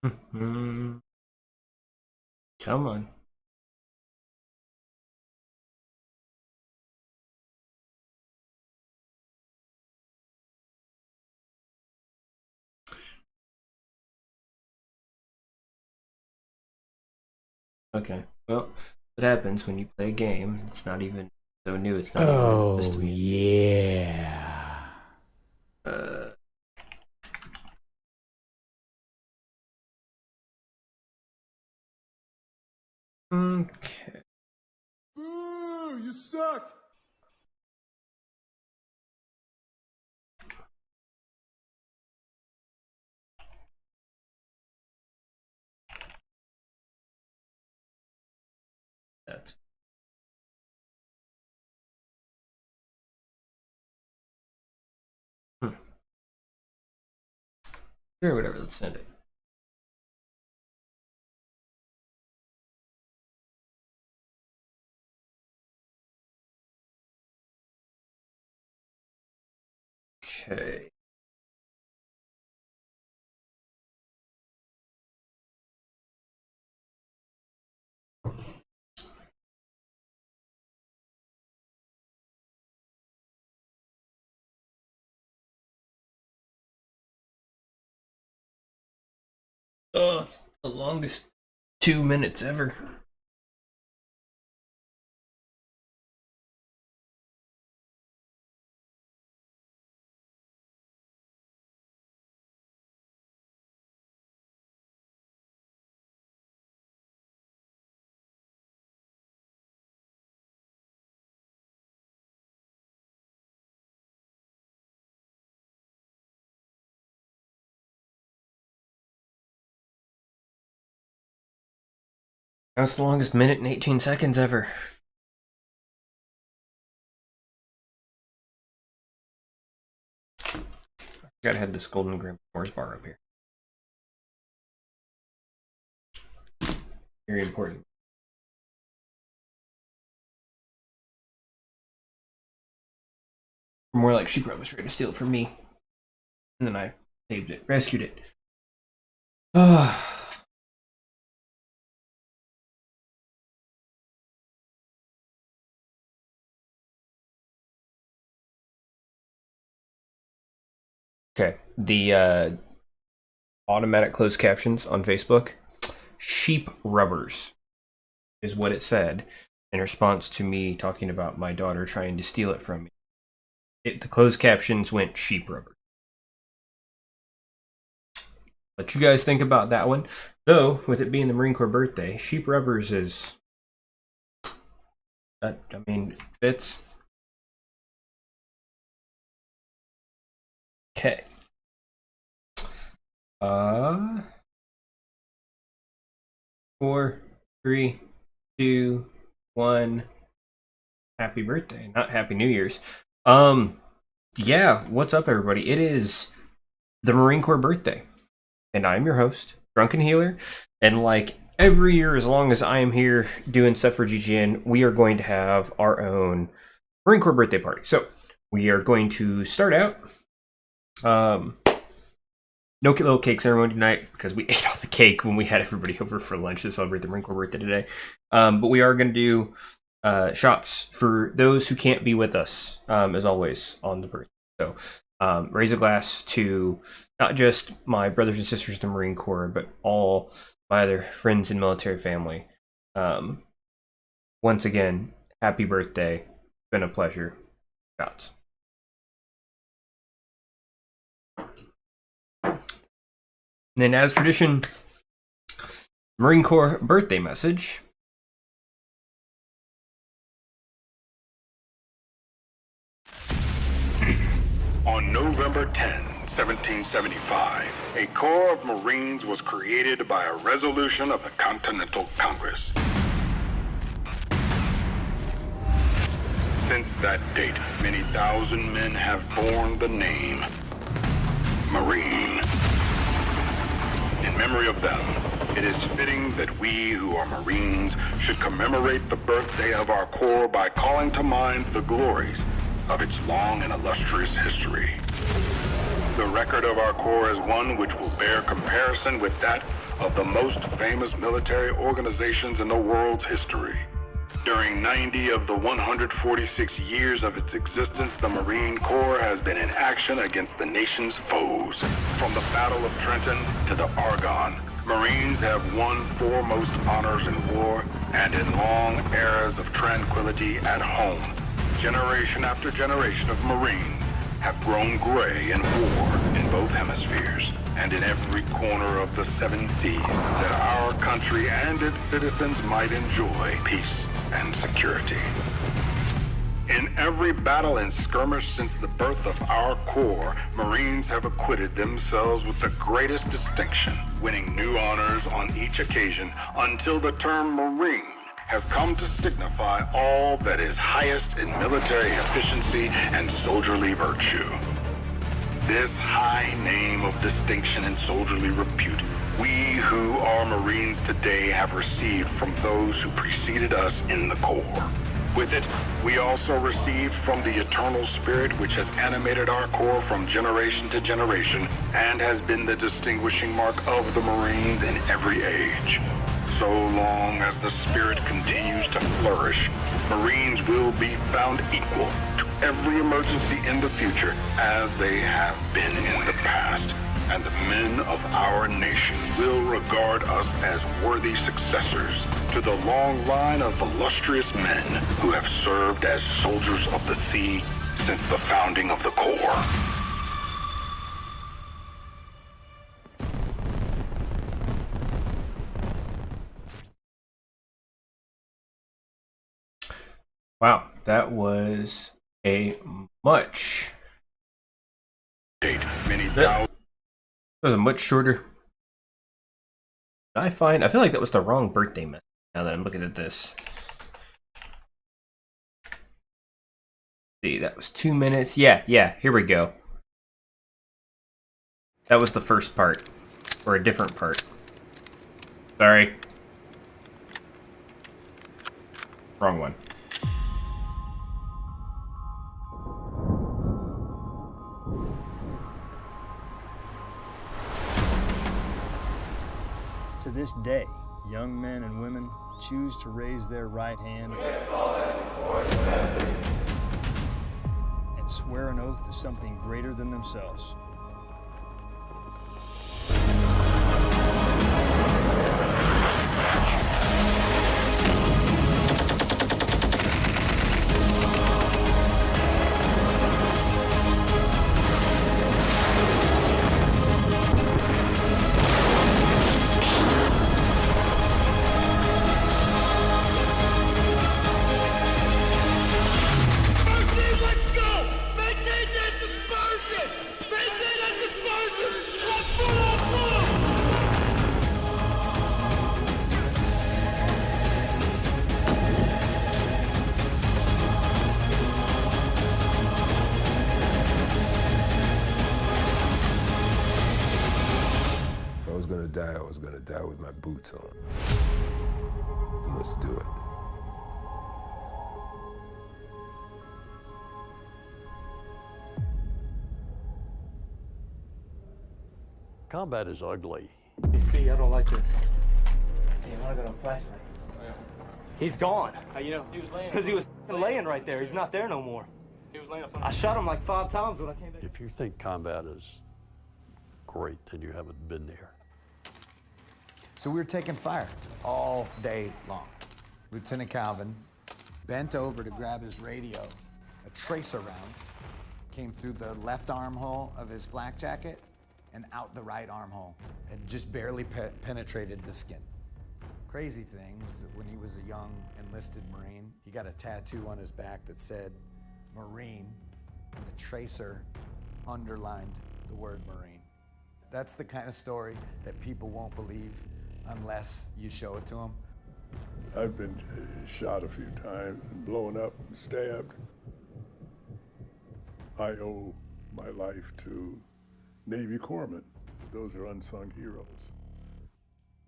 Mhm. Come on. Okay. Well, what happens when you play a game? It's not even so new. It's not even ridiculous Oh, to me. yeah. Uh, okay. Boo! You suck! That's hmm. Sure, whatever. Let's send it. Okay. Oh, it's the longest 2 minutes ever. That's the longest minute and 18 seconds ever. Gotta have this golden graham Mars bar up here. Very important. More like she probably was trying to steal it from me. And then I saved it, rescued it. Okay. The automatic closed captions on Facebook, sheep rubbers is what it said in response to me talking about my daughter trying to steal it from me. The closed captions went sheep rubber. Let you guys think about that one. Though, with it being the Marine Corps birthday, sheep rubbers is, I mean, fits. Okay. Uh, 4, 3, 2, 1. Happy birthday, not Happy New Year's. Yeah, what's up, everybody? It is the Marine Corps birthday, and I'm your host, Drunken Healer. And like every year, as long as I am here doing stuff for GGN, we are going to have our own Marine Corps birthday party. So we are going to start out. No little cake ceremony tonight because we ate all the cake when we had everybody over for lunch to celebrate the Marine Corps birthday today. But we are going to do shots for those who can't be with us, as always, on the birthday. So raise a glass to not just my brothers and sisters in the Marine Corps, but all my other friends and military family. Once again, happy birthday. It's been a pleasure. Shots. And then, as tradition, Marine Corps birthday message. On November 10, 1775, a Corps of Marines was created by a resolution of the Continental Congress. Since that date, many thousand men have borne the name Marine. In memory of them, it is fitting that we who are Marines should commemorate the birthday of our Corps by calling to mind the glories of its long and illustrious history. The record of our Corps is one which will bear comparison with that of the most famous military organizations in the world's history. During 90 of the 146 years of its existence, the Marine Corps has been in action against the nation's foes. From the Battle of Trenton to the Argonne, Marines have won foremost honors in war and in long eras of tranquility at home. Generation after generation of Marines have grown gray in war in both hemispheres and in every corner of the 7 seas, that our country and its citizens might enjoy peace and security. In every battle and skirmish since the birth of our Corps, Marines have acquitted themselves with the greatest distinction, winning new honors on each occasion until the term Marine has come to signify all that is highest in military efficiency and soldierly virtue. This high name of distinction and soldierly repute, we who are Marines today have received from those who preceded us in the Corps. With it, we also received from the eternal spirit which has animated our Corps from generation to generation and has been the distinguishing mark of the Marines in every age. So long as the spirit continues to flourish, Marines will be found equal to every emergency in the future as they have been in the past, and the men of our nation will regard us as worthy successors to the long line of illustrious men who have served as soldiers of the sea since the founding of the Corps. Wow, that was a much. That was a much shorter. I feel like that was the wrong birthday message. Now that I'm looking at this, see, that was 2 minutes. Yeah, here we go. That was the first part, or a different part. Sorry, wrong one. To this day, young men and women choose to raise their right hand and swear an oath to something greater than themselves. I was gonna die with my boots on. Let's do it. Combat is ugly. You see, I don't like this. Hey, I got a flashlight. He's gone. How you know? He was laying. Because he was laying right there. He's not there no more. He was laying up. I shot him like 5 times when I came back. If you think combat is great, then you haven't been there. So we were taking fire all day long. Lieutenant Calvin bent over to grab his radio. A tracer round came through the left armhole of his flak jacket and out the right armhole. It just barely penetrated the skin. Crazy thing was that when he was a young enlisted Marine, he got a tattoo on his back that said Marine, and the tracer underlined the word Marine. That's the kind of story that people won't believe unless you show it to them. I've been shot a few times and blown up and stabbed. I owe my life to Navy corpsmen. Those are unsung heroes.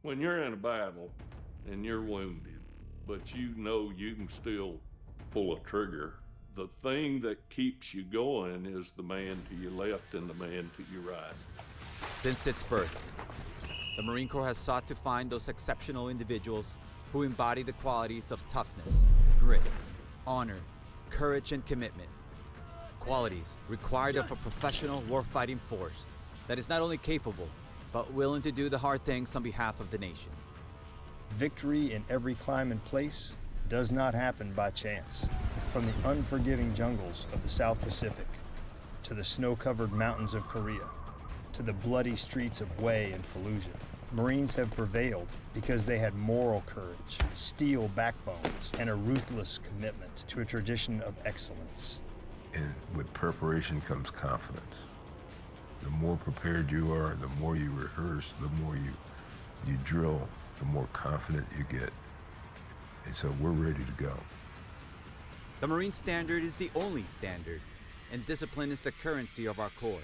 When you're in a battle and you're wounded, but you know you can still pull a trigger, The thing that keeps you going is the man to your left and the man to your right. Since its birth, the Marine Corps has sought to find those exceptional individuals who embody the qualities of toughness, grit, honor, courage, and commitment. Qualities required of a professional warfighting force that is not only capable, but willing to do the hard things on behalf of the nation. Victory in every climb and place does not happen by chance. From the unforgiving jungles of the South Pacific, to the snow-covered mountains of Korea, to the bloody streets of Hue and Fallujah, Marines have prevailed because they had moral courage, steel backbones, and a ruthless commitment to a tradition of excellence. And with preparation comes confidence. The more prepared you are, the more you rehearse, the more you drill, the more confident you get. And so we're ready to go. The Marine Standard is the only standard, and discipline is the currency of our Corps.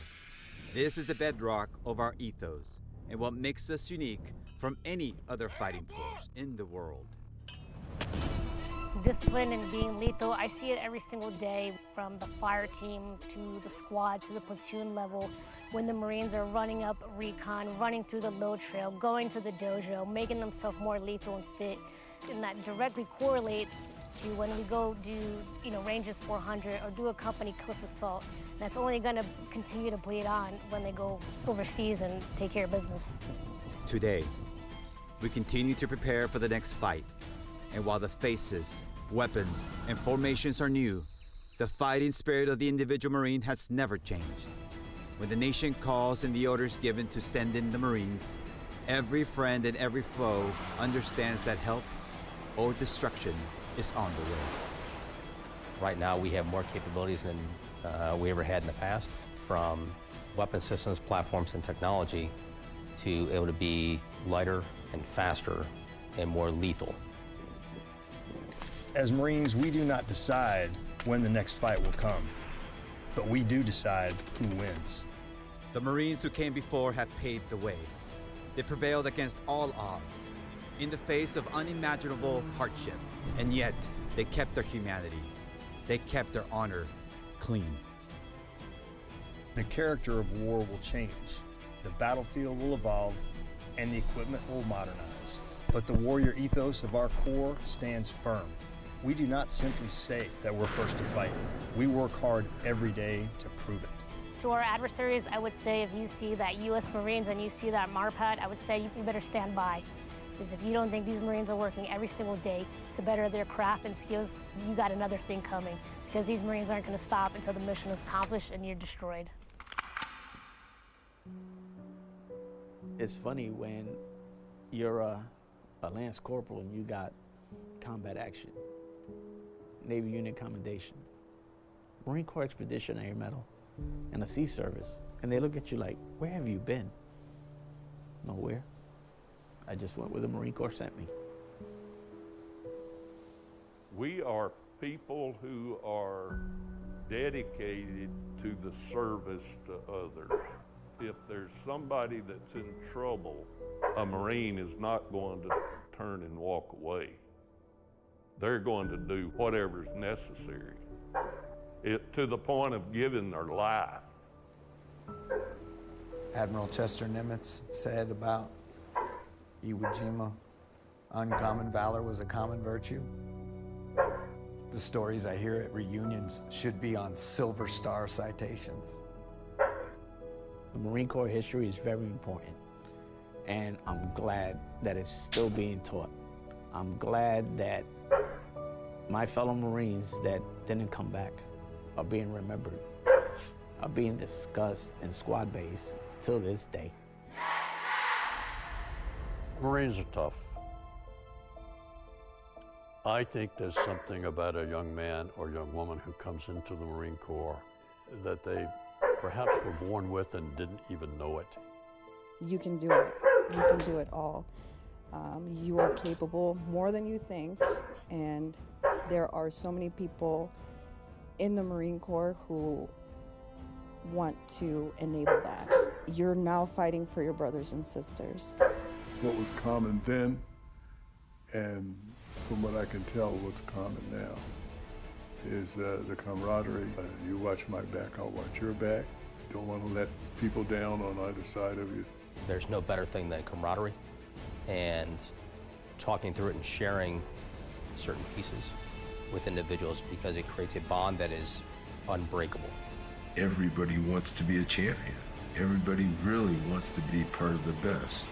This is the bedrock of our ethos, and what makes us unique from any other fighting force in the world. Discipline and being lethal, I see it every single day, from the fire team to the squad to the platoon level, when the Marines are running up recon, running through the load trail, going to the dojo, making themselves more lethal and fit. And that directly correlates to when we go do, ranges 400 or do a company cliff assault. That's only going to continue to bleed on when they go overseas and take care of business. Today, we continue to prepare for the next fight. And while the faces, weapons, and formations are new, the fighting spirit of the individual Marine has never changed. When the nation calls and the orders given to send in the Marines, every friend and every foe understands that help or destruction is on the way. Right now we have more capabilities than we ever had in the past, from weapon systems, platforms, and technology to able to be lighter and faster and more lethal. As Marines, we do not decide when the next fight will come, but we do decide who wins. The Marines who came before have paved the way. They prevailed against all odds, in the face of unimaginable hardship, and yet they kept their humanity. They kept their honor clean. The character of war will change. The battlefield will evolve, and the equipment will modernize. But the warrior ethos of our Corps stands firm. We do not simply say that we're first to fight. We work hard every day to prove it. To our adversaries, I would say if you see that U.S. Marines and you see that MARPAD, I would say you better stand by. Because if you don't think these Marines are working every single day to better their craft and skills, you got another thing coming. Because these Marines aren't going to stop until the mission is accomplished and you're destroyed. It's funny when you're a Lance Corporal and you got combat action, Navy Unit Commendation, Marine Corps Expeditionary Medal, and a Sea Service, and they look at you like, where have you been? Nowhere. I just went where the Marine Corps sent me. We are people who are dedicated to the service to others. If there's somebody that's in trouble, a Marine is not going to turn and walk away. They're going to do whatever's necessary, to the point of giving their life. Admiral Chester Nimitz said about Iwo Jima, uncommon valor was a common virtue. The stories I hear at reunions should be on Silver Star citations. The Marine Corps history is very important, and I'm glad that it's still being taught. I'm glad that my fellow Marines that didn't come back are being remembered, are being discussed in squad base till this day. Marines are tough. I think there's something about a young man or young woman who comes into the Marine Corps that they perhaps were born with and didn't even know it. You can do it. You can do it all. You are capable more than you think, and there are so many people in the Marine Corps who want to enable that. You're now fighting for your brothers and sisters. What was common then, and from what I can tell, what's common now, is the camaraderie. You watch my back, I'll watch your back. Don't want to let people down on either side of you. There's no better thing than camaraderie and talking through it and sharing certain pieces with individuals, because it creates a bond that is unbreakable. Everybody wants to be a champion. Everybody really wants to be part of the best.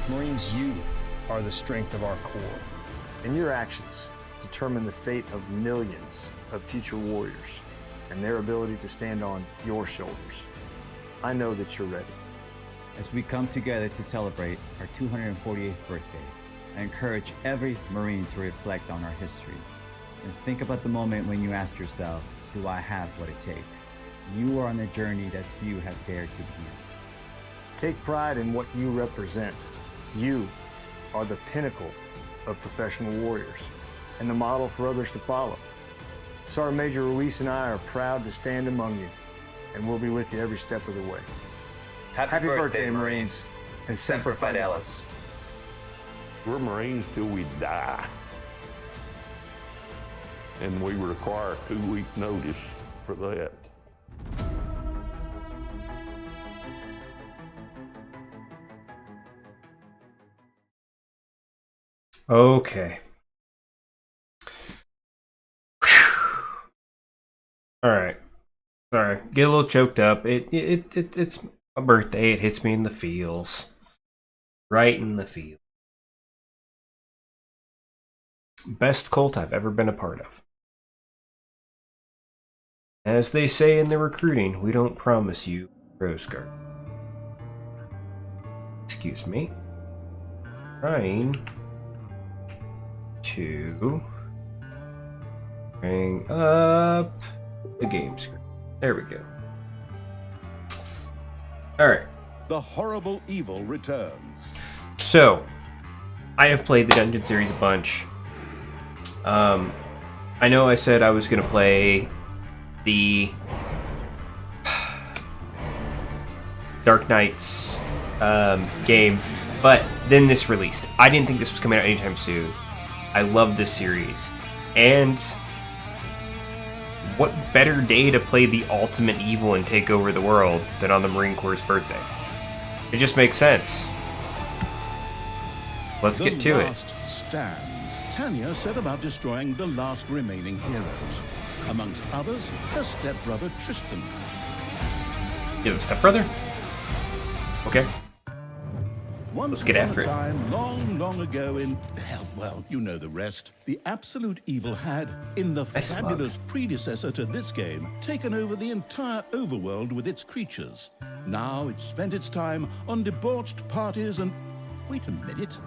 Marines, you are the strength of our Corps, and your actions determine the fate of millions of future warriors and their ability to stand on your shoulders. I know that you're ready. As we come together to celebrate our 248th birthday, I encourage every Marine to reflect on our history and think about the moment when you ask yourself, do I have what it takes? You are on the journey that few have dared to begin. Take pride in what you represent. You are the pinnacle of professional warriors and the model for others to follow. Sergeant Major Ruiz and I are proud to stand among you, and we'll be with you every step of the way. Happy birthday, Marines, and Semper Fidelis. We're Marines till we die. And we require a 2-week notice for that. Okay. All right. Sorry, get a little choked up. It's a birthday. It hits me in the feels, right in the feel. Best cult I've ever been a part of. As they say in the recruiting, we don't promise you Rose Garden. Excuse me. Trying to bring up the game screen. There we go. Alright. The horrible evil returns. So, I have played the Dungeon series a bunch. I know I said I was going to play the Dark Knights game, but then this released. I didn't think this was coming out anytime soon. I love this series. And what better day to play the ultimate evil and take over the world than on the Marine Corps' birthday? It just makes sense. Let's get to it. Stand. Tanya set about destroying the last remaining heroes. Amongst others, her stepbrother Tristan. He has a stepbrother? Okay. Once Let's get after it. Time, long ago in, well, you know the rest. The absolute evil had, in the fabulous predecessor to this game, taken over the entire overworld with its creatures. Now it's spent its time on debauched parties and... Wait a minute.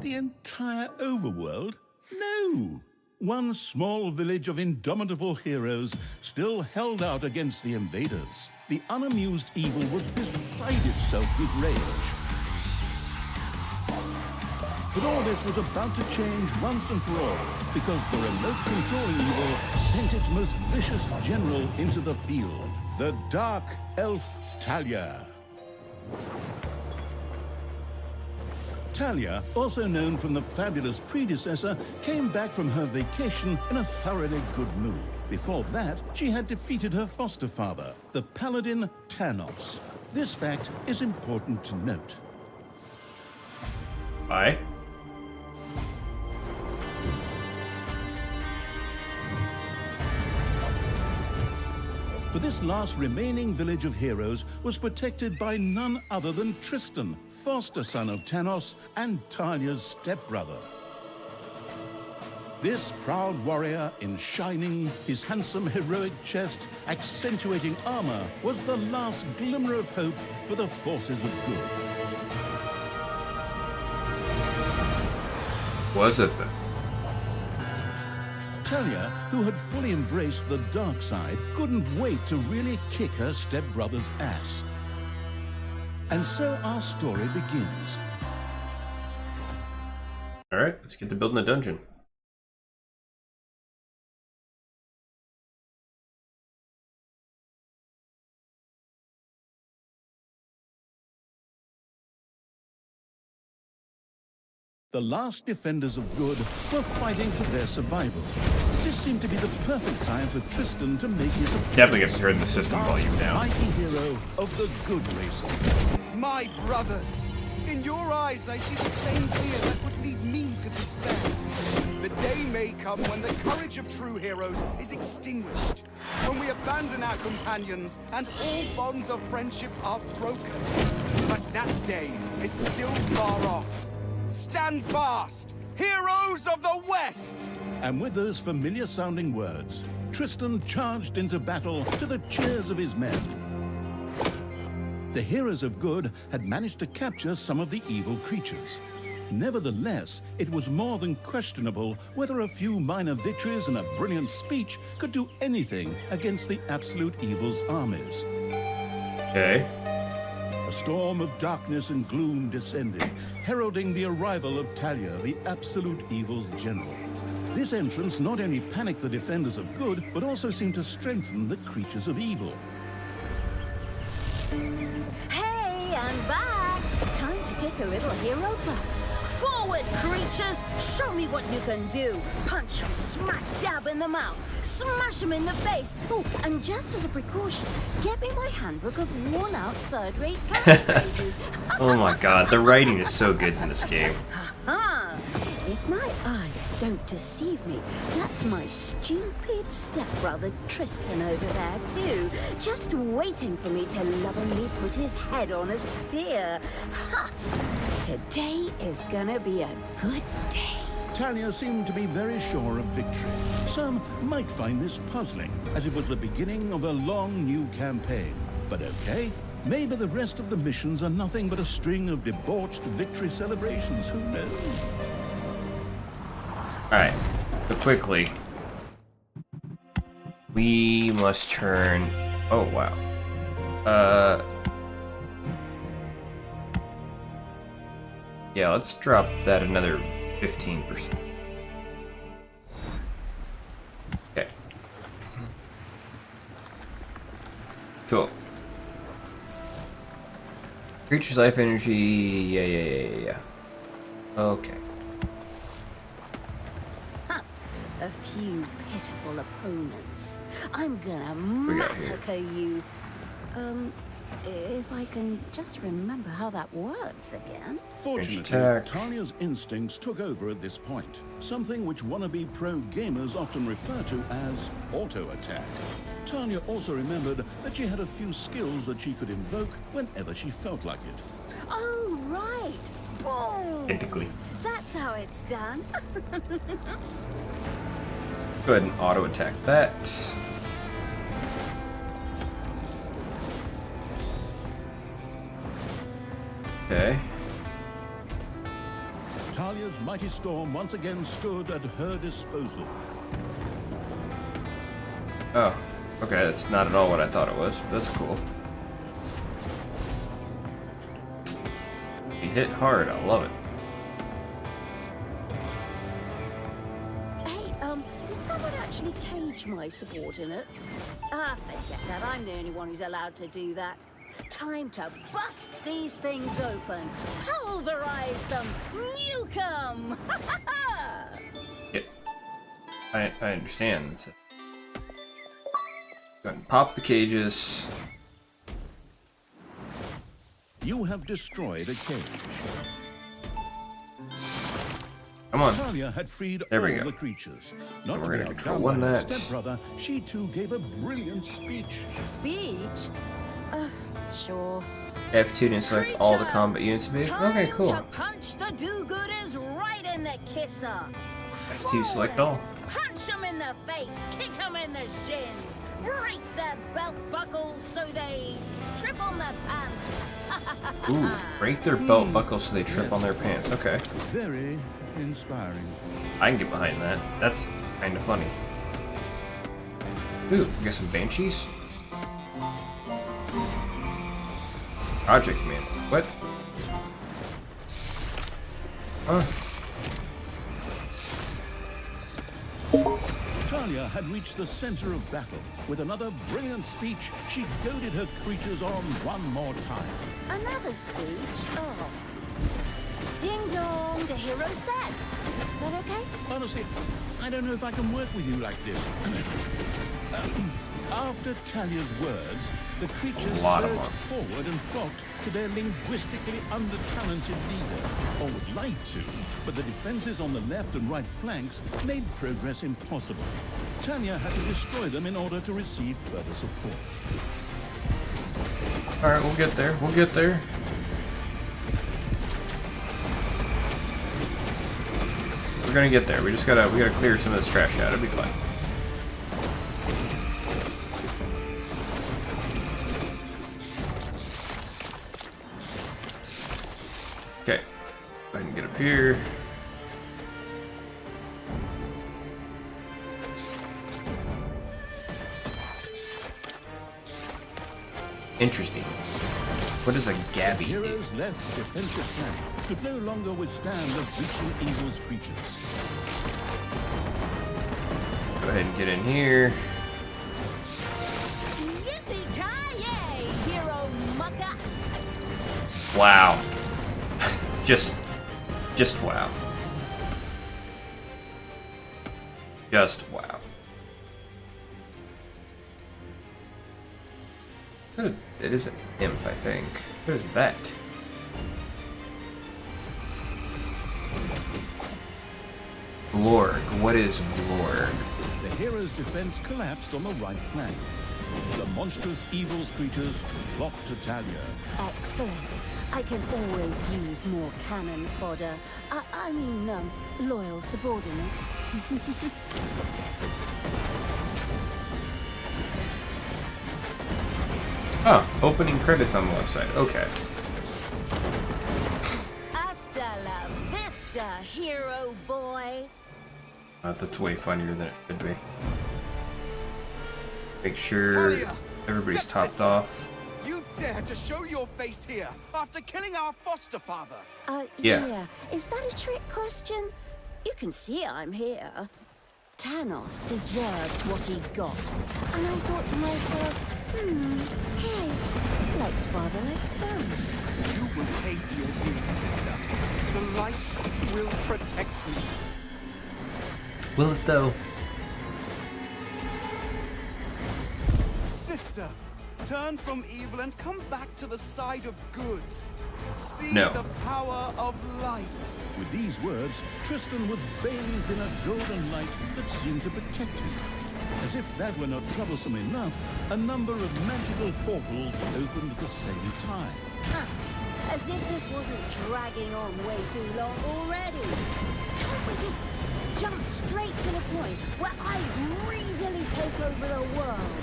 The entire overworld? No! One small village of indomitable heroes still held out against the invaders. The unamused evil was beside itself with rage. But all this was about to change once and for all, because the remote controlling evil sent its most vicious general into the field, the Dark Elf Talia. Talia, also known from the fabulous predecessor, came back from her vacation in a thoroughly good mood. Before that, she had defeated her foster father, the paladin Tanos. This fact is important to note. Aye. For this last remaining village of heroes was protected by none other than Tristan, foster son of Tanos and Talia's stepbrother. This proud warrior in shining, his handsome heroic chest accentuating armor, was the last glimmer of hope for the forces of good. Was it then? Talia, who had fully embraced the dark side, couldn't wait to really kick her stepbrother's ass. And so our story begins. Alright, let's get to building a dungeon. The last defenders of good were fighting for their survival. This seemed to be the perfect time for Tristan to make his appearance. Definitely gets heard in the system volume now. Mighty hero of the good racer. My brothers, in your eyes I see the same fear that would lead me to despair. The day may come when the courage of true heroes is extinguished, when we abandon our companions and all bonds of friendship are broken. But that day is still far off. Stand fast, heroes of the West! And with those familiar-sounding words, Tristan charged into battle to the cheers of his men. The heroes of good had managed to capture some of the evil creatures. Nevertheless, it was more than questionable whether a few minor victories and a brilliant speech could do anything against the absolute evil's armies. Okay. A storm of darkness and gloom descended, heralding the arrival of Talia, the absolute evil's general. This entrance not only panicked the defenders of good, but also seemed to strengthen the creatures of evil. Hey, I'm back! Time to kick a little hero butt. Forward, creatures! Show me what you can do! Punch them smack dab in the mouth! Smash them in the face! Oh, and just as a precaution, get me my handbook of worn-out third-rate catchphrases. Oh my god, the writing is so good in this game. Ha! If my eyes don't deceive me, that's my stupid stepbrother Tristan over there too, just waiting for me to lovingly put his head on a spear. Ha! Today is gonna be a good day. Talia seemed to be very sure of victory. Some might find this puzzling, as it was the beginning of a long new campaign. But okay, maybe the rest of the missions are nothing but a string of debauched victory celebrations, who knows? Alright, so quickly. We must turn... Oh, wow. Yeah, let's drop that another 15%. Okay. Cool. Creature's life energy... Yeah. Okay. A few pitiful opponents. I'm gonna We got here? massacre you. If I can just remember how that works again. Fortunately, Attack. Talia's instincts took over at this point, something which wannabe pro gamers often refer to as auto-attack. Talia also remembered that she had a few skills that she could invoke whenever she felt like it. Oh, right. Boom. Identically. That's how it's done. Go ahead and auto attack that. Okay. Talia's mighty storm once again stood at her disposal. Oh, okay, that's not at all what I thought it was. That's cool. You hit hard, I love it. Did someone actually cage my subordinates? Ah, forget that. I'm the only one who's allowed to do that. Time to bust these things open. Pulverize them. Nuke them. Yep. I understand. That's it. Go ahead and pop the cages. You have destroyed a cage. Come on. Talia had freed There all we go. the creatures. Not We're to be gonna control outdone one by her that. stepbrother, she too gave a brilliant speech. Speech? Sure. F2 to select all the combat units available. Okay, cool. Time to punch the do-gooders right in the kisser. F2 select all. Punch them in the face, kick them in the shins, break their belt buckles so they trip on their pants. Ooh, break their belt buckles so they trip on their pants. Okay. Very inspiring. I can get behind that. That's kind of funny. Ooh, we got some banshees. Project man. What? Huh? Talia had reached the center of battle. With another brilliant speech, she goaded her creatures on one more time. Another speech? Oh. Ding dong, the hero's dead. Is that okay? Honestly, I don't know if I can work with you like this. After Talia's words, the creatures surged forward and flocked to their linguistically under-talented leader, or would like to, but the defenses on the left and right flanks made progress impossible. Talia had to destroy them in order to receive further support. Alright, we'll get there. We'll get there. We're gonna get there. We gotta clear some of this trash out. It'll be fine. Okay. I can get up here. Interesting. What does a Gabby do? Heroes' left defensive flank could no longer withstand the reaching evil's creatures. Go ahead and get in here. Yippee-ki-yay, hero mucker! Wow. Just wow. Just wow. So it is an imp, I think. What is that? Glorg. What is Glorg? The hero's defense collapsed on the right flank. The monstrous evil's creatures flocked to Talia. Excellent. I can always use more cannon fodder. I mean, loyal subordinates. Oh, opening credits on the left side. Okay. Hasta la vista, hero boy. That's way funnier than it should be. Make sure Talia, everybody's topped off. You dare to show your face here after killing our foster father? Yeah. Is that a trick question? You can see I'm here. Thanos deserved what he got. And I thought to myself, hey, like father, like son. You will pay for your deeds, sister. The light will protect me. Will it though? Sister, turn from evil and come back to the side of good. See No. the power of light. With these words, Tristan was bathed in a golden light that seemed to protect him. As if that were not troublesome enough, a number of magical portals opened at the same time. As if this wasn't dragging on way too long already. Can't we just jump straight to the point where I greedily take over the world?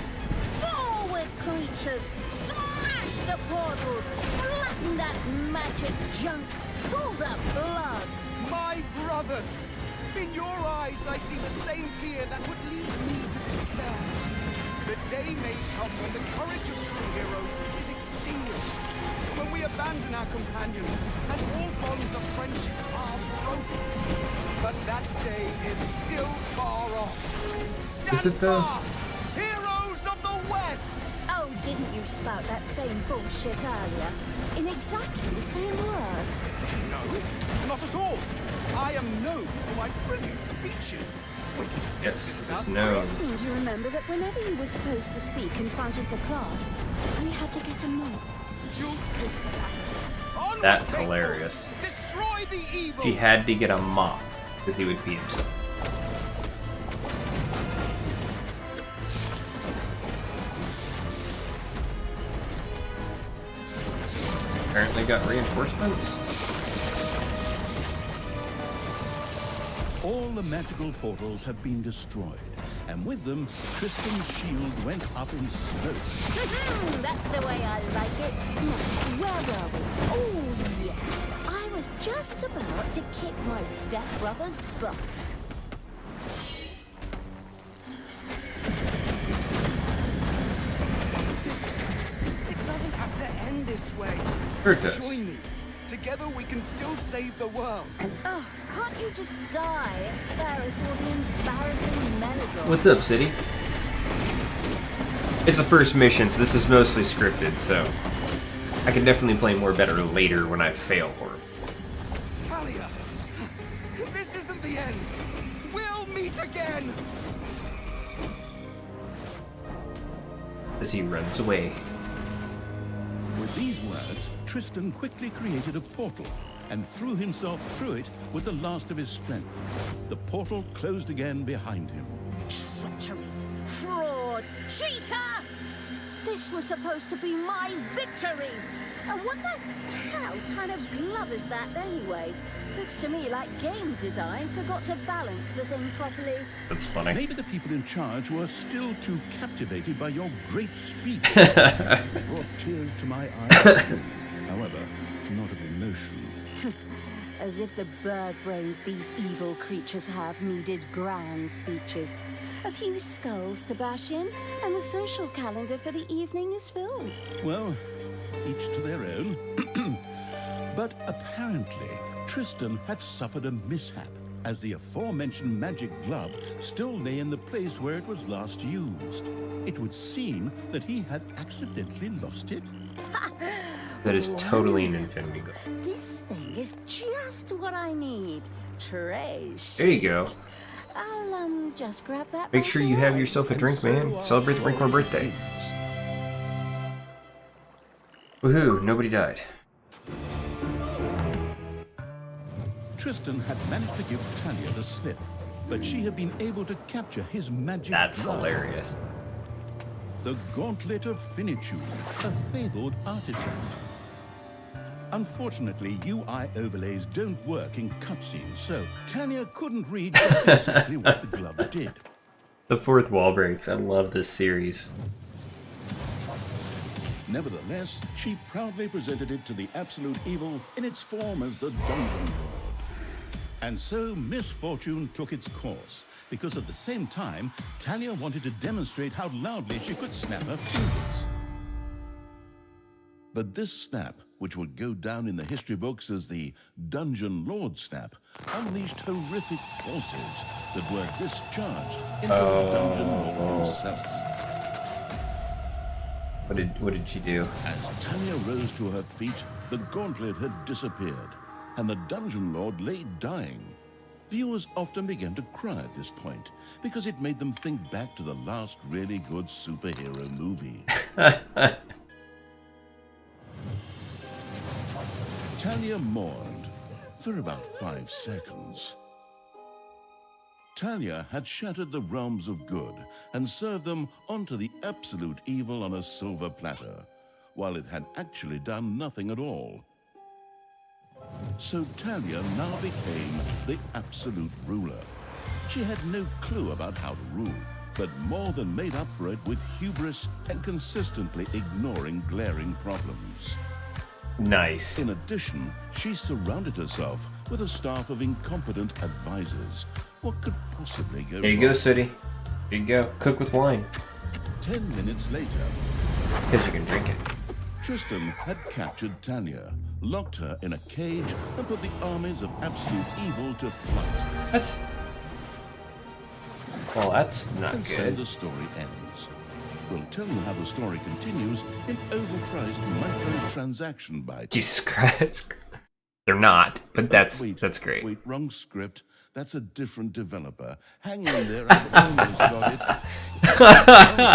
Forward, creatures! Smash the portals! Flatten that magic junk! Pull the plug! My brothers! In your eyes, I see the same fear that would lead me to despair. The day may come when the courage of true heroes is extinguished, when we abandon our companions and all bonds of friendship are broken. But that day is still far off. Stand Is it though? fast, heroes of the West! Oh, didn't you spout that same bullshit earlier? In exactly the same words. No, not at all. I am known for my brilliant speeches. Yes, it's known. I seem to remember that whenever you were supposed to speak in front of the class, we had to get a mop. You'll pay for that. Onward, That's faithful. hilarious. Destroy the evil. She had to get a mop because he would pee himself. Apparently got reinforcements. All the magical portals have been destroyed, and with them, Tristan's shield went up in smoke. That's the way I like it. Now, where were we? Oh, yeah. I was just about to kick my stepbrother's butt. Sister, it doesn't have to end this way. Sure it does. Join me. Together we can still save the world. Oh, can't you just die and spare us all the embarrassing melodrama? What's up, City? It's the first mission, so this is mostly scripted, so I can definitely play more better later when I fail horribly. again! As he runs away. With these words, Tristan quickly created a portal and threw himself through it with the last of his strength. The portal closed again behind him. Treachery! Fraud! Cheater! This was supposed to be my victory! And what the hell kind of glove is that anyway? Looks to me like game design forgot to balance the thing properly. That's funny. Maybe the people in charge were still too captivated by your great speech. It brought tears to my eyes. However, not of emotion. As if the bird brains these evil creatures have needed grand speeches. A few skulls to bash in, and the social calendar for the evening is filled. Well, each to their own. But apparently, Tristan had suffered a mishap, as the aforementioned magic glove still lay in the place where it was last used. It would seem that he had accidentally lost it. That is totally an infinity glove. This thing is just what I need. Trace. There you go. I'll just grab that. Make sure you have yourself a drink, man. Celebrate the Ringcorn birthday. Woohoo, nobody died. Tristan had managed to give Talia the slip, but she had been able to capture his magic That's glove. hilarious. The Gauntlet of Finitude, a fabled artifact. Unfortunately, UI overlays don't work in cutscenes, so Talia couldn't read just exactly what the glove did. The fourth wall breaks. I love this series. Nevertheless, she proudly presented it to the Absolute Evil in its form as the Dungeon Lord. And so misfortune took its course, because at the same time, Talia wanted to demonstrate how loudly she could snap her fingers. But this snap, which would go down in the history books as the Dungeon Lord snap, unleashed horrific forces that were discharged into the Dungeon Lord himself. What did she do? As Talia rose to her feet, the gauntlet had disappeared, and the Dungeon Lord lay dying. Viewers often began to cry at this point, because it made them think back to the last really good superhero movie. Talia mourned for about 5 seconds. Talia had shattered the realms of good and served them onto the absolute evil on a silver platter, while it had actually done nothing at all. So Talia now became the absolute ruler. She had no clue about how to rule, but more than made up for it with hubris and consistently ignoring glaring problems. Nice. In addition, she surrounded herself with a staff of incompetent advisors. What could possibly go wrong? There you go, City. There you go. Cook with wine. 10 minutes later, because you can drink it. Tristan had captured Talia, locked her in a cage, and put the armies of absolute evil to flight. Well, that's not and good. So the story ends. We'll tell you how the story continues in overpriced microtransaction bites. Jesus Christ. They're not, but that's great. Wait, wrong script. That's a different developer. Hang in there, I've almost got it.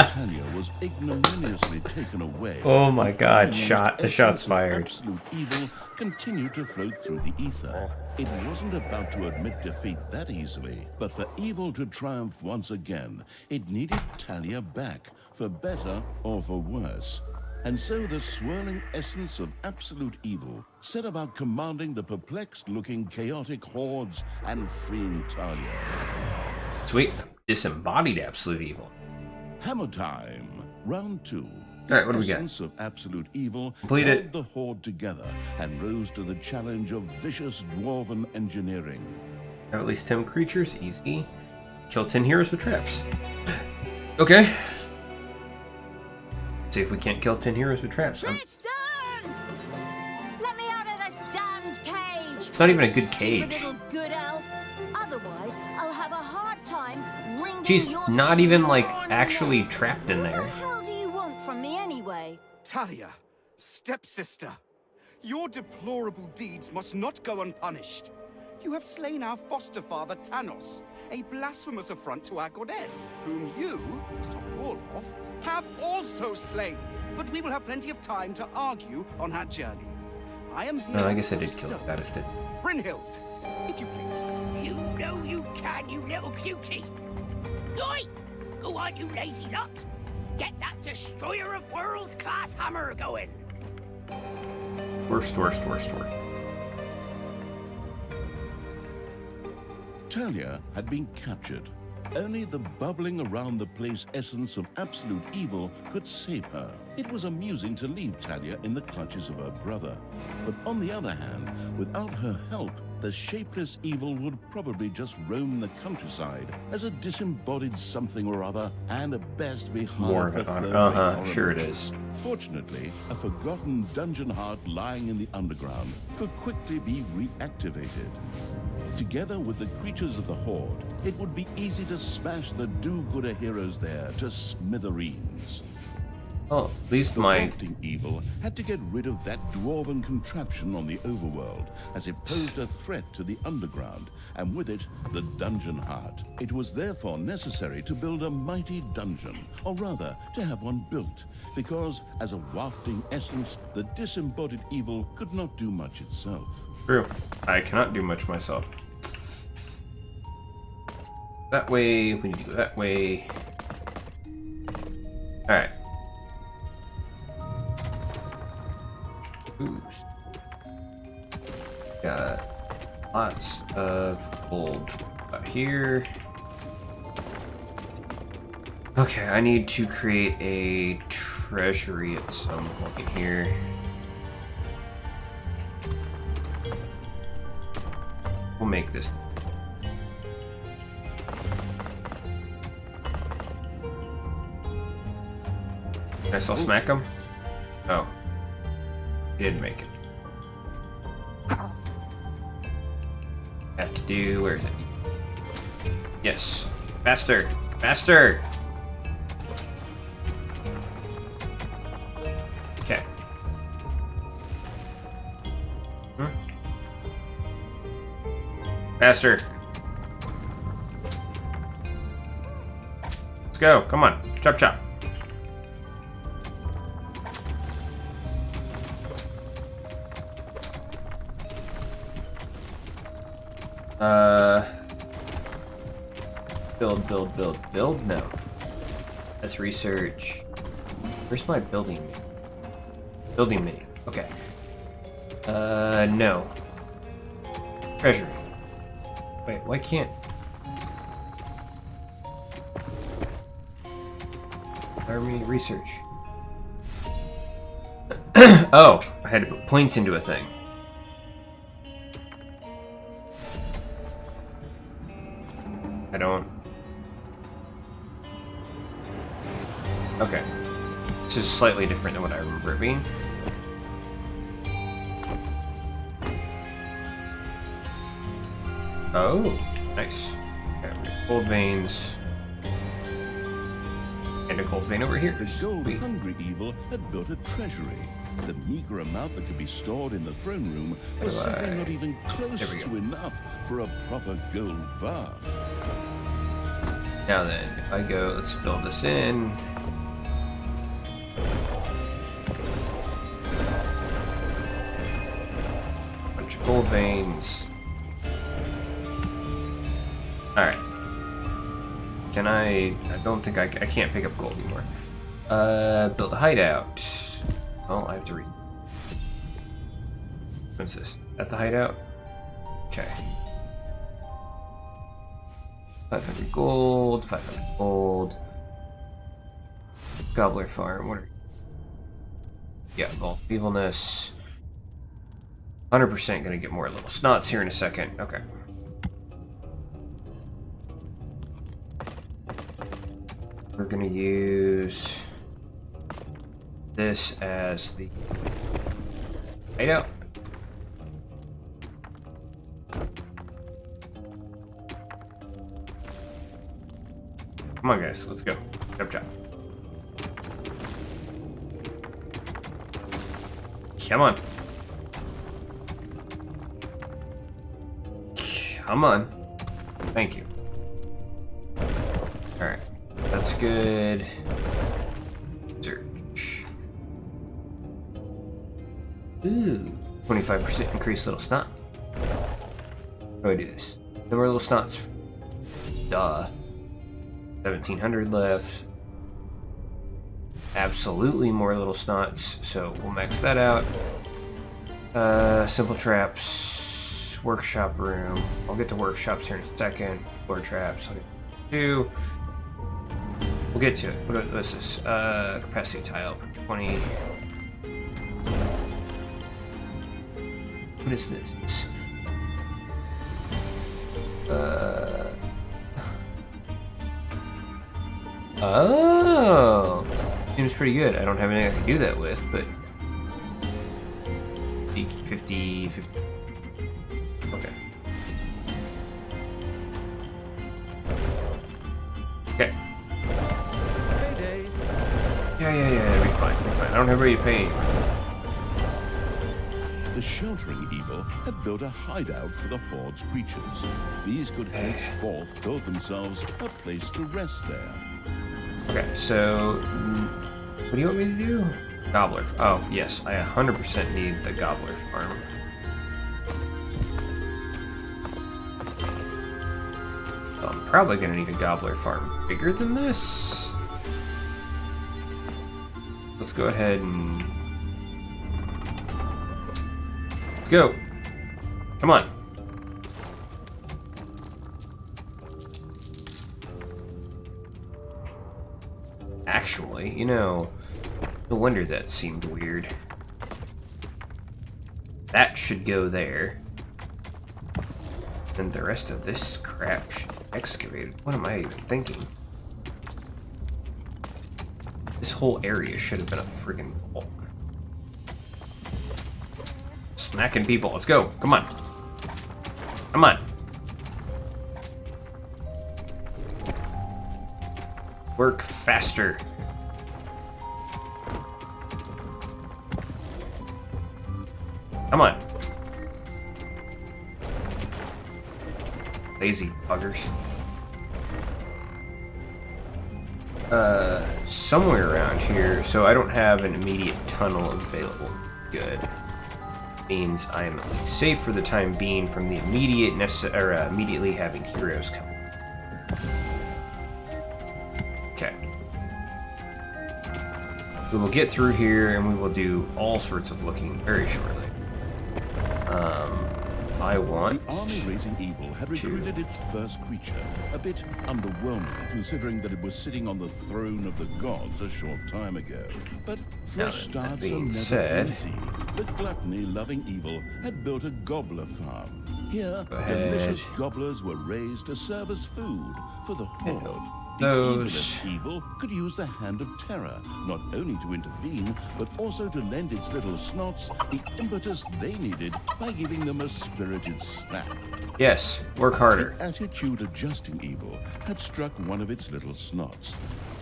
Talia was ignominiously taken away. Oh my God! The shot's fired. Absolute evil continued to float through the ether. It wasn't about to admit defeat that easily, but for evil to triumph once again, it needed Talia back, for better or for worse. And so the swirling essence of absolute evil set about commanding the perplexed-looking chaotic hordes and freeing Talia. Sweet. Disembodied absolute evil. Hammer time. Round 2. All right, what do we got? The essence of absolute evil Complete held it. the horde together and rose to the challenge of vicious dwarven engineering. Have at least 10 creatures. Easy. Kill 10 heroes with traps. Okay. See if we can't kill 10 heroes with traps. Tristan! Let me out of this damned cage! It's not even a good Stupid cage. little good elf. Otherwise, I'll have a hard time wringing She's your not even like scrawny actually neck. trapped in there. What the hell do you want from me anyway? Talia, stepsister, your deplorable deeds must not go unpunished. You have slain our foster father Thanos, a blasphemous affront to our goddess, whom you, to top it all off, have also slain. But we will have plenty of time to argue on our journey. I am here. No, I guess I did kill Gladys did. Brynhild, if you please. You know you can, you little cutie. Oi! Go on, you lazy lot. Get that destroyer of worlds class hammer going. Worst. Talia had been captured. Only the bubbling around the place essence of absolute evil could save her. It was amusing to leave Talia in the clutches of her brother. But on the other hand, without her help, the shapeless evil would probably just roam the countryside as a disembodied something or other, and at best be More hard of for it. throwaway Sure it ornaments. is. Fortunately, a forgotten dungeon heart lying in the underground could quickly be reactivated. Together with the creatures of the Horde, it would be easy to smash the do-gooder heroes there to smithereens. Well, at least The my wafting evil had to get rid of that dwarven contraption on the overworld, as it posed a threat to the underground, and with it, the dungeon heart. It was therefore necessary to build a mighty dungeon, or rather, to have one built, because as a wafting essence, the disembodied evil could not do much itself. True. I cannot do much myself. That way, we need to go that way. Alright. Ooze. Got lots of gold up here. Okay, I need to create a treasury at some point here. We'll make this. Can I still smack him? Oh. He didn't make it. Have to do, where is it? Yes. Faster! Faster! Okay. Faster! Let's go, come on. Chop chop. Build? No. That's research. Where's my building menu? Building menu. Okay. No. Treasury. Wait, why can't... Army research. Oh, I had to put points into a thing. I don't... Okay. This is slightly different than what I remember it being. Oh, nice. Okay, gold veins. And a gold vein over here. The gold-hungry evil had built a treasury. The meager amount that could be stored in the throne room was simply not even close to enough for a proper gold bar. Now then, if I go, let's fill this in. Bunch of gold veins. Alright. Can I don't think I can't pick up gold anymore. Build a hideout. Oh, I have to read. What's this? At the hideout? Okay. 500 gold, 500 gold. Gobbler farm, what are... Yeah, vault of evilness. 100% gonna get more little snots here in a second. Okay. We're gonna use this as the hideout. Come on, guys, let's go. Chop chop. Come on. Come on. Thank you. Alright. That's good. Search. Ooh. 25% increased little snot. How do I do this? No more little snots. Duh. 1700 left. Absolutely more little snots, so we'll max that out. Simple traps. Workshop room. I'll get to workshops here in a second. Floor traps. I'll get to 2. We'll get to it. What is this? Capacity tile. 20. What is this? Oh! Seems pretty good. I don't have anything I can do that with, but... 50... Okay. Okay. Yeah, it'll be fine, I don't have anybody to pay. The sheltering evil had built a hideout for the Horde's creatures. These could henceforth build themselves a place to rest there. Okay, so... what do you want me to do? Gobbler. Oh, yes, I 100% need the Gobbler farm. So I'm probably going to need a Gobbler farm bigger than this. Let's go ahead and... let's go! Come on! Actually, you know, no wonder that seemed weird. That should go there. And the rest of this crap should be excavated. What am I even thinking? This whole area should have been a friggin' vault. Smacking people. Let's go. Come on. Come on. Work faster. Come on. Lazy buggers. Somewhere around here, so I don't have an immediate tunnel available. Good. Means I am at least safe for the time being from the immediate immediately having heroes come. Okay. We will get through here and we will do all sorts of looking very shortly. I want the army-raising evil had recruited its first creature, a bit underwhelming considering that it was sitting on the throne of the gods a short time ago. But fresh starts are never easy. The gluttony-loving evil had built a gobbler farm. Here, delicious gobblers were raised to serve as food for the Horde. The evilest evil could use the hand of terror, not only to intervene, but also to lend its little snots the impetus they needed by giving them a spirited slap. Yes, work harder. The attitude-adjusting evil had struck one of its little snots.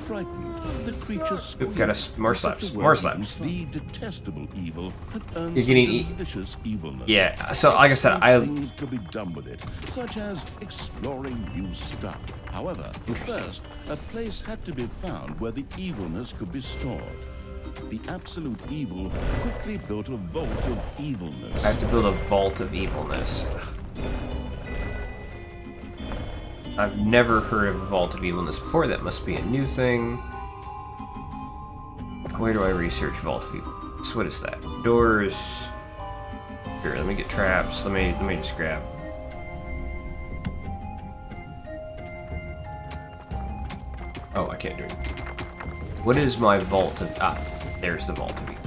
Frightened, the creature squealed. Got us more slaps. More slaps. The detestable evil had earned You're getting delicious evilness. Yeah. So, like I said, things could be done with it, such as exploring new stuff. However, first, a place had to be found where the evilness could be stored. The absolute evil quickly built a vault of evilness. I have to build a vault of evilness. I've never heard of a vault of evilness before. That must be a new thing. Where do I research vault of evilness? What is that? Doors. Here, let me get traps. Let me just grab. Oh, I can't do it. What is my vault of... ah, there's the vault of evil.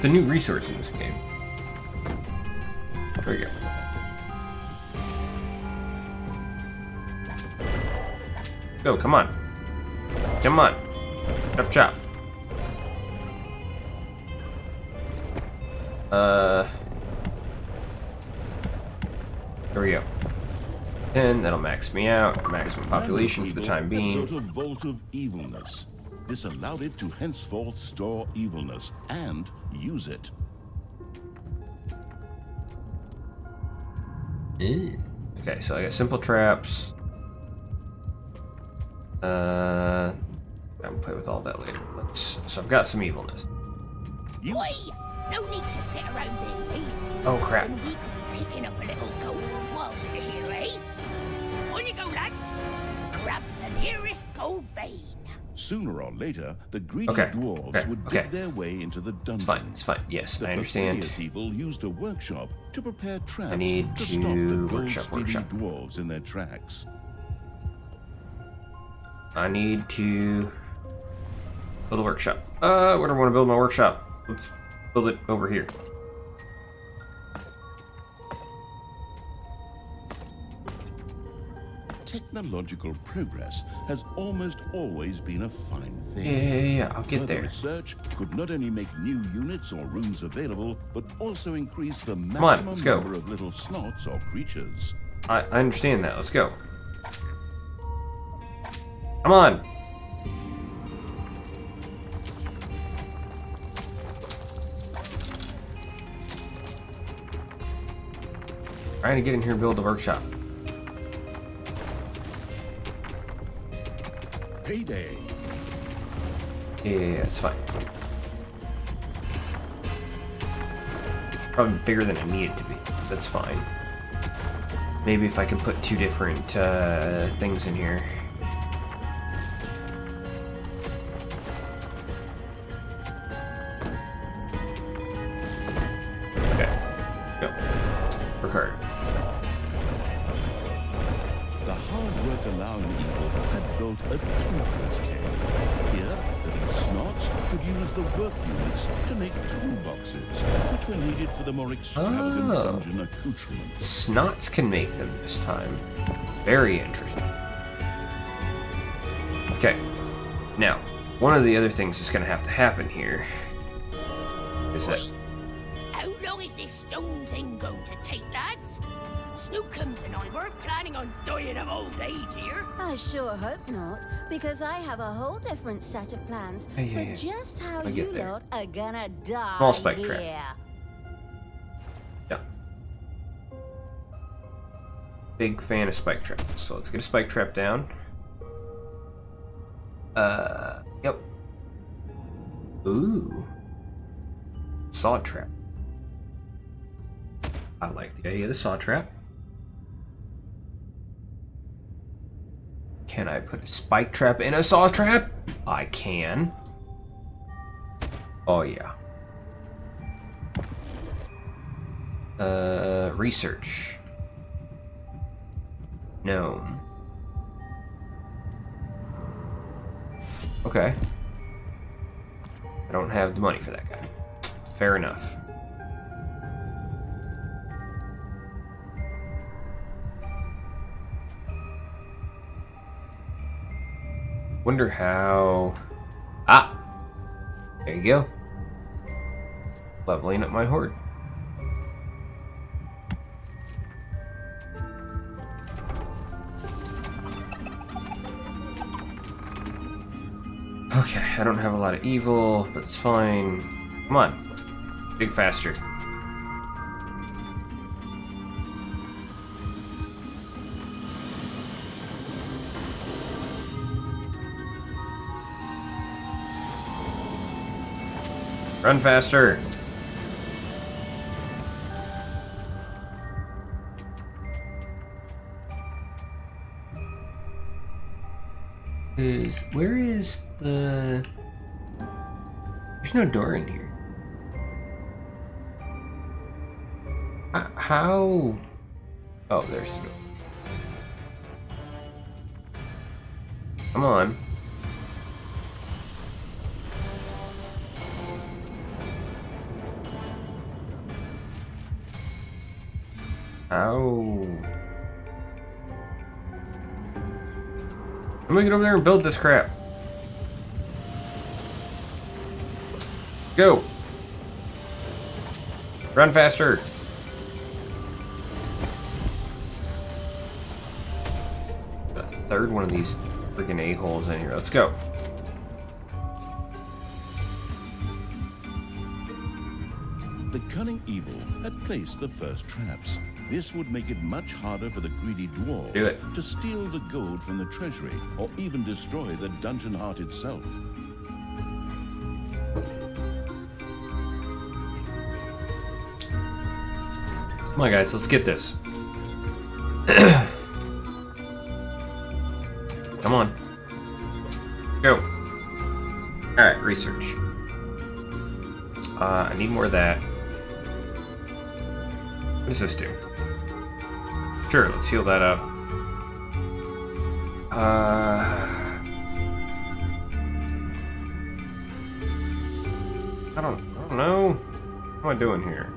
The new resource in this game. There we go. Go, come on. Come on. Chop chop. There we go. 10, that'll max me out. Maximum population for the time being. Built a vault of evilness. This allowed it to henceforth store evilness and use it. Okay, so I got simple traps. I'm gonna play with all that later. So I've got some evilness. Oi! No need to sit around there lazy. Oh crap. We could be picking up a little gold while we're here, eh? On you go, lads. Grab the nearest gold vein. Sooner or later, the greedy Okay, dwarves would dig their way into the dungeon. It's fine. Yes, The I understand. perfidious evil used a workshop to prepare traps I need to to stop the workshop. gold-stealing dwarves in their tracks. I need to build a workshop. Where do I want to build my workshop? Let's build it over here. Technological progress has almost always been a fine thing. Yeah, I'll get Further there. research could not only make new units or rooms available, but also increase the on, maximum let's go. number of little slots or creatures. I understand that. Let's go. Come on. Trying to get in here and build a workshop. Payday. Yeah, it's fine. Probably bigger than I need it to be. That's fine. Maybe if I can put two different things in here. Okay. Go. Work hard. The hard work allowing evil had built a tinkerer's cave. Here, little snots could use the work units to make toolboxes, which were needed for the more extravagant dungeon accoutrements. Snots can make them this time. Very interesting. Okay. Now, one of the other things that's going to have to happen here is that... How long is this stone thing going to take, lads? Snookums and I weren't planning on dying of old age here. I sure hope not, because I have a whole different set of plans Yeah. for just how I you get there. lot are gonna die. Small spike trap. here. Yeah. Big fan of spike traps. So let's get a spike trap down. Yep. Ooh. Saw trap. I like the idea of the saw trap. Can I put a spike trap in a saw trap? I can. Oh yeah. Research. Gnome. Okay. I don't have the money for that guy. Fair enough. Wonder how... Ah! There you go. Leveling up my horde. Okay, I don't have a lot of evil, but it's fine. Come on. Big faster. Run faster. Where is the... There's no door in here. How... Oh, there's the door. Come on. How... I'm gonna get over there and build this crap. Go! Run faster! third one of these freaking a-holes in here. Let's go. The cunning evil had placed the first traps. This would make it much harder for the greedy dwarves to steal the gold from the treasury or even destroy the dungeon heart itself. Come on, guys, let's get this. Come on. Go. Alright, research. I need more of that. What does this do? Sure, let's heal that up. I don't know. What am I doing here?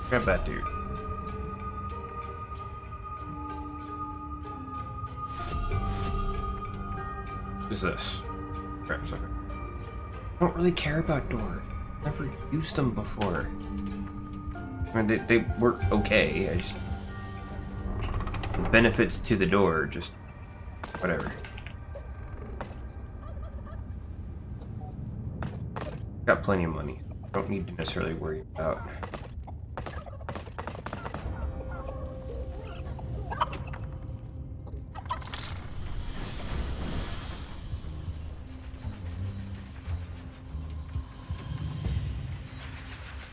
Grab that dude. What is this? Crap, sorry. I don't really care about doors. Never used them before. I mean, they work okay. I just... The benefits to the door, just... whatever. Got plenty of money. Don't need to necessarily worry about...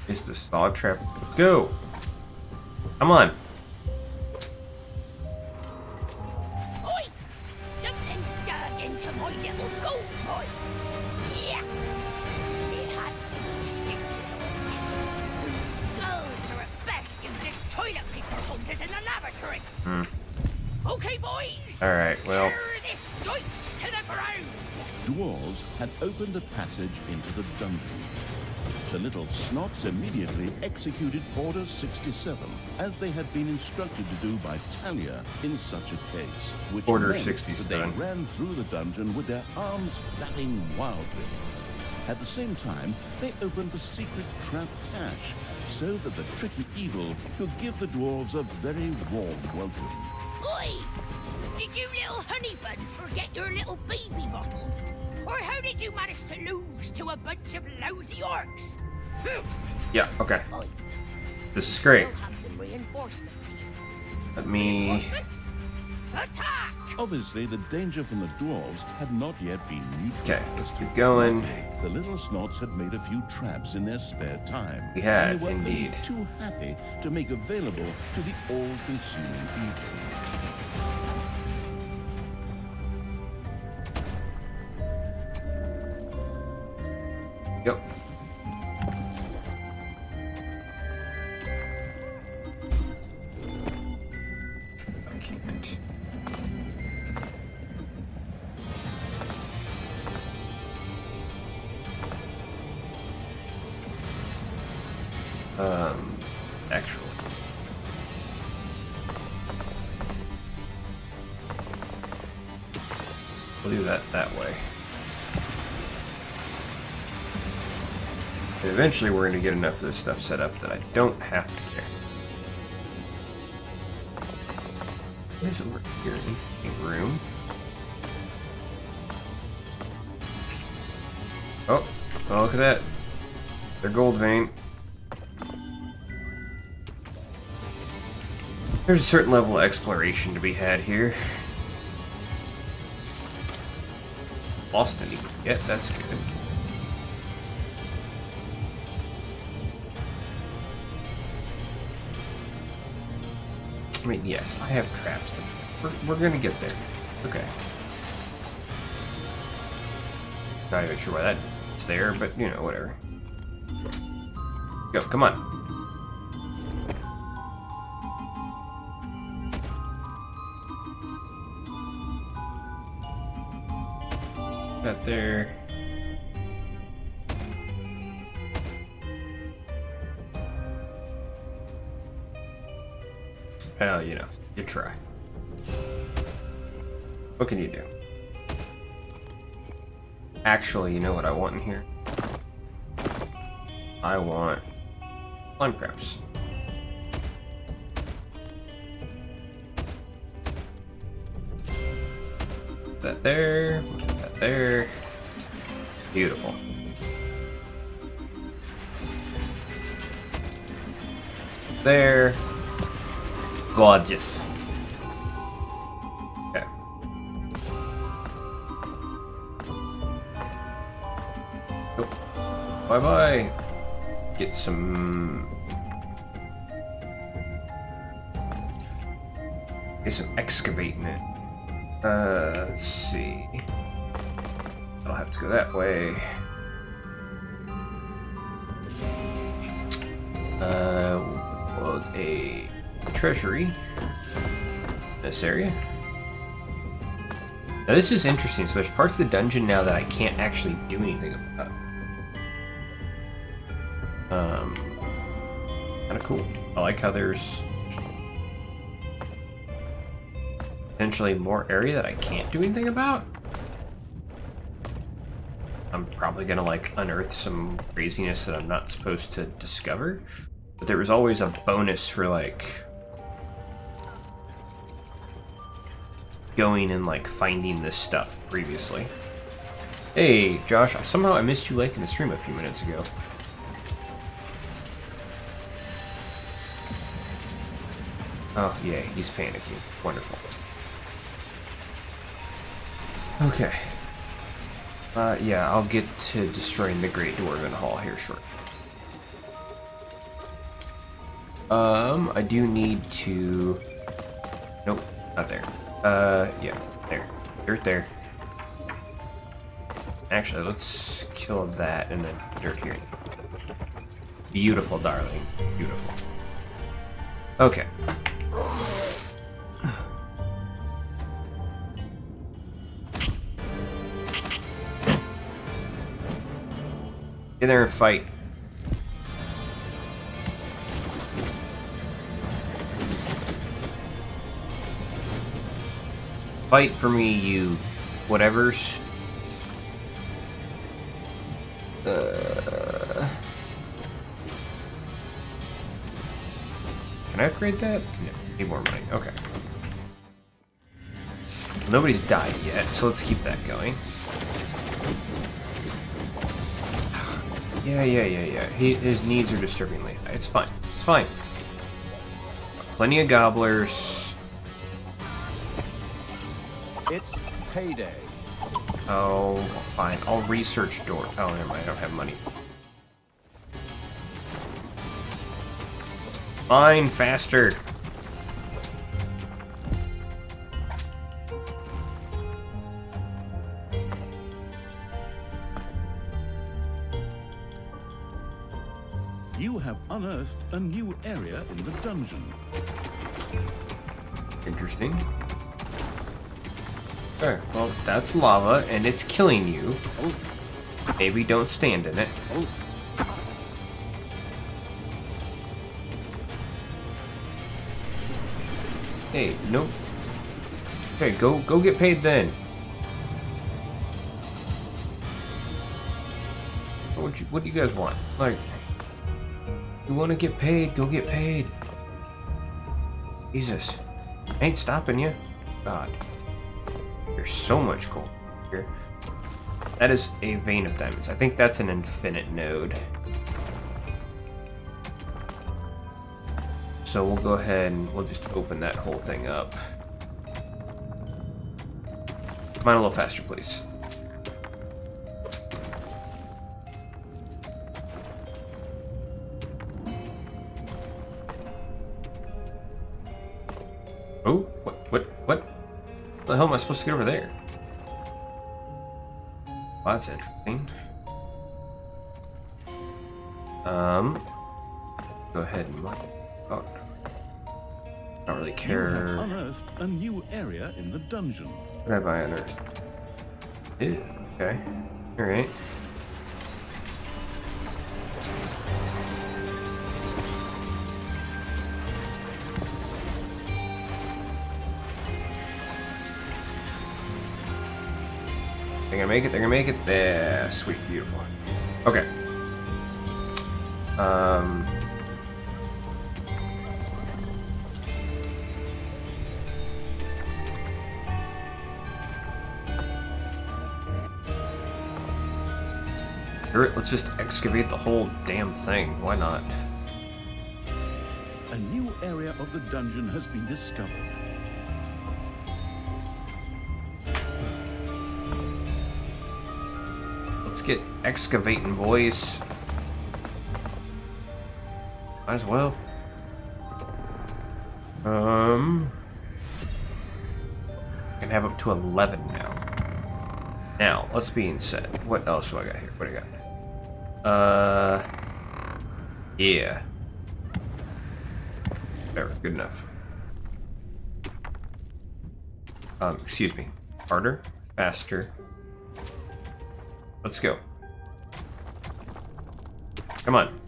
Is the saw trap? Let's go! Come on! Oi! Something dug into my little gold mine. Yeah! It had to be Whose skulls are at best used as toilet paper holders in the lavatory. Okay, boys! Alright, well... Tear this joint to the ground! Dwarves had opened a passage into the dungeon. The little snots immediately executed Order 67, as they had been instructed to do by Talia in such a case, which Order meant 67. that they ran through the dungeon with their arms flapping wildly. At the same time, they opened the secret trap cache, so that the tricky evil could give the dwarves a very warm welcome. Oi! Did you little honey buns forget your little baby bottles? Or how did you manage to lose to a bunch of lousy orcs? Yeah, okay. This is great. We'll have some reinforcements here. Let me... Reinforcements? Attack! Obviously, the danger from the dwarves had not yet been neutralized. Okay, let's keep going. The little snots had made a few traps in their spare time. We had, and they were only indeed. too happy to make available to the all-consuming evil. Yep. Actually. We'll do that way. And eventually we're going to get enough of this stuff set up that I don't have to care. There's over here an interesting room. Oh, look at that. They're gold vein. There's a certain level of exploration to be had here. Lost any yet? That's good. I mean, yes, I have traps. We're gonna get there. Okay. Not even sure why that's there, but you know, whatever. Go, come on. That there. Well, you know, you try. What can you do? Actually, you know what I want in here? I want slime crabs. that there. We'll put that there. Beautiful. There. Gorgeous. Okay. Oh. Bye-bye. Get some... Get some excavating it. Let's see. I'll have to go that way. We'll build a treasury in this area. Now this is interesting. So there's parts of the dungeon now that I can't actually do anything about. Kind of cool. I like how there's potentially more area that I can't do anything about. I'm probably gonna like unearth some craziness that I'm not supposed to discover. But there was always a bonus for like going and like finding this stuff previously. Hey Josh, somehow I missed you liking the stream a few minutes ago. Oh yeah, he's panicking. Wonderful. Okay. Yeah, I'll get to destroying the Great Dwarven Hall here shortly. I do need to... Nope, not there. Yeah, there. Dirt there. Actually, let's kill that and then dirt here. Beautiful, darling. Beautiful. Okay. Get there and fight. Fight for me, you whatevers. Can I upgrade that? Yeah, need more money. Okay. Nobody's died yet, so let's keep that going. Yeah. His needs are disturbingly high. It's fine. It's fine. Plenty of gobblers. It's payday. Oh, fine. I'll research door. Oh, never mind. I don't have money. Fine, faster. You have unearthed a new area in the dungeon. Interesting. Okay, well, that's lava, and it's killing you. Maybe don't stand in it. Hey, nope. Okay, go get paid then. What do you guys want? Like, you want to get paid? Go get paid. Jesus, I ain't stopping you. God, there's so much gold here. That is a vein of diamonds. I think that's an infinite node. So we'll go ahead and we'll just open that whole thing up. Come on a little faster, please. Oh, what? The hell am I supposed to get over there? Well, that's interesting. Go ahead and mark it. Oh, I don't really care. You have unearthed a new area in the dungeon. What have I unearthed? Ew, okay. Alright. They're gonna make it, they're gonna make it. Yeah, sweet, beautiful. Okay. Screw it, let's just excavate the whole damn thing. Why not? A new area of the dungeon has been discovered. Let's get excavating, boys. Might as well. Can have up to 11 now. Now, let's being said, what else do I got here? What do I got? Yeah. There, good enough. Excuse me. Harder, faster. Let's go. Come on.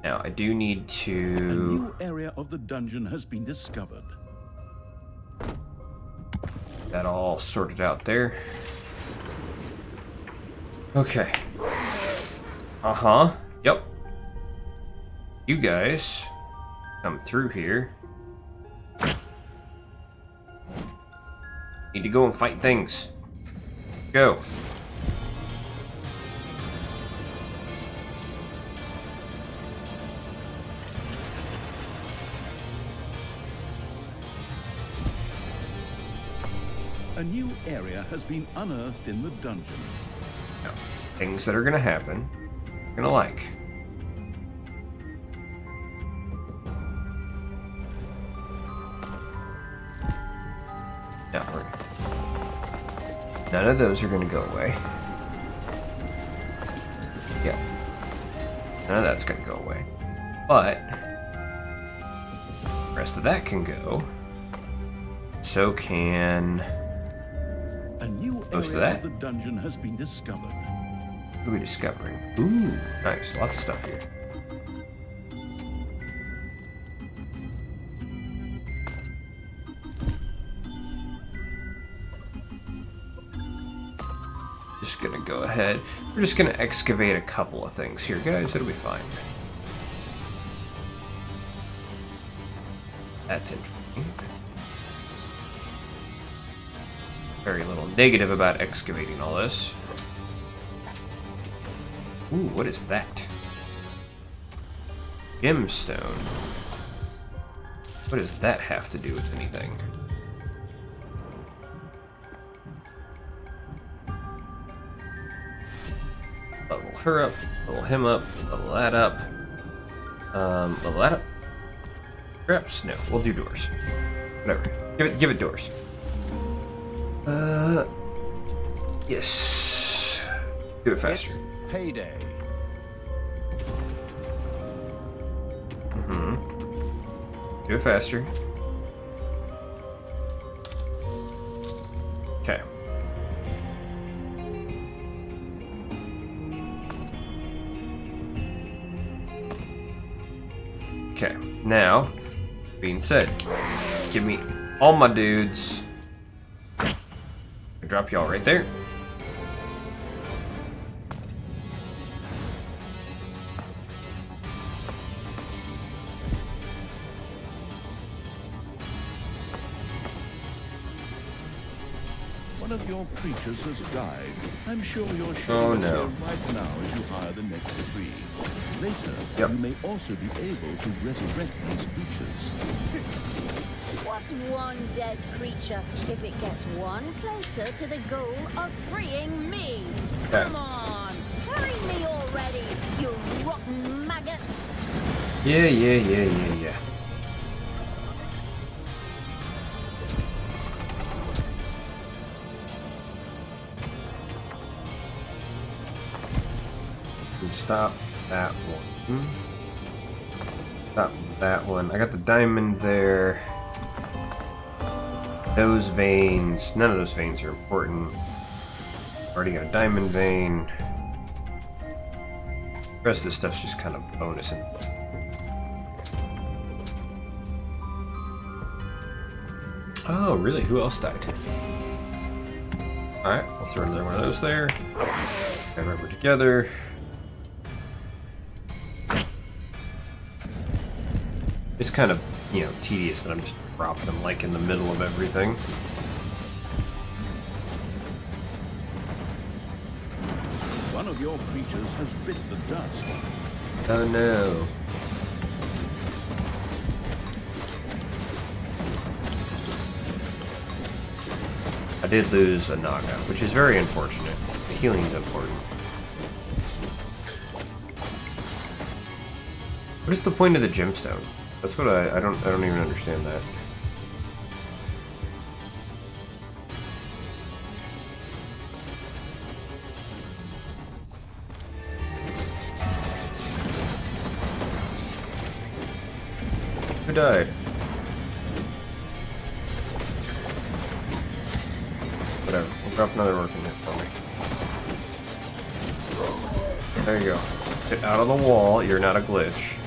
Now, I do need to... A new area of the dungeon has been discovered. That all sorted out there. Okay. Yep. You guys come through here. Need to go and fight things. Go. A new area has been unearthed in the dungeon. No. Things that are gonna happen. You're gonna like. Now, none of those are gonna go away. Yeah. None of that's gonna go away. But the rest of that can go. So can a new area of the dungeon has been discovered. What are we discovering? Ooh, nice. Lots of stuff here. Just gonna go ahead. We're just gonna excavate a couple of things here, guys. It'll be fine. That's interesting. Very little negative about excavating all this. Ooh, what is that? Gemstone. What does that have to do with anything? Level her up, level him up, level that up. Level that up. Perhaps? No, we'll do doors. Whatever. Give it doors. Yes. Do it faster. It's payday. Do it faster. Okay. Okay. Now, being said, give me all my dudes. Drop y'all right there. One of your creatures has died. I'm sure you're sure Oh, no. right now as you hire the next three. Later, you may also be able to resurrect these creatures. What's one dead creature if it gets one closer to the goal of freeing me? Okay. Come on, free me already, you rotten maggots! Yeah. Stop that one. Stop that one. I got the diamond there. Those veins. None of those veins are important. Already got a diamond vein. The rest of this stuff's just kind of bonus. Oh, really? Who else died? Alright, I'll throw another one of those there. Grab rubber together. It's kind of, tedious that I'm just dropping them like in the middle of everything. One One of your creatures has bit the dust. Oh no. I did lose a knockout, which is very unfortunate. The healing is important. What is the point of the gemstone? That's what I don't even understand that. Who died? Whatever. We'll drop another orc in here for me. There you go. Get out of the wall. You're not a glitch.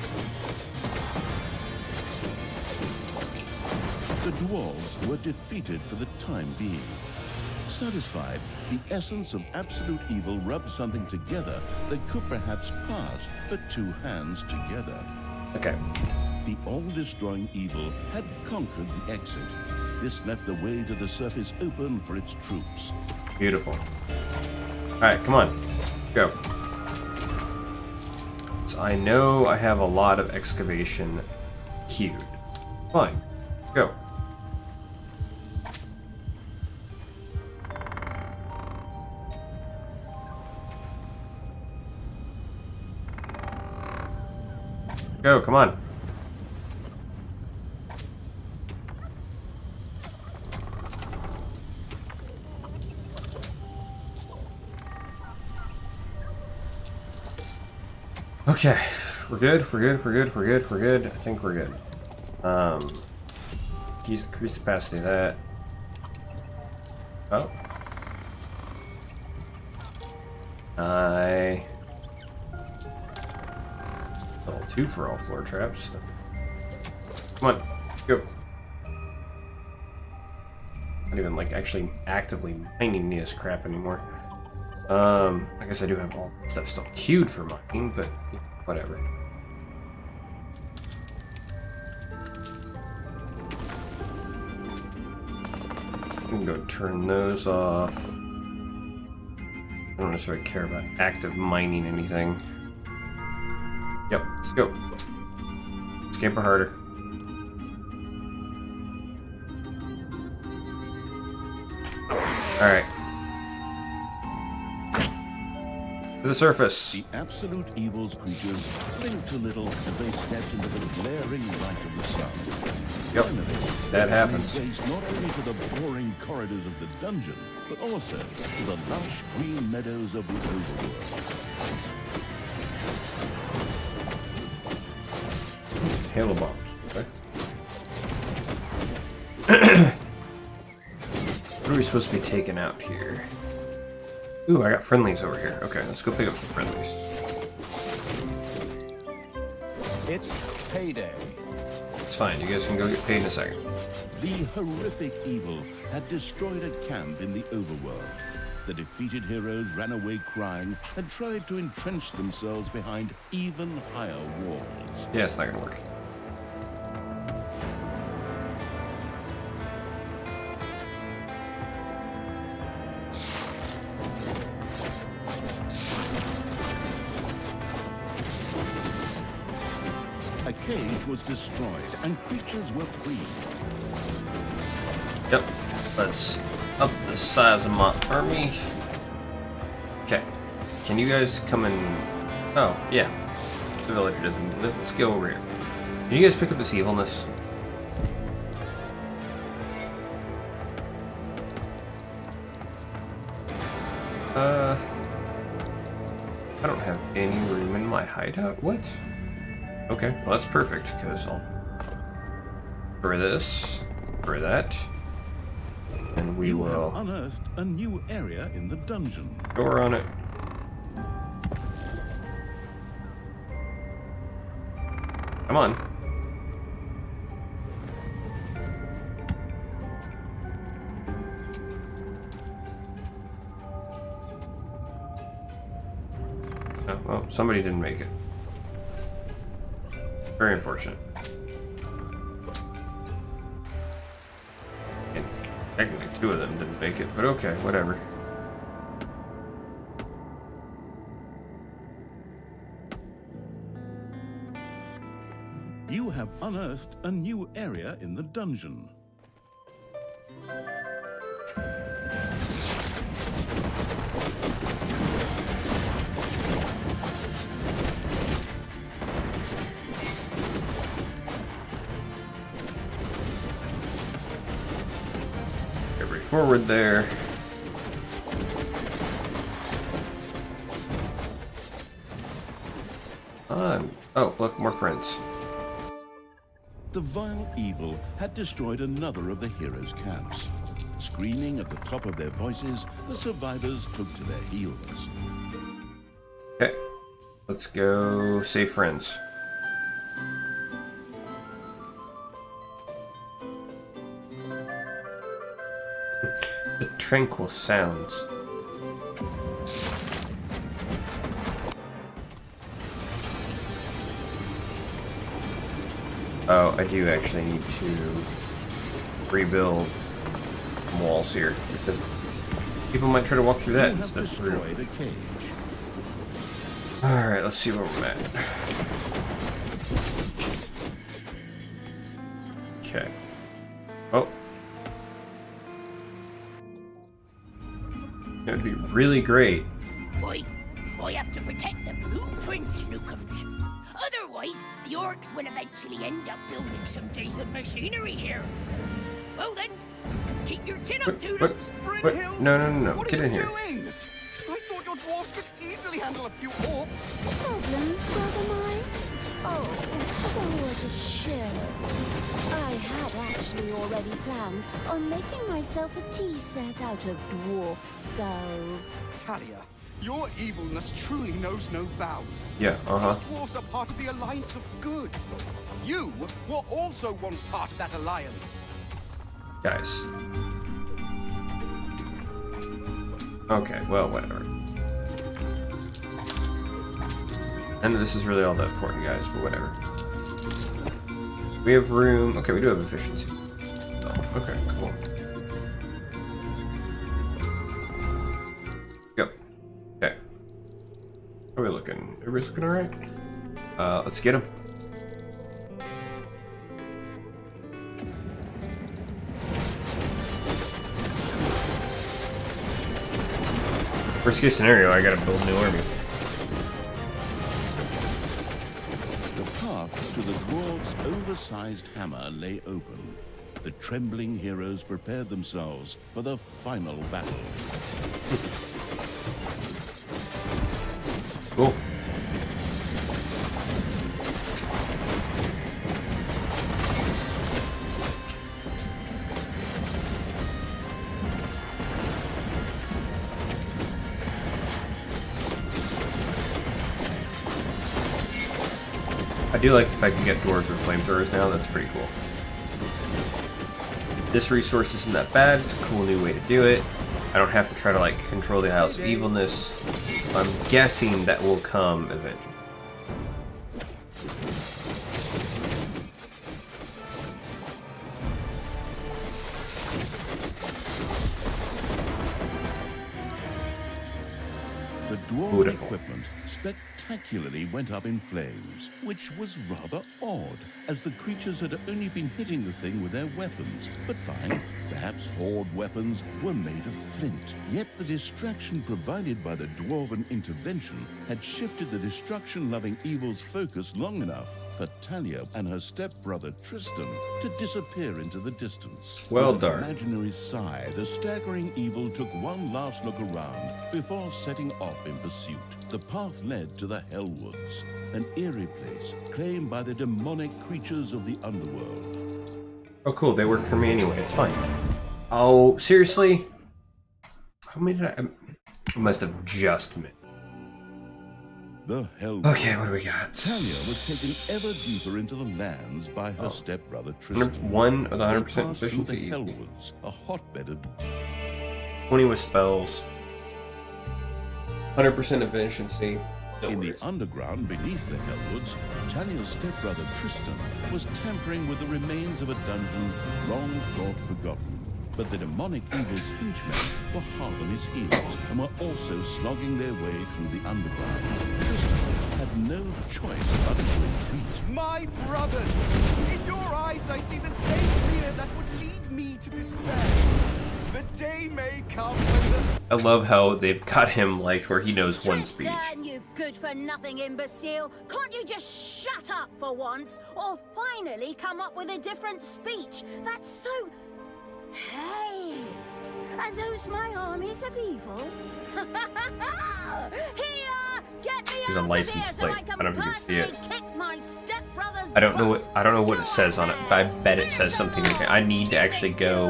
The dwarves were defeated for the time being. Satisfied, the essence of absolute evil rubbed something together that could perhaps pass for two hands together. Okay. The all-destroying evil had conquered the exit. This left the way to the surface open for its troops. Beautiful. Alright, come on. Go. So I know I have a lot of excavation queued. Fine. Go. Go, come on. Okay, we're good, we're good. I think we're good. Increase capacity of that. Oh. Level 2 for all floor traps. Come on, go. Not even like actually actively mining this crap anymore. I guess I do have all stuff still queued for mining, but whatever. I can go turn those off. I don't necessarily care about active mining anything. Yep, let's go. Escape or harder. Alright. To the surface. The absolute evil's creatures blinked a little as they stepped into the glaring light of the sun. Yep, Finally, that happens. they faced not only to the boring corridors of the dungeon, but also to the lush green meadows of the overworld. Halo bombs. Okay. What are we supposed to be taking out here? Ooh, I got friendlies over here. Okay, let's go pick up some friendlies. It's payday. It's fine. You guys can go get paid in a second. The horrific evil had destroyed a camp in the overworld. The defeated heroes ran away crying and tried to entrench themselves behind even higher walls. Yeah, it's not gonna work. A cage was destroyed and creatures were freed. Yep. Let's up the size of my army. Okay. Can you guys come and... Oh, yeah. The villager doesn't live. Let's go over here. Can you guys pick up this evilness? I don't have any room in my hideout. What? Okay, well that's perfect, because I'll for this, for that, and we will have unearthed a new area in the dungeon. door on it. Come on. Oh, well, somebody didn't make it. Very unfortunate. And technically 2 of them didn't make it, but okay, whatever. have unearthed a new area in the dungeon. Every forward there. Oh, look, more friends. The vile evil had destroyed another of the heroes' camps. Screaming at the top of their voices, the survivors took to their heels. Okay, let's go save friends. The tranquil sounds. Oh, I do actually need to rebuild walls here because people might try to walk through that instead of through. Alright, let's see where we're at. Okay. Oh. That would be really great. I have to protect the blueprints, Snookums. Otherwise, the orcs will eventually end up building some decent machinery here. Well then, keep your chin up, Toodles. What? No. Get in here. Doing? I thought your dwarves could easily handle a few orcs. Problems, Brother Mine? Oh, what a show. I had actually already planned on making myself a tea set out of dwarf skulls. Talia, your evilness truly knows no bounds. Yeah, Those dwarves are part of the Alliance of Good. You were also once part of that alliance. Guys. Okay, well, whatever. And this is really all that important, guys, but whatever. We have room. Okay, we do have efficiency. Oh, okay, cool. Go. Okay. How are we looking? Everybody's looking alright? Let's get him. Worst case scenario, I gotta build a new army. The path to the dwarves' oversized hammer lay open. The trembling heroes prepared themselves for the final battle. Cool. I do like if I can get dwarves with flamethrowers now, that's pretty cool. This resource isn't that bad, it's a cool new way to do it. I don't have to try to like control the House of Evilness. I'm guessing that will come eventually. The dwarven equipment spectacularly went up in flames, which was rather odd, as the creatures had only been hitting the thing with their weapons. But fine, perhaps horde weapons were made of flint. Yet the distraction provided by the dwarven intervention had shifted the destruction-loving evil's focus long enough for Talia and her stepbrother Tristan to disappear into the distance. Well With done. an imaginary sigh, the staggering evil took one last look around before setting off in pursuit. The path led to the Hellwoods, an eerie place claimed by the demonic creatures of the underworld. Oh cool, they work for me anyway, it's fine. Oh, seriously? How many did I must have just missed. The Hellwoods. Okay, what do we got? Talia was taken ever deeper into the lands by her stepbrother Tristan. One with 100% They passed through efficiency. The Hellwoods, a hotbed of 20 with spells. 100% efficiency. In the underground beneath the Hellwoods, Talia's stepbrother Tristan was tampering with the remains of a dungeon long thought forgotten. But the demonic evil's henchmen were hard on his heels and were also slogging their way through the underground. Tristan had no choice but to retreat. My brothers! In your eyes I see the same fear that would lead me to despair. The day may come when the... I love how they've got him like where he knows one speech. Tristan, you good-for-nothing imbecile! Can't you just shut up for once, or finally come up with a different speech? That's so... Hey! Are those my armies of evil? Here! Get me There's a out license of here plate. so I I don't know if you can see it. kick my stepbrother's I don't know what it says on it, but I bet it says something. I need to actually go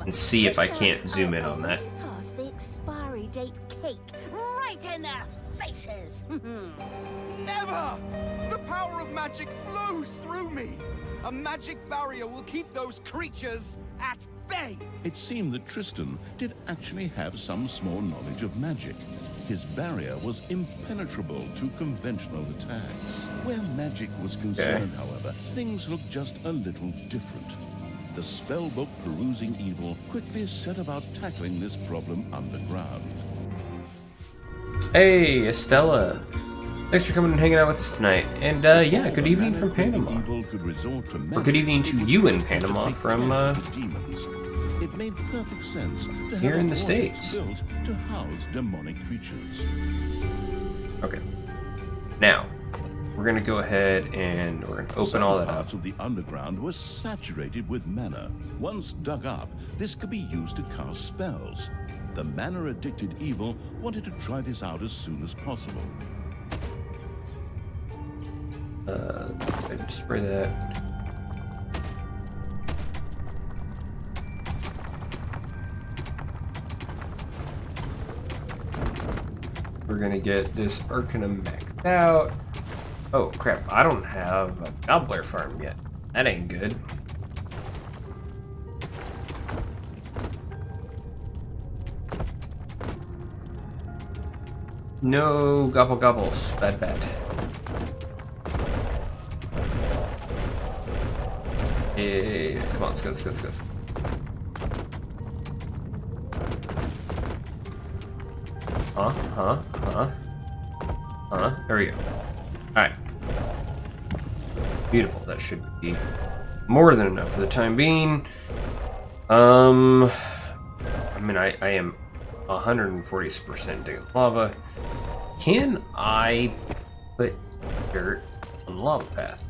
and see if I can't zoom in on that. Pass the expiry date cake right in their faces. Never! The power of magic flows through me. A magic barrier will keep those creatures at bay. It seemed that Tristan did actually have some small knowledge of magic. His barrier was impenetrable to conventional attacks. Where magic was concerned, however, things looked just a little different. The spellbook perusing evil quickly set about tackling this problem underground. Hey, Estella. Thanks for coming and hanging out with us tonight. And yeah, good evening from Panama. Or good evening to you in Panama from It made perfect sense to here have in a the vortex States. built to house demonic creatures. Okay. Now, we're gonna go ahead and we're gonna open all that up. Parts of the underground were saturated with mana. Once dug up, this could be used to cast spells. The mana-addicted evil wanted to try this out as soon as possible. I'd spray that. We're gonna get this Arcanum maxed out. Oh crap, I don't have a Gobbler farm yet. That ain't good. No gobble gobbles. Bad bad. Yeah, come on, let's go, let's go, let's go. There we go. Alright. Beautiful. That should be more than enough for the time being. I mean, I am 140% digging lava. Can I put dirt on the lava path?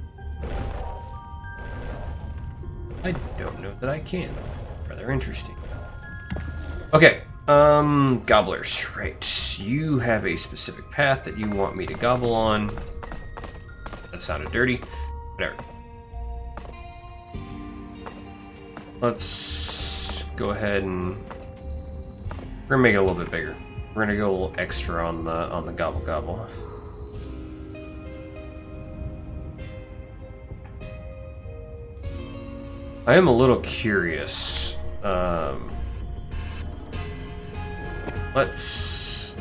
I don't know that I can. Rather interesting. Okay, gobblers, right. You have a specific path that you want me to gobble on. That sounded dirty. Whatever. Let's go ahead and we're gonna make it a little bit bigger. We're gonna go a little extra on the gobble gobble. I am a little curious. Let's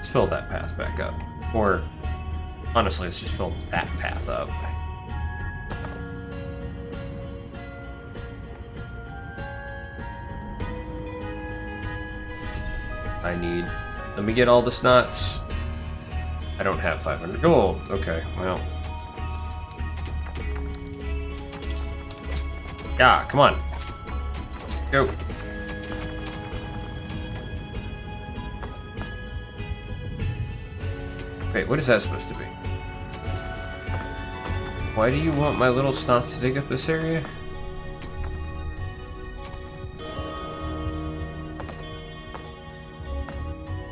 fill that path back up. Or, honestly, let's just fill that path up. Let me get all the snots. I don't have 500 gold. Okay, well. Yeah, come on. Go. Wait, what is that supposed to be? Why do you want my little snots to dig up this area?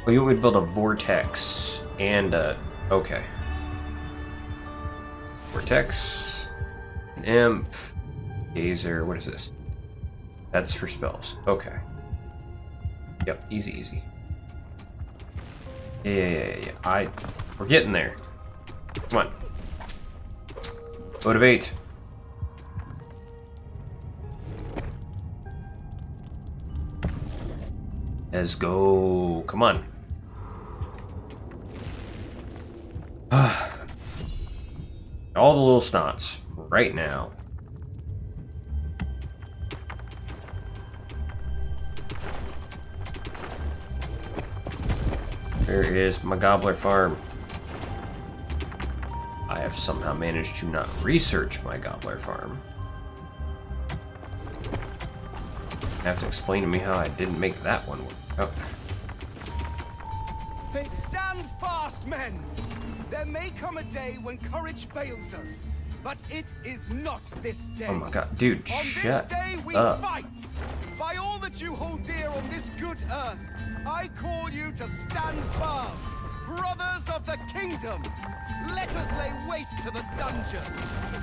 Oh, you want me to build a vortex and okay. Vortex, an imp, gazer, what is this? That's for spells. Okay. Yep, easy, easy. Yeah. We're getting there. Come on. Motivate. Let's go. Come on. All the little snots right now. There is my gobbler farm. I have somehow managed to not research my gobbler farm. You have to explain to me how I didn't make that one work. Oh. Hey, stand fast, men! There may come a day when courage fails us, but it is not this day. Oh my god, dude, on shut this day we up. fight! By all that you hold dear on this good earth, I call you to stand firm! Brothers of the kingdom, let us lay waste to the dungeon!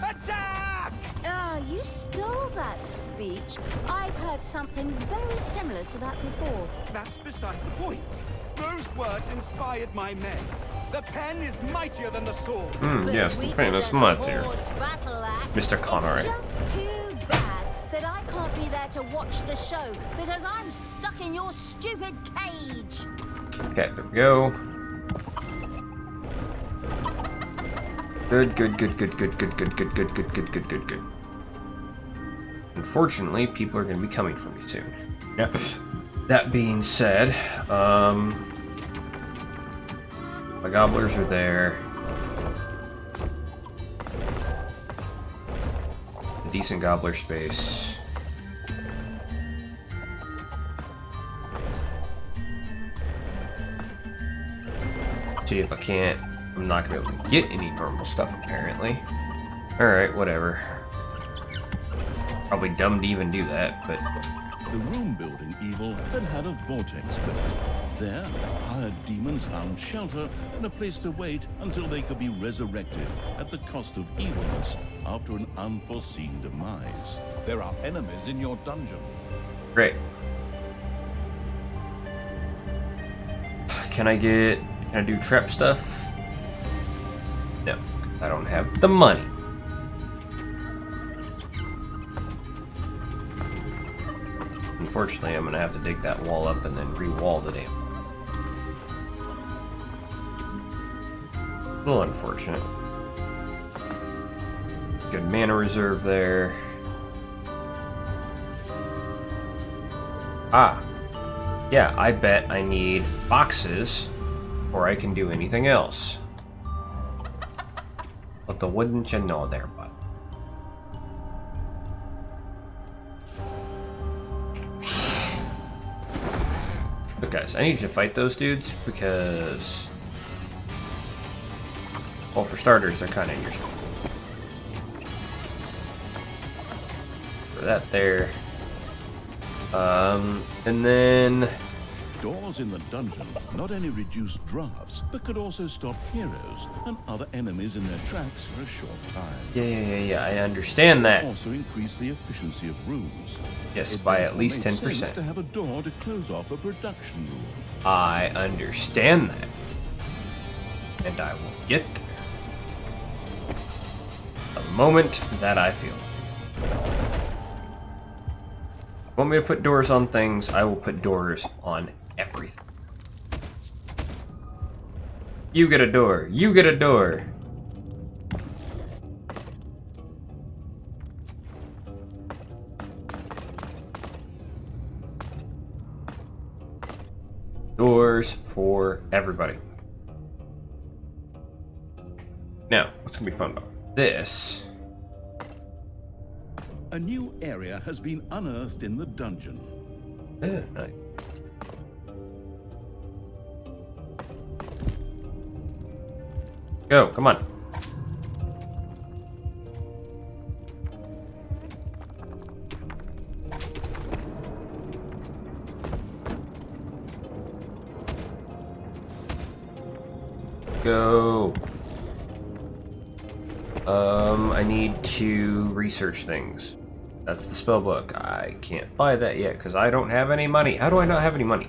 Attack! Ah, you stole that speech. I've heard something very similar to that before. That's beside the point. Those words inspired my men. The pen is mightier than the sword. Yes, the pen is mightier. Mr. Connery. Just too bad that I can't be there to watch the show because I'm stuck in your stupid cage. Okay, there we go. Good. Unfortunately, people are going to be coming for me soon. Now, that being said, my gobblers are there. A decent gobbler space. See if I can't. I'm not gonna be able to get any normal stuff apparently. Alright, whatever. Probably dumb to even do that, but... The room-building evil had a vortex built. There, hired demons found shelter and a place to wait until they could be resurrected at the cost of evilness after an unforeseen demise. There are enemies in your dungeon. Great. Can I do trap stuff? No, I don't have the money. Unfortunately, I'm gonna have to dig that wall up and then re-wall the damn. A little unfortunate. Good mana reserve there. Ah. Yeah, I bet I need boxes, or I can do anything else. What the wouldn't you know there, bud? But guys, I need you to fight those dudes because... well, for starters, they're kind of in your spot. For that there. And then... Doors in the dungeon not only reduce drafts, but could also stop heroes and other enemies in their tracks for a short time. Yeah, I understand that. Also increase the efficiency of rooms. Yes, by at least 10%. It sense to have a door to close off a production room. I understand that. And I will get there. The moment that I feel. Want me to put doors on things, I will put doors on everything. You get a door. You get a door. Doors for everybody. Now, what's gonna be fun about this? A new area has been unearthed in the dungeon. Yeah, nice. Go, come on. Go. I need to research things. That's the spell book. I can't buy that yet because I don't have any money. How do I not have any money?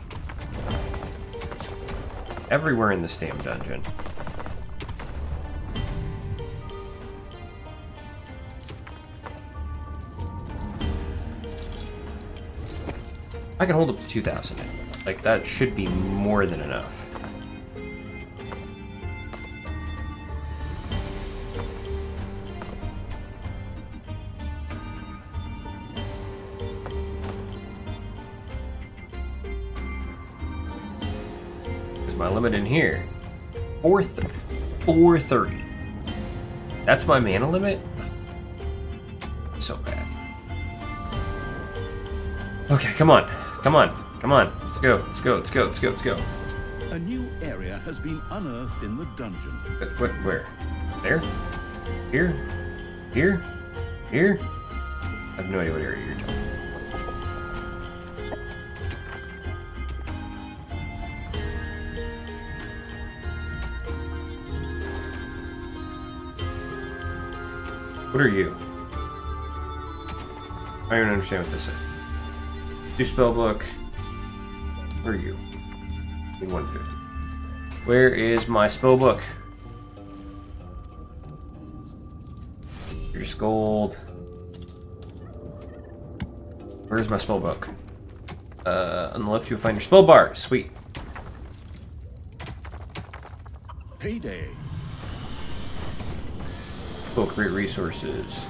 Everywhere in this damn dungeon. I can hold up to 2,000. Like, that should be more than enough. My limit in here, 430. That's my mana limit? So bad. Okay, come on. Come on. Come on. Let's go. Let's go. Let's go. Let's go. Let's go. A new area has been unearthed in the dungeon. What? Where? There? Here? Here? Here? I have no idea what area you're talking about. What are you? I don't even understand what this is. Do spellbook. Where are you? 150. Where is my spellbook? Your gold. Where's my spellbook? On the left you'll find your spell bar. Sweet. Payday. Cool, create resources.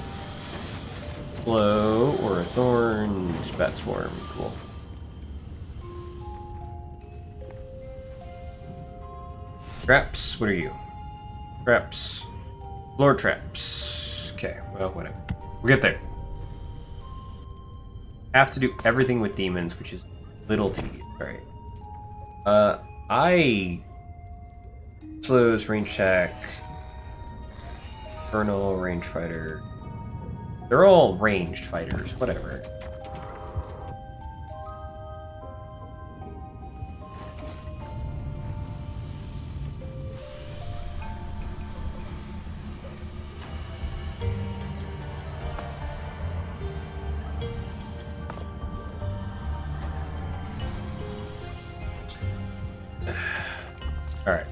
Blow or a thorn, spat swarm. Cool. Traps, what are you? Traps. Floor traps. Okay, well, whatever. We'll get there. Have to do everything with demons, which is a little tedious. Alright. I slows, range attack, Infernal, range fighter. They're all ranged fighters, whatever. Alright.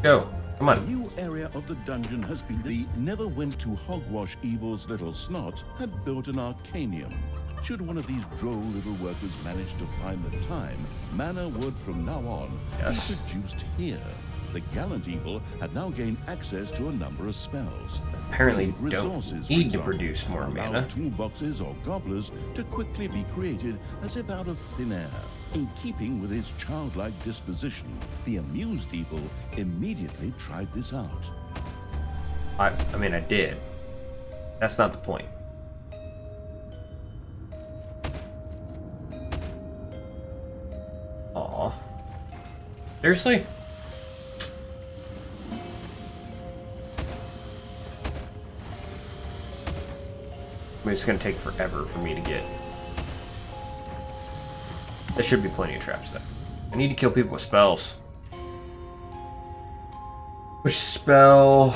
Go. Come on. A new area of the dungeon has been the never went to hogwash evil's little snot had built an arcanium. Should one of these droll little workers manage to find the time, mana would from now on be produced here. The gallant evil had now gained access to a number of spells. Apparently resources, don't need to produce more allow mana. toolboxes or gobblers to quickly be created as if out of thin air. In keeping with his childlike disposition, the amused evil immediately tried this out. I mean, I did. That's not the point. Aw. Seriously? I mean, it's gonna take forever for me to get. There should be plenty of traps though. I need to kill people with spells. Which spell?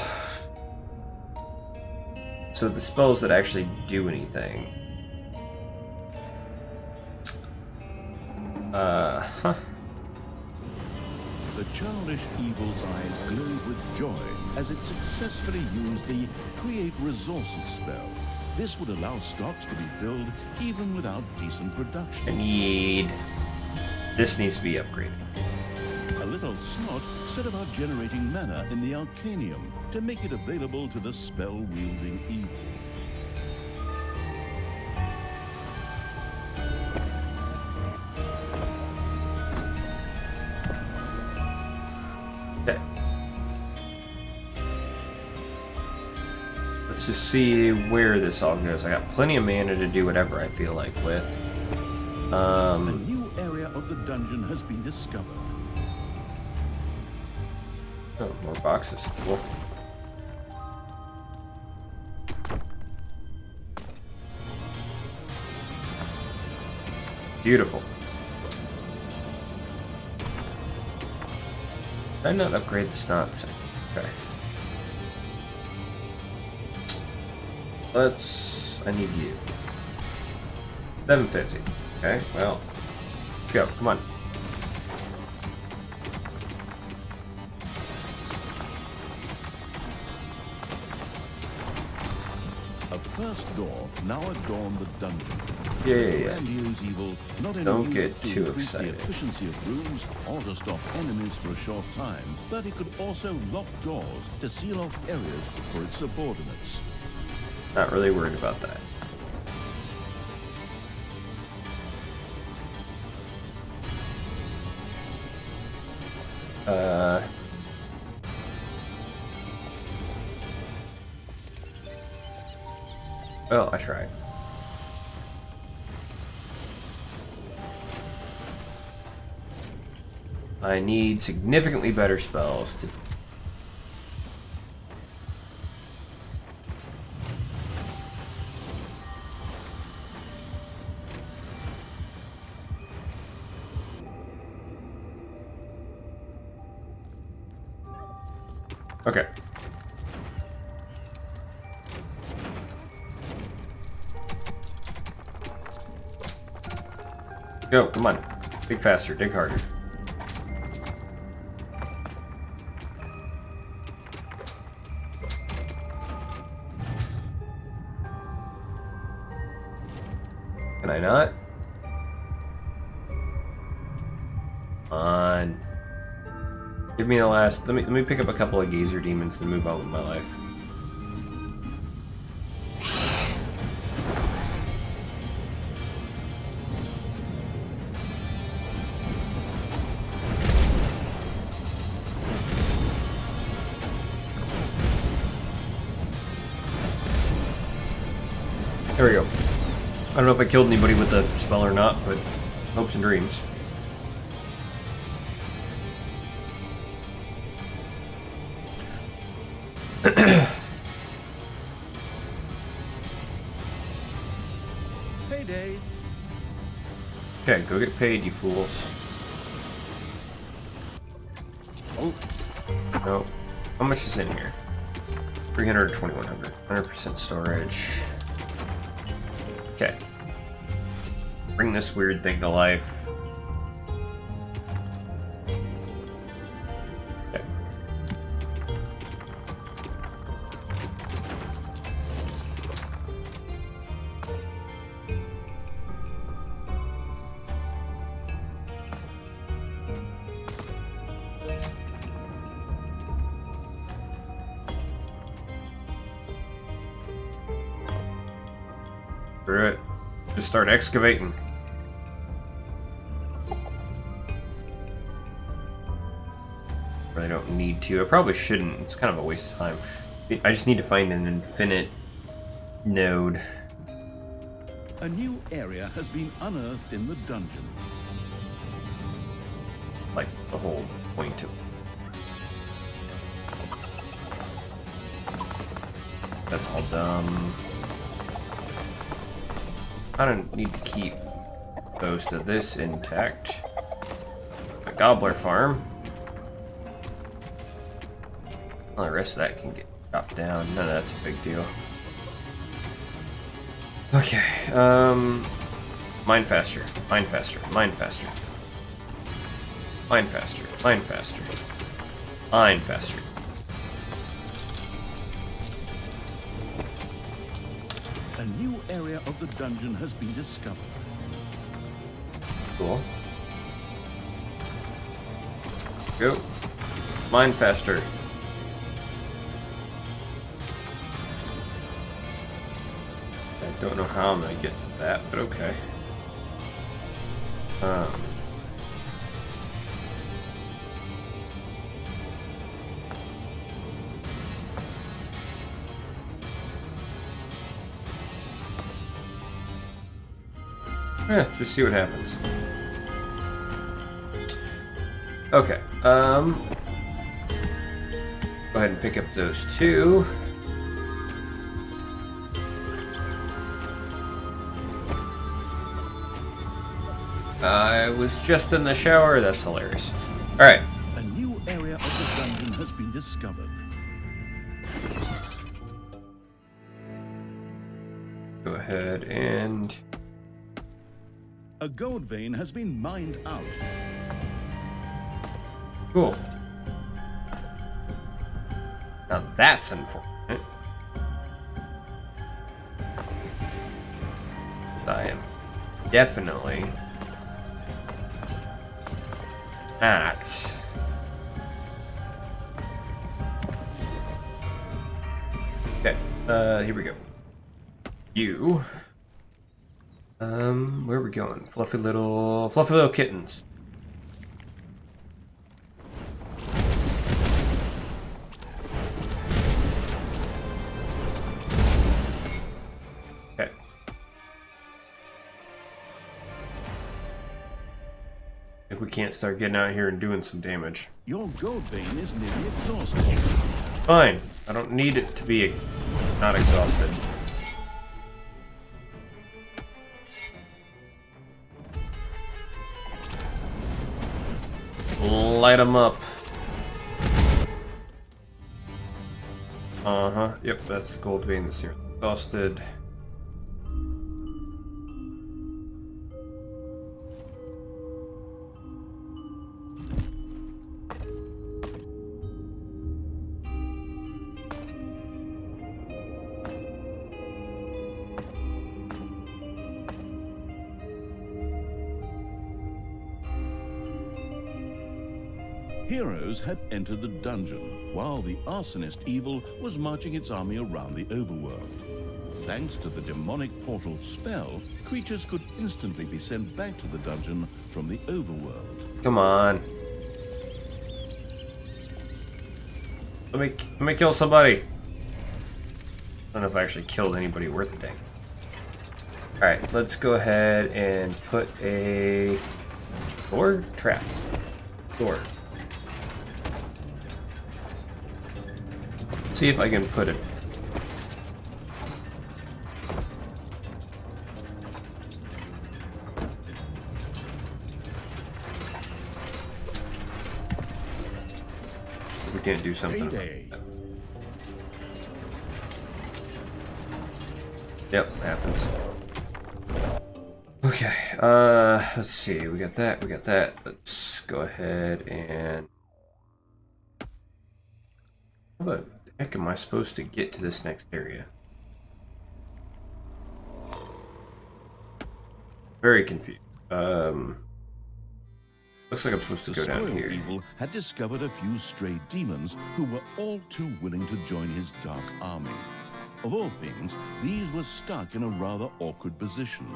So the spells that actually do anything. Huh. The childish evil's eyes glowed with joy as it successfully used the Create Resources spell. This would allow stocks to be filled even without decent production. This needs to be upgraded. A little snot set about generating mana in the Arcanium to make it available to the spell-wielding evil. Okay. Let's just see where this all goes. I got plenty of mana to do whatever I feel like with. A new area of the dungeon has been discovered. Oh, more boxes. Cool. Beautiful. Did I not upgrade the snots? Okay. I need you. 750. Okay, well. Let's go. Come on. A first door now adorned the dungeon. Yeah. Grandiose evil not only Don't used get it to too increase excited. the efficiency of rooms or to stop enemies for a short time, but it could also lock doors to seal off areas for its subordinates. Not really worried about that. Well, I tried. I need significantly better spells to... Okay. Go, come on. Dig faster, dig harder. Can I not? Come on. Give me the last... Let me pick up a couple of Gazer Demons and move on with my life. There we go. I don't know if I killed anybody with the spell or not, but hopes and dreams. Payday. Okay, go get paid, you fools. Oh. No. How much is in here? 300 or 2100. 100% storage. Okay. Bring this weird thing to life. Okay. Screw it. Just start excavating. Really don't need to. I probably shouldn't. It's kind of a waste of time. I just need to find an infinite node. A new area has been unearthed in the dungeon. Like the whole point of it. That's all dumb. I don't need to keep most of this intact. A gobbler farm. Well, the rest of that can get chopped down. None of that's a big deal. Okay, mine faster, mine faster, mine faster. Mine faster, mine faster. Mine faster. A new area of the dungeon has been discovered. Cool. Go. Mine faster. I don't know how I'm gonna get to that, but okay. Yeah, just see what happens. Okay, go ahead and pick up those two. I was just in the shower, that's hilarious. Alright. A new area of the dungeon has been discovered. Go ahead and... A gold vein has been mined out. Cool. Now that's unfortunate. I am definitely not. Okay, here we go. You. Where are we going? Fluffy little kittens. we can't start getting out here and doing some damage. Your gold vein is nearly exhausted. Fine. I don't need it to be not exhausted. Light them up. Uh-huh. Yep, that's the gold vein that's here. Exhausted. Heroes had entered the dungeon, while the arsonist evil was marching its army around the overworld. Thanks to the demonic portal spell, creatures could instantly be sent back to the dungeon from the overworld. Come on. Let me kill somebody. I don't know if I actually killed anybody worth a dang. Alright, let's go ahead and put a door trap. Door. See if I can put it. We can't do something about that. Yep, happens. Okay, let's see. We got that. We got that. Let's go ahead and. How the heck am I supposed to get to this next area? Very confused. Looks like I'm supposed to go down here. The evil had discovered a few stray demons who were all too willing to join his dark army. Of all things, these were stuck in a rather awkward position.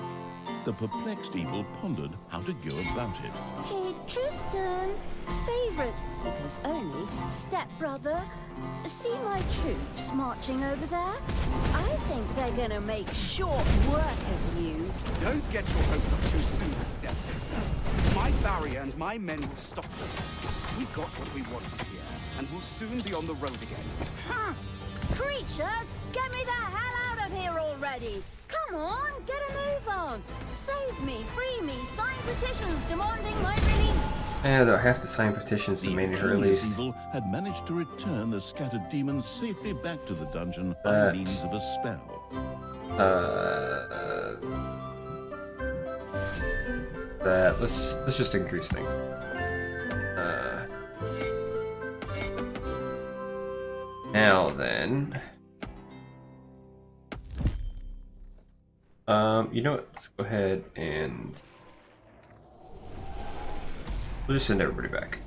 The perplexed evil pondered how to go about it. Hey, Tristan, favorite, because only stepbrother. See my troops marching over there? I think they're gonna make short work of you. Don't get your hopes up too soon, stepsister. My barrier and my men will stop them. We got what we wanted here, and we'll soon be on the road again. Huh. Creatures, get me the hell out of here already! Come on, get a move on! Save me, free me, sign petitions demanding my release! And I have to sign petitions to manage her release. Evil had managed to return the scattered demons safely back to the dungeon by means of a spell. Let's just increase things. Now then, you know what? Let's go ahead and we'll just send everybody back.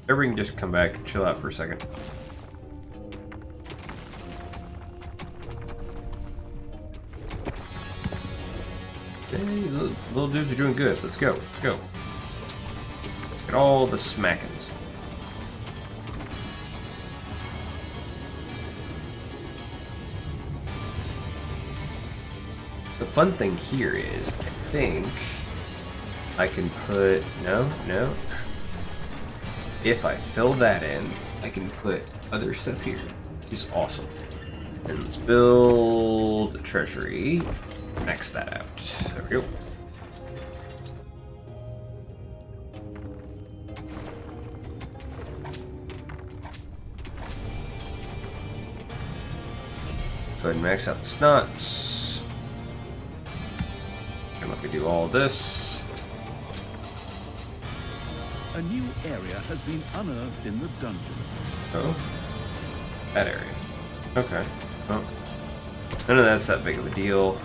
Everybody can just come back and chill out for a second. Okay, little dudes are doing good. Let's go. Let's go. Get all the smackins. The fun thing here is, I think I can put, no. If I fill that in, I can put other stuff here, which is awesome. And let's build a treasury, max that out. There we go. Go ahead and max out the snots. And let me do all this. A new area has been unearthed in the dungeon. Oh, that area. Okay. Oh, none of that's that big of a deal.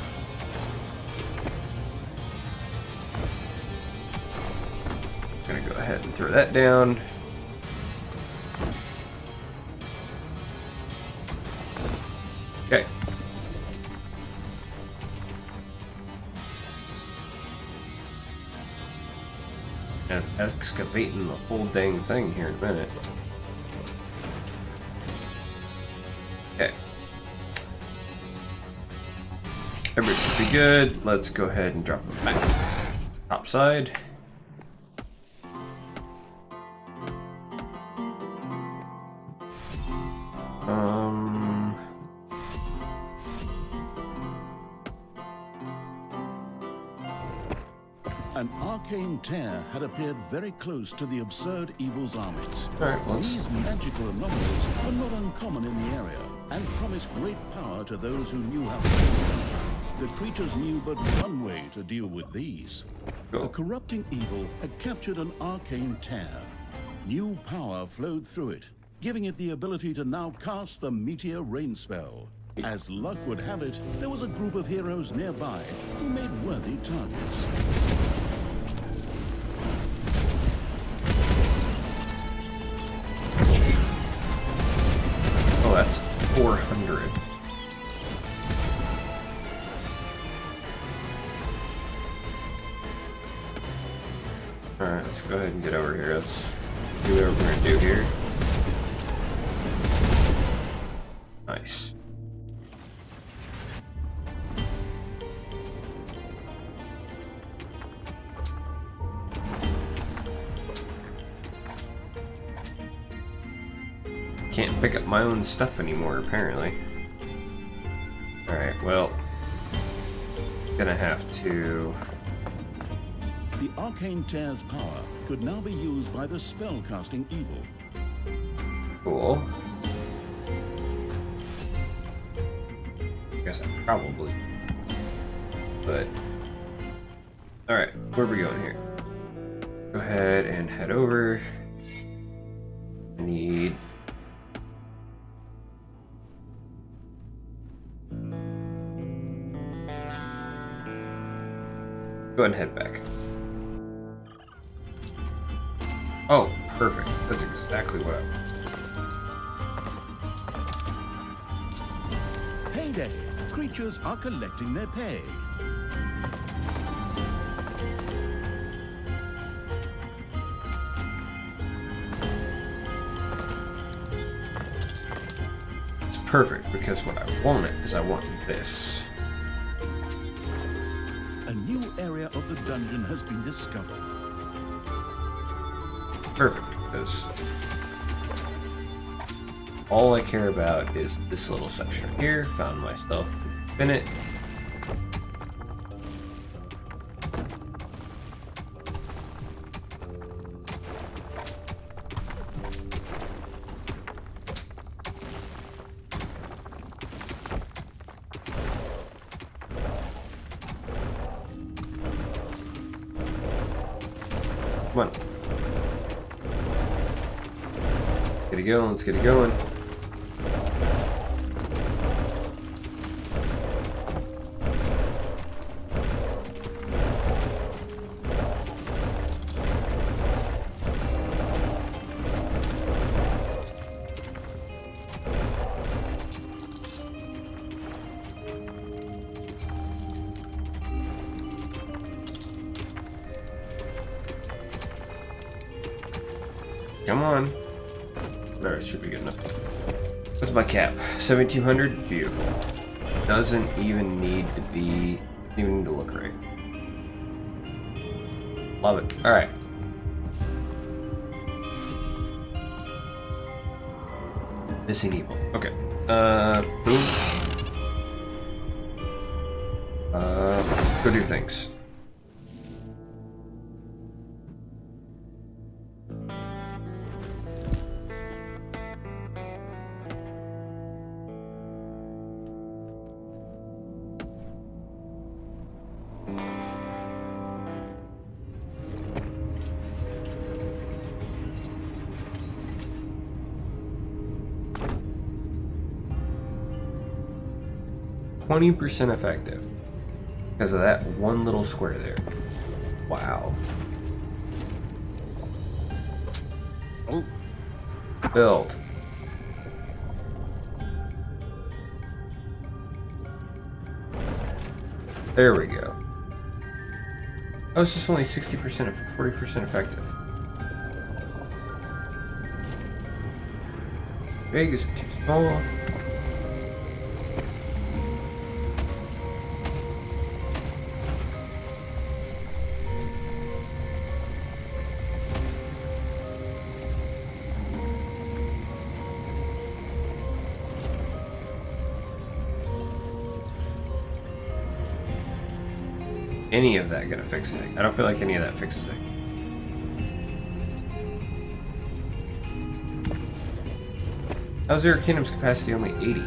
I'm gonna go ahead and throw that down. Okay. And excavating the whole dang thing here in a minute. Okay. Everybody should be good. Let's go ahead and drop them back. Top side. An arcane tear had appeared very close to the absurd evil's armies. All right, These magical anomalies were not uncommon in the area and promised great power to those who knew how to use them. The creatures knew but one way to deal with these. The corrupting evil had captured an arcane tear. New power flowed through it, giving it the ability to now cast the meteor rain spell. As luck would have it, there was a group of heroes nearby who made worthy targets. Oh, that's 400. Alright, let's go ahead and get over here. Let's do whatever we're gonna do here. Nice. Can't pick up my own stuff anymore, apparently. Alright, well, gonna have to... The arcane tear's power could now be used by the spell-casting evil. Cool. I guess I probably... But... Alright, where are we going here? Go ahead and head over. I need... Go ahead and head back. Oh, perfect. That's exactly what I want. Payday! Creatures are collecting their pay. It's perfect because what I want is I want this. A new area of the dungeon has been discovered. Perfect, because all I care about is this little section here. Found myself in it. Come on. Get it going, let's get it going. Come on. Alright, should be good enough. What's my cap? 1700? Beautiful. Doesn't even need to be, even need to look right. Love it. Alright. Missing evil. Okay. Boom. Let's go do things. %, effective because of that one little square there. Wow. Oh. Build. There we go. Oh, it's just only 60%, 40% effective. Big is too small. any of that gonna fix anything. I don't feel like any of that fixes it. How's Eric Kingdom's capacity only 80? I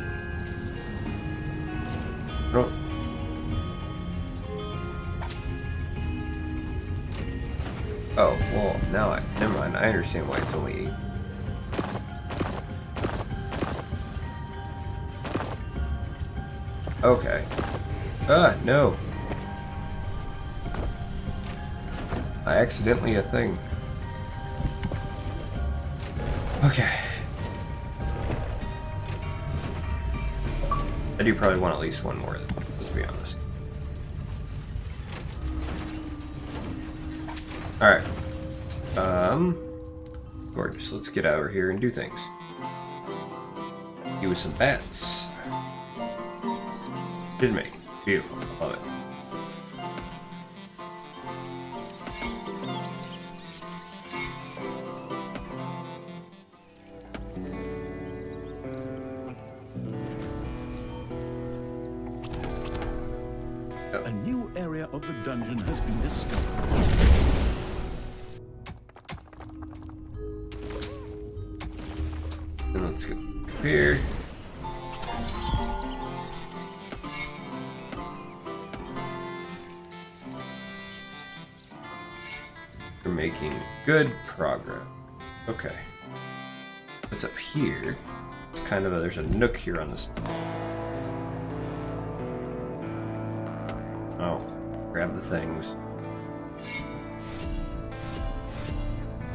don't... Oh, well, now never mind. I understand why it's only 8. Okay. No. I accidentally a thing. Okay. I do probably want at least one more, let's be honest. Alright. Gorgeous. Let's get over here and do things. Do with some bats. Did make it. Beautiful. Love it. A new area of the dungeon has been discovered. And let's go here. We're making good progress. Okay. What's up here? It's kind of there's a nook here on this. Oh, grab the things.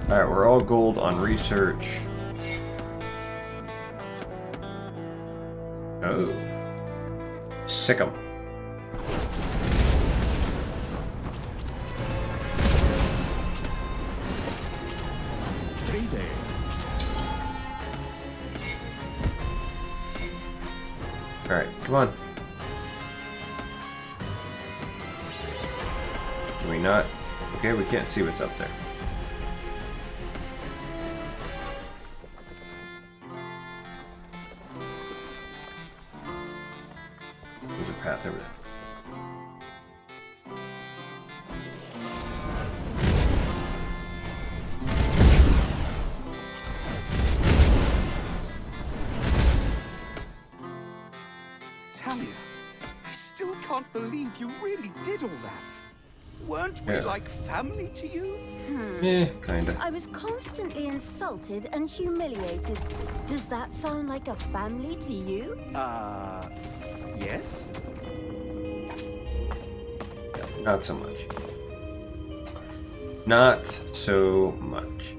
Alright, we're all gold on research. Oh. Sick 'em. Payday. Alright, come on. Can we not? Okay, we can't see what's up there. There's a path over there. Talia, I still can't believe you really did all that. Weren't we Yeah. like family to you? Yeah, kinda. I was constantly insulted and humiliated. Does that sound like a family to you? Yes? Not so much. Not so much.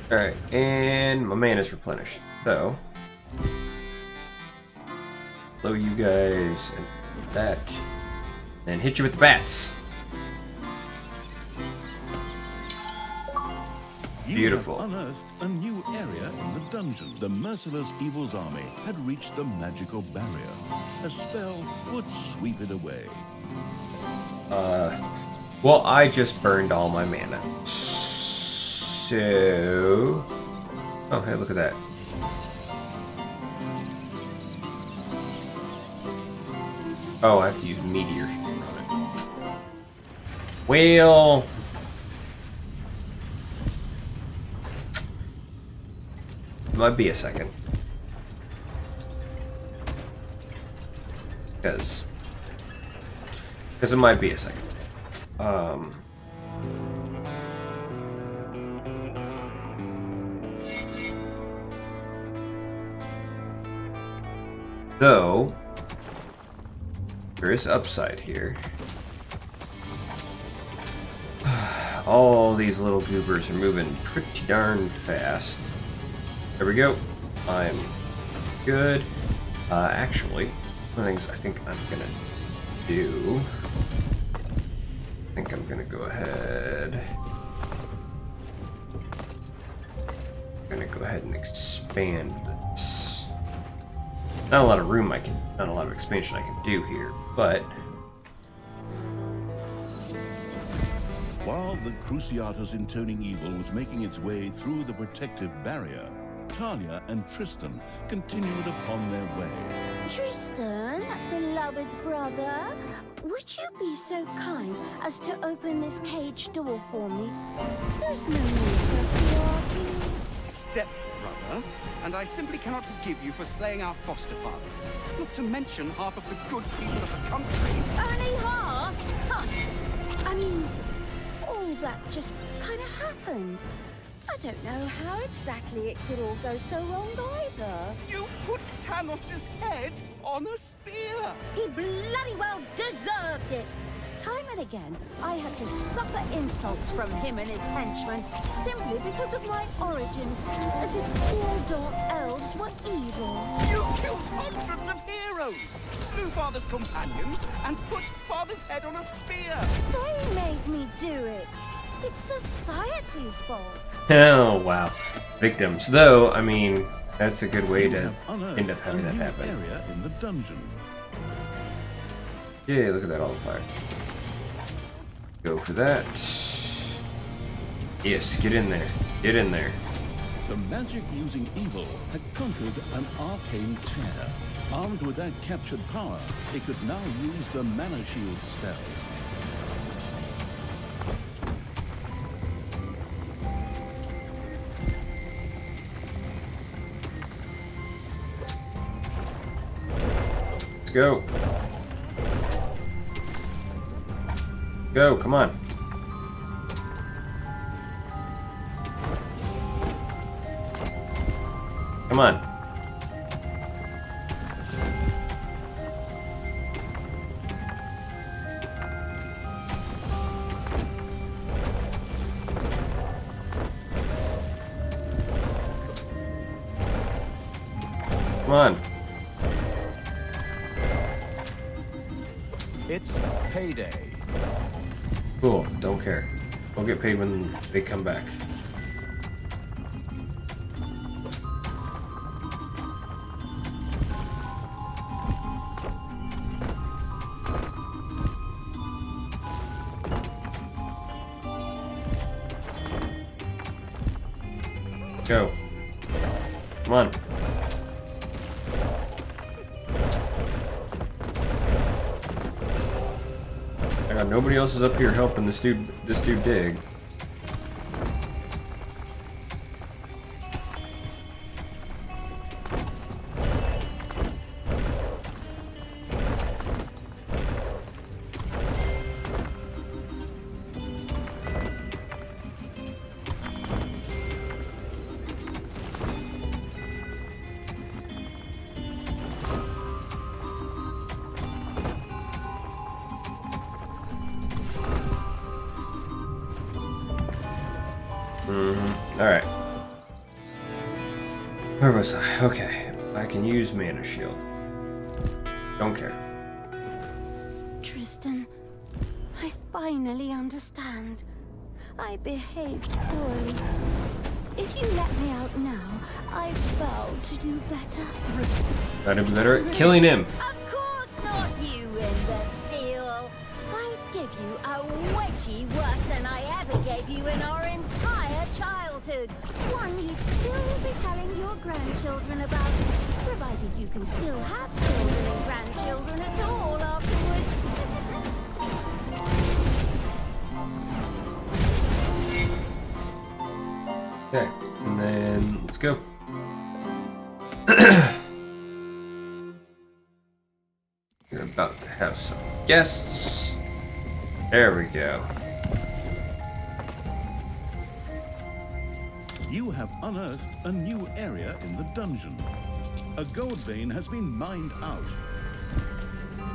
Alright, and my mana is replenished. So, blow you guys and that, and hit you with the bats. Beautiful. You have unearthed a new area in the dungeon. The merciless evil's army had reached the magical barrier. A spell would sweep it away. Well, I just burned all my mana. So... Oh, hey, look at that. Oh, I have to use meteor on it. Well... Might be a second. Because it might be a second. Though there is upside here. All these little goobers are moving pretty darn fast. There we go. I'm good. Actually, one of the things I think I'm gonna do. I think I'm gonna go ahead. I'm gonna go ahead and expand this. Not a lot of room not a lot of expansion I can do here, but. While the Cruciatus intoning evil was making its way through the protective barrier, Talia and Tristan continued upon their way. Tristan, beloved brother, would you be so kind as to open this cage door for me? There's no need for us to argue. Step brother, and I simply cannot forgive you for slaying our foster father. Not to mention half of the good people of the country. Only half? Hush! I mean, all that just kind of happened. I don't know how exactly it could all go so wrong either. You put Tanos's head on a spear! He bloody well deserved it! Time and again, I had to suffer insults from him and his henchmen simply because of my origins, as if all dark elves were evil. You killed hundreds of heroes, slew Father's companions, and put Father's head on a spear! They made me do it. It's society's fault. Oh, wow. Victims. Though, I mean, that's a good way to end up having that happen. Area in the dungeon. Yeah, look at that, all the fire. Go for that. Yes, get in there. Get in there. The magic-using evil had conquered an arcane tear. Armed with that captured power, it could now use the Mana Shield spell. Let's go. Go, come on. Come on. Come on. It's payday. Cool, don't care. We'll get paid when they come back. Go. Come on. Nobody else is up here helping this dude dig. Alright. Where was I? Okay. I can use Mana Shield. Don't care. Tristan, I finally understand. I behaved poorly. If you let me out now, I vow to do better. Gotta be better at killing him. Of course not, you imbecile. I'd give you a wedgie worse than I ever gave you in our entire childhood. One you'd still be telling your grandchildren about, provided you can still have children and grandchildren at all afterwards. Okay, and then let's go. You're about to have some guests. There we go. You have unearthed a new area in the dungeon. A gold vein has been mined out.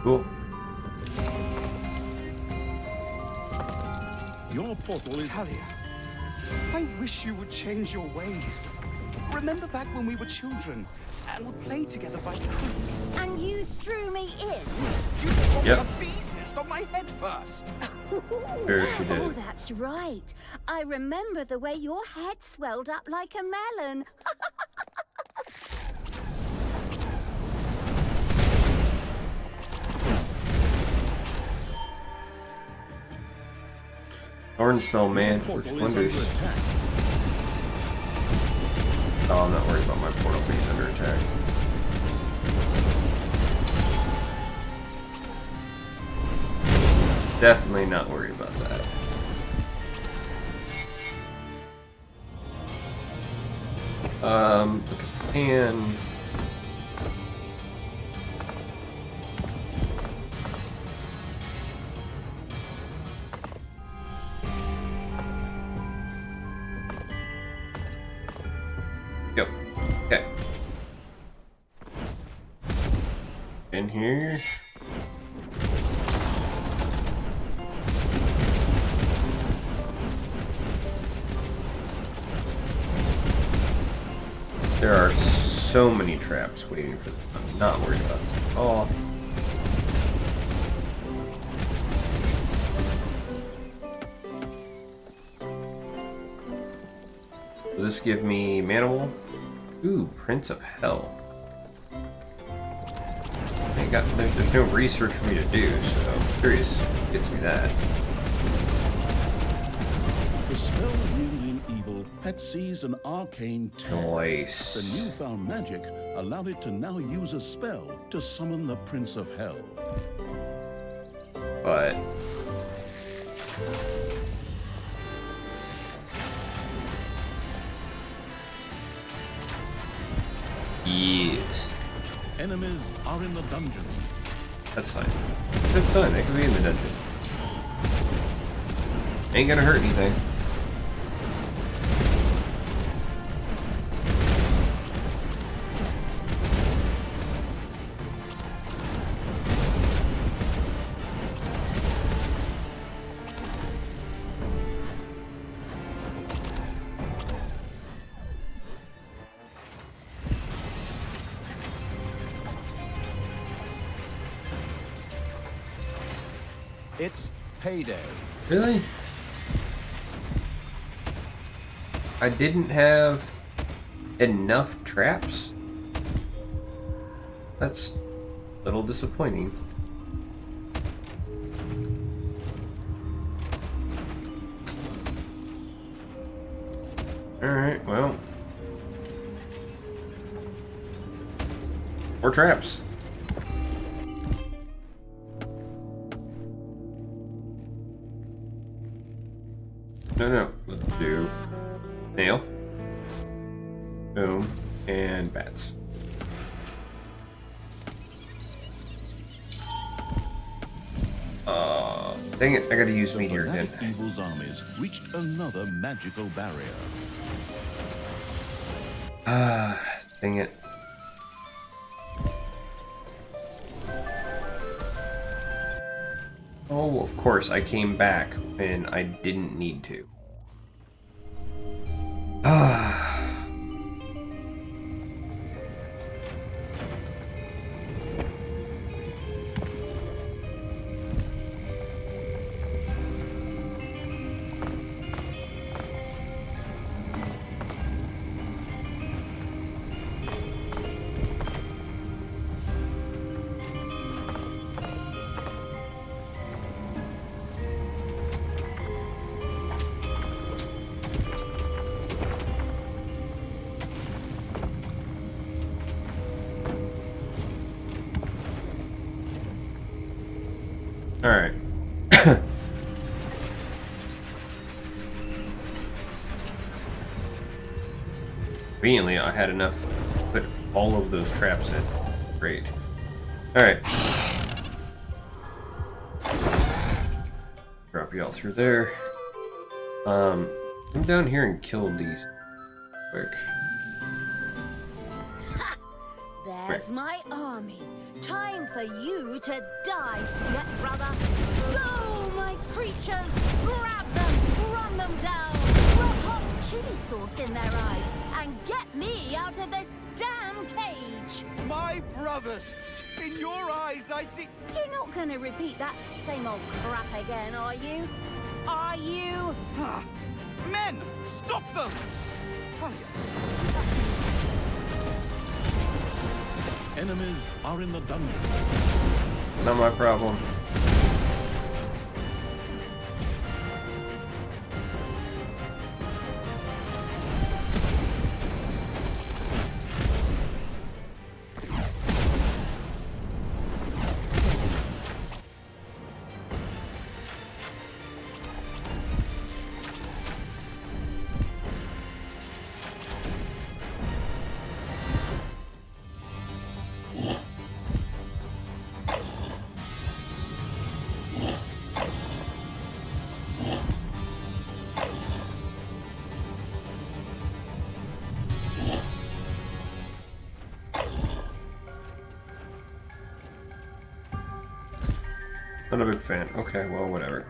Cool. Your portal is... Talia, I wish you would change your ways. Remember back when we were children and would play together by the creek? And you threw me in? You dropped Yep. a bee's nest on my head first. Sure she did. Oh, that's right. I remember the way your head swelled up like a melon. Thorn spell, man. Works wonders. Oh, I'm not worried about my portal being under attack. Definitely not worried about that. Because I can. Yep. Okay. In here. There are so many traps waiting for them. I'm not worried about them at all. Will this give me Manimal? Ooh, Prince of Hell. There's no research for me to do, so I'm curious what gets me that. The spell wielding evil had seized an arcane tear. Nice. The newfound magic allowed it to now use a spell to summon the Prince of Hell. But yes. Enemies are in the dungeon. That's fine. That's fine. They can be in the dungeon. Ain't gonna hurt anything. It's payday. Really? I didn't have enough traps? That's a little disappointing. Alright, well. More traps. No. Let's do nail, boom, and bats. Dang it! I gotta use meteor again. Evil's armies reached another magical barrier. Dang it. Oh, of course, I came back when I didn't need to. Alright. Conveniently, I had enough to put all of those traps in. Great. Alright. Drop you all through there. Come down here and kill these quick. There's my army. Time for you to die, stepbrother. Go, my creatures! Grab them, run them down, rub hot chili sauce in their eyes, and get me out of this damn cage! My brothers! In your eyes, I see... You're not gonna repeat that same old crap again, are you? Are you? Men! Stop them! Talia. Enemies are in the dungeon. Not my problem. Not a big fan. Okay, well, whatever.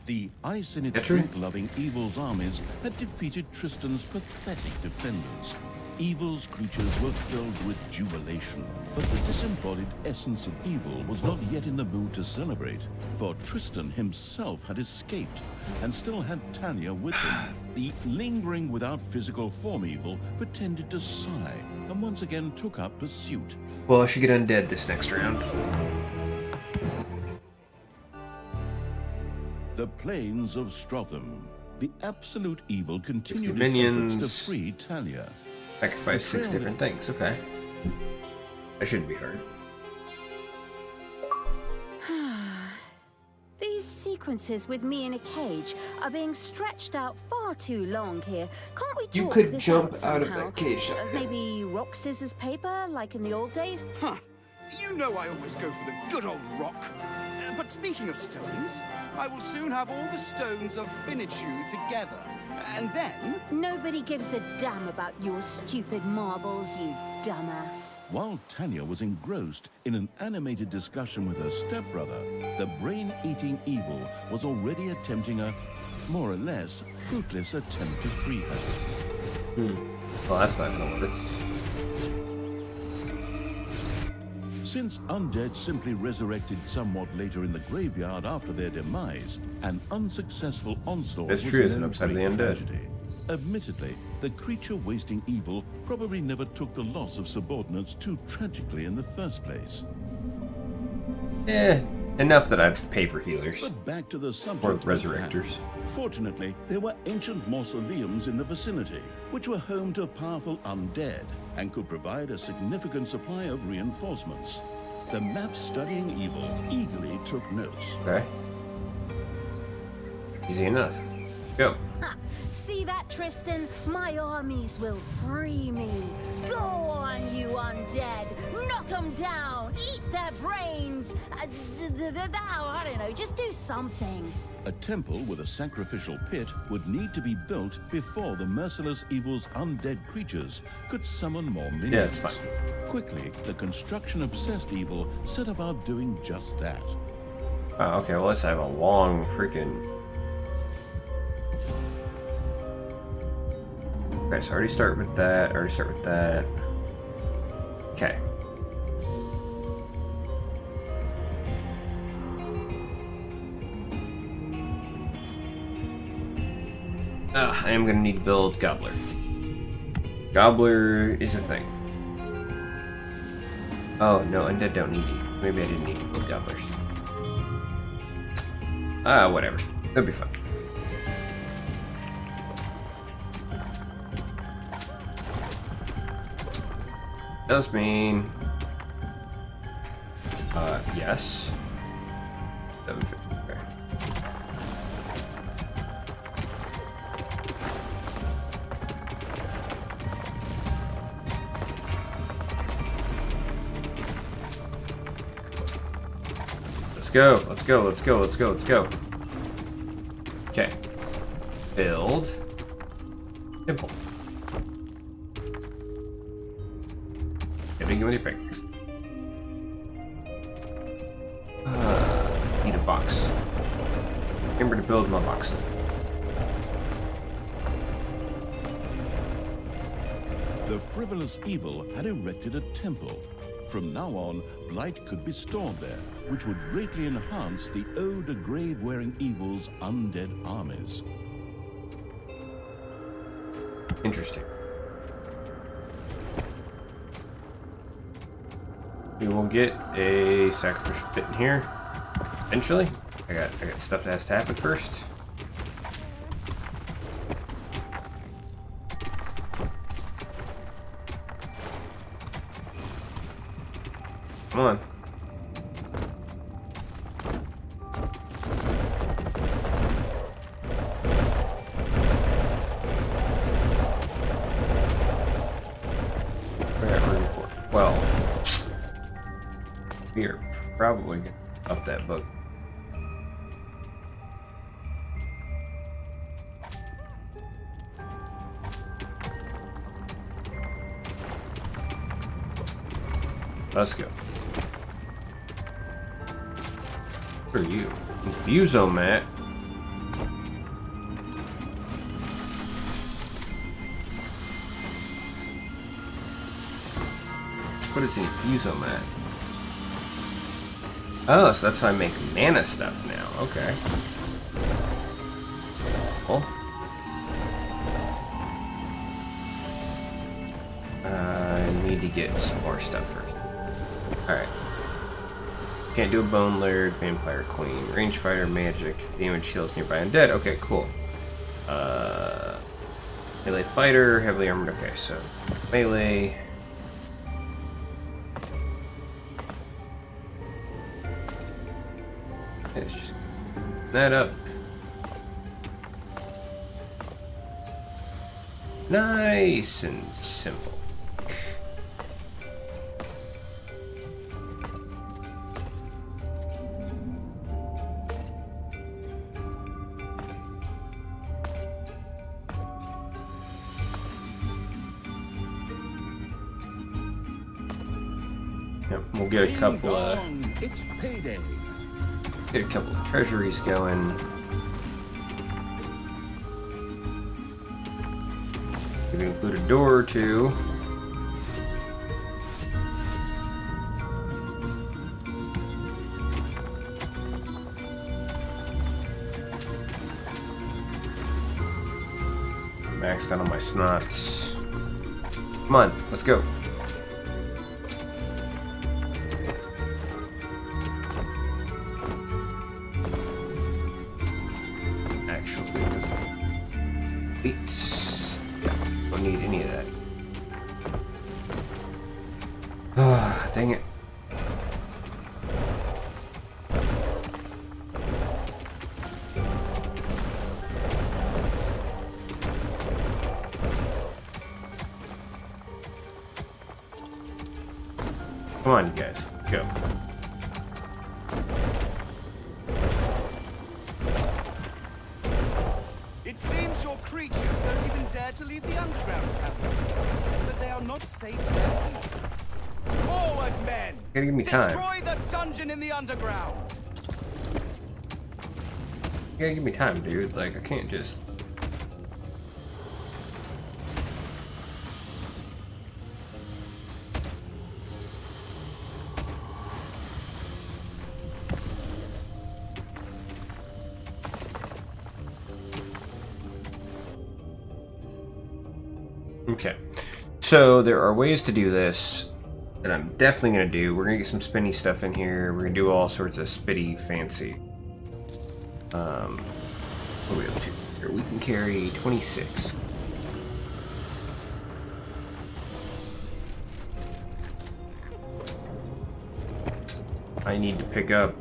The ice in its drink-loving Evil's armies had defeated Tristan's pathetic defenders. Evil's creatures were filled with jubilation, but the disembodied essence of Evil was not yet in the mood to celebrate, for Tristan himself had escaped and still had Tanya with him. The lingering without physical form Evil pretended to sigh and once again took up pursuit. Well, I should get undead this next round. The plains of Strotham. The absolute Evil 60 continued its minions. efforts to free Talia. Sacrifice 6 different things. Okay. That shouldn't be hard. These sequences with me in a cage are being stretched out far too long here. Can't we talk You could this jump out out of somehow? that cage. Maybe rock, scissors, paper, like in the old days? Huh. You know I always go for the good old rock. But speaking of stones, I will soon have all the stones of finitude together. And then... Nobody gives a damn about your stupid marbles, you dumbass. While Tanya was engrossed in an animated discussion with her stepbrother, the brain-eating Evil was already attempting a, more or less, fruitless attempt to free her. Well, that's not gonna work. Since undead simply resurrected somewhat later in the graveyard after their demise, an unsuccessful onslaught That's was true, it's no an upside of the great undead. tragedy. Admittedly, the creature-wasting Evil probably never took the loss of subordinates too tragically in the first place. Enough that I'd pay for healers. But back to the Or subject. resurrectors. Fortunately, there were ancient mausoleums in the vicinity, which were home to powerful undead and could provide a significant supply of reinforcements. The map studying Evil eagerly took notes. Okay. Easy enough. Go. Ha! See that, Tristan? My armies will free me. Go on, you undead. Knock them down. Eat their brains. I don't know, just do something. A temple with a sacrificial pit would need to be built before the merciless Evil's undead creatures could summon more minions. Yeah, it's fine. Quickly, the construction-obsessed Evil set about doing just that. Okay, well, let's have a long freaking... Okay, so I already start with that. Okay. I am gonna need to build Gobbler. Gobbler is a thing. Oh, no, undead don't need to. Maybe I didn't need to build Gobblers. Whatever. That'll be fun. Does mean... yes. 750, okay. Let's go. Okay. Build. Temple. Give me breaks. Need a box. Remember to build my boxes. The frivolous Evil had erected a temple. From now on, blight could be stored there, which would greatly enhance the ode to grave-wearing Evil's undead armies. Interesting. We will get a sacrificial pit in here eventually. I got stuff that has to happen first. Come on. I got room for 12. We are probably gonna up that book. Let's go. What are you? Infusomat. What is the Infusomat? Oh, so that's how I make mana stuff now. Okay. Cool. I need to get some more stuff first. Alright. Can't do a Bone Laird, Vampire Queen, Rangefighter, Magic, damage heals nearby undead. Okay, cool. Melee Fighter, heavily armored. Okay, so melee. Let's just that up. Nice and simple. Yep, we'll get a couple It's payday. get a couple of treasuries going. Maybe include a door or two. Maxed out on my snots. Come on, let's go. Don't need any of that. Ah, dang it. Come on, you guys, go. It seems your creatures don't even dare to leave the underground town. But they are not safe there either. Forward, men! You gotta give me time. Destroy the dungeon in the underground! You gotta give me time, dude. Like, I can't just... Okay, so there are ways to do this that I'm definitely going to do. We're going to get some spinny stuff in here. We're going to do all sorts of spitty fancy. What are we up to here? We can carry 26. I need to pick up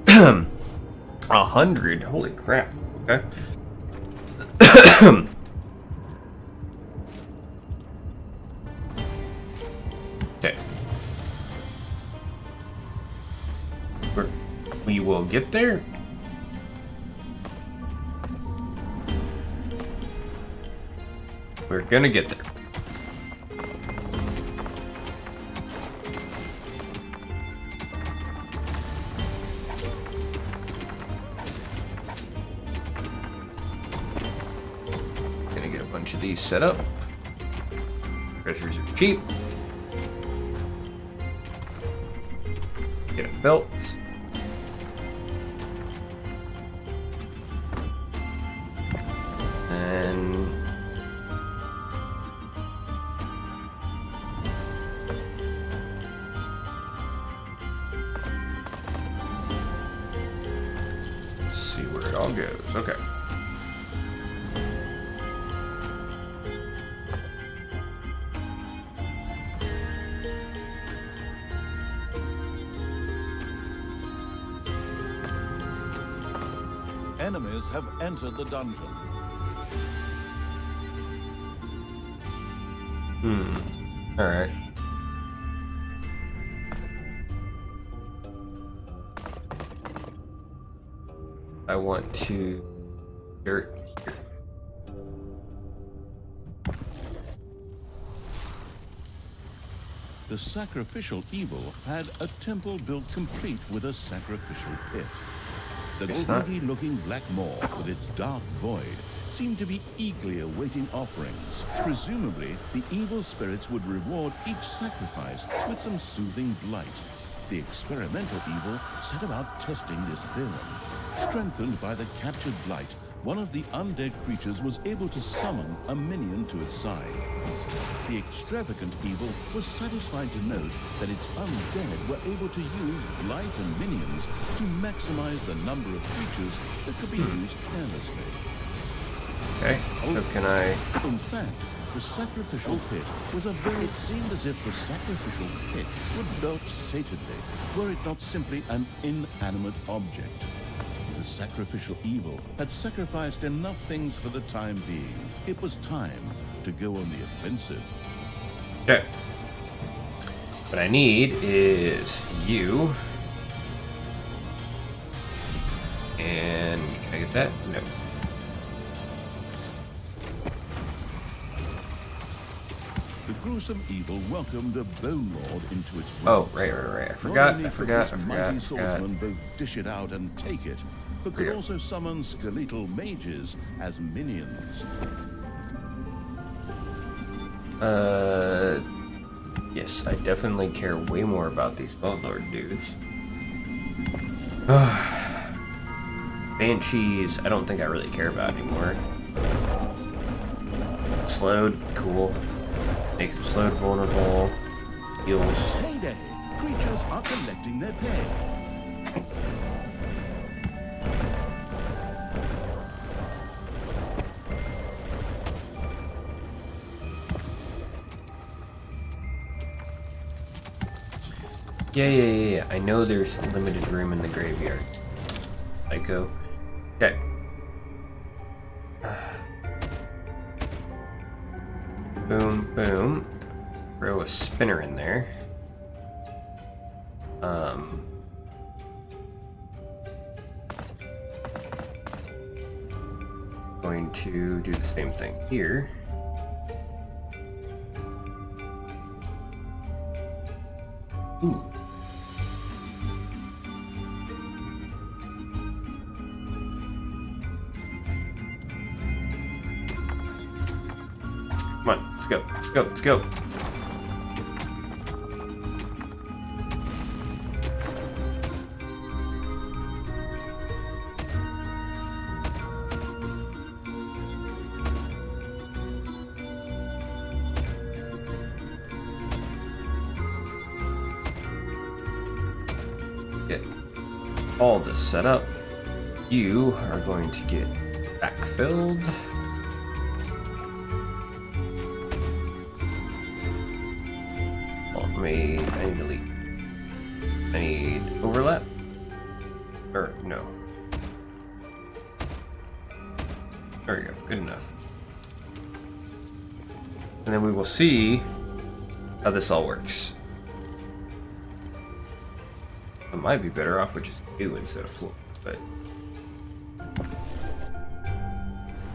100. Holy crap. Okay. Okay. We will get there. We're gonna get there. Gonna get a bunch of these set up. Treasuries are cheap. Get a belt. And let's see where it all goes. Okay. Enemies have entered the dungeon. All right. I want to dirt here. the sacrificial evil had a temple built complete with a sacrificial pit. The greedy-looking black maw with its dark void seemed to be eagerly awaiting offerings. Presumably, the evil spirits would reward each sacrifice with some soothing blight. The experimental evil set about testing this theorem. Strengthened by the captured blight, one of the undead creatures was able to summon a minion to its side. The extravagant evil was satisfied to note that its undead were able to use blight and minions to maximize the number of creatures that could be used carelessly. Okay, so can I... In fact, the sacrificial pit was a very... It seemed as if the sacrificial pit would belch satedly, were it not simply an inanimate object. The sacrificial evil had sacrificed enough things for the time being. It was time to go on the offensive. Okay. What I need is you. And can I get that? No. The gruesome evil welcomed a Bone Lord into its ranks. Oh, right. I forgot. Mighty swordsmen both dish it out and take it, but could also summon skeletal mages as minions. Yes, I definitely care way more about these Bone Lord dudes. Banshees, I don't think I really care about anymore. Slowed, cool. Makes them slowed vulnerable. Heals. Payday! Creatures are collecting their pay. Yeah. I know there's limited room in the graveyard. Psycho. Okay. Boom. Throw a spinner in there. Going to do the same thing here. Ooh. Come on, let's go. Get all this set up. You are going to get backfilled. I need to leave. I need overlap. Or no. There we go. Good enough. And then we will see how this all works. I might be better off with just do instead of floor, but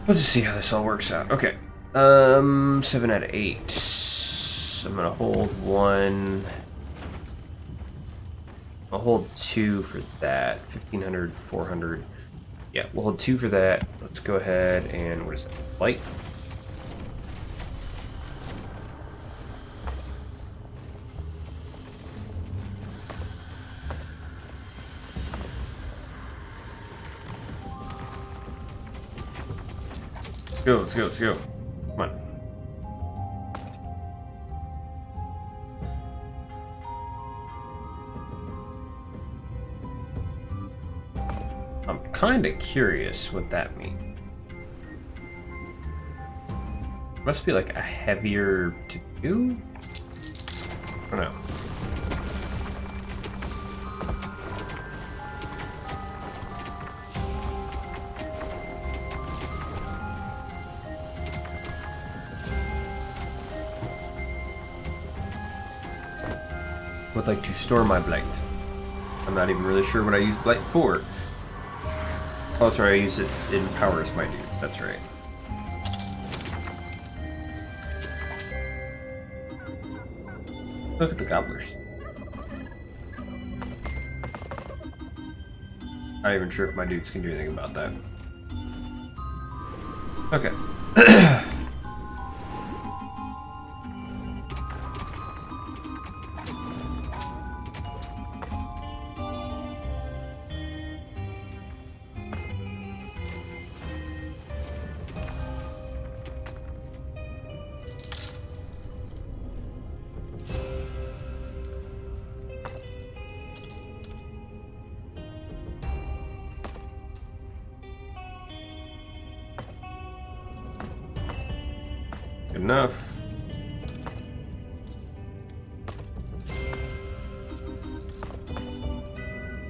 we'll just see how this all works out. Okay. 7 out of 8. I'm gonna hold 1. I'll hold 2 for that. 1500, 400. Yeah, we'll hold 2 for that. Let's go ahead and what is that? Light. Let's go. Come on. I'm kind of curious what that means. Must be like a heavier to do? I don't know. Would like to store my blight. I'm not even really sure what I use blight for. Oh, that's right, I use it in powers my dudes, that's right. Look at the gobblers. Not even sure if my dudes can do anything about that. Okay. Good enough.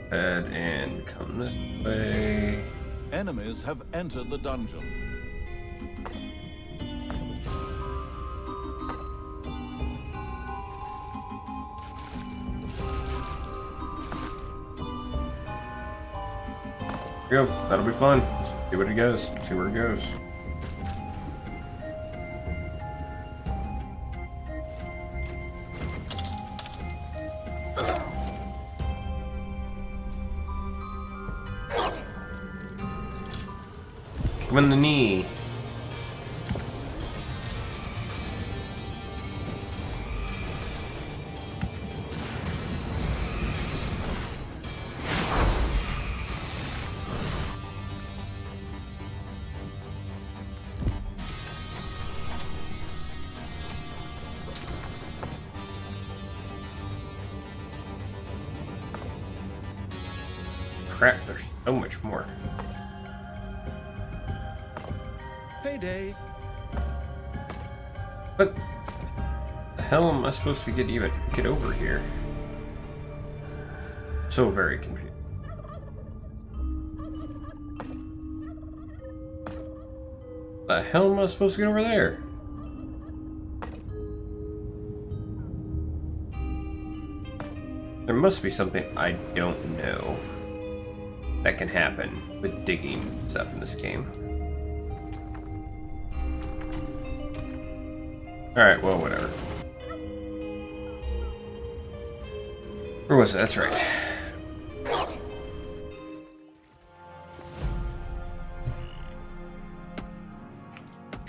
Head and come this way. Enemies have entered the dungeon. Here we go. That'll be fun. See what it goes. See where it goes. Come in the knee. Crap, there's so much more. Payday. What the hell am I supposed to get over here? So very confused. The hell am I supposed to get over there? There must be something I don't know that can happen with digging stuff in this game. Alright, well, whatever. Where was it? That's right.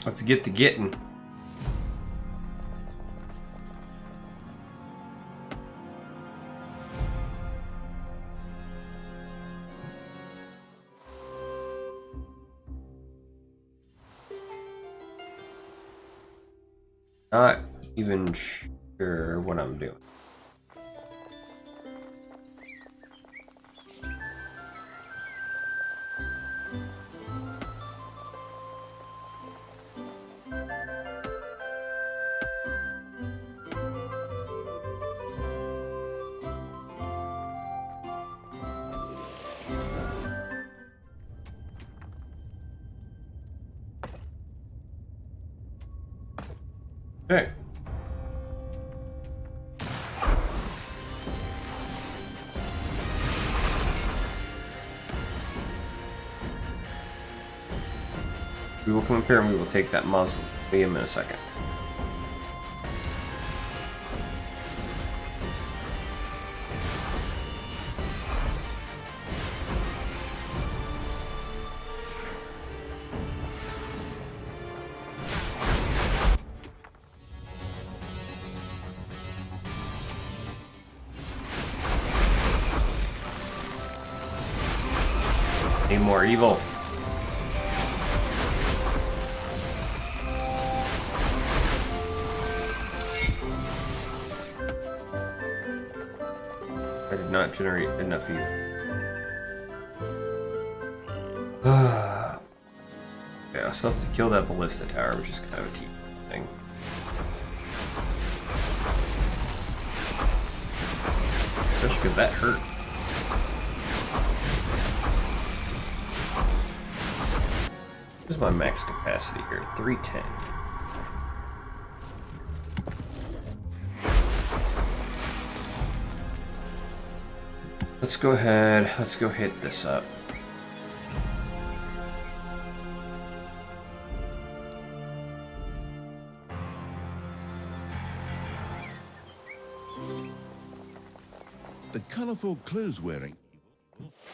Let's get to getting. Not even sure what I'm doing. Okay. We will come up here and we will take that mausoleum in a second. Need more evil. I did not generate enough evil. Yeah, I still have to kill that ballista tower, which is kind of a tedious thing. Especially because that hurt. What's my max capacity here? 310. Let's go ahead. Let's go hit this up. The colorful clothes-wearing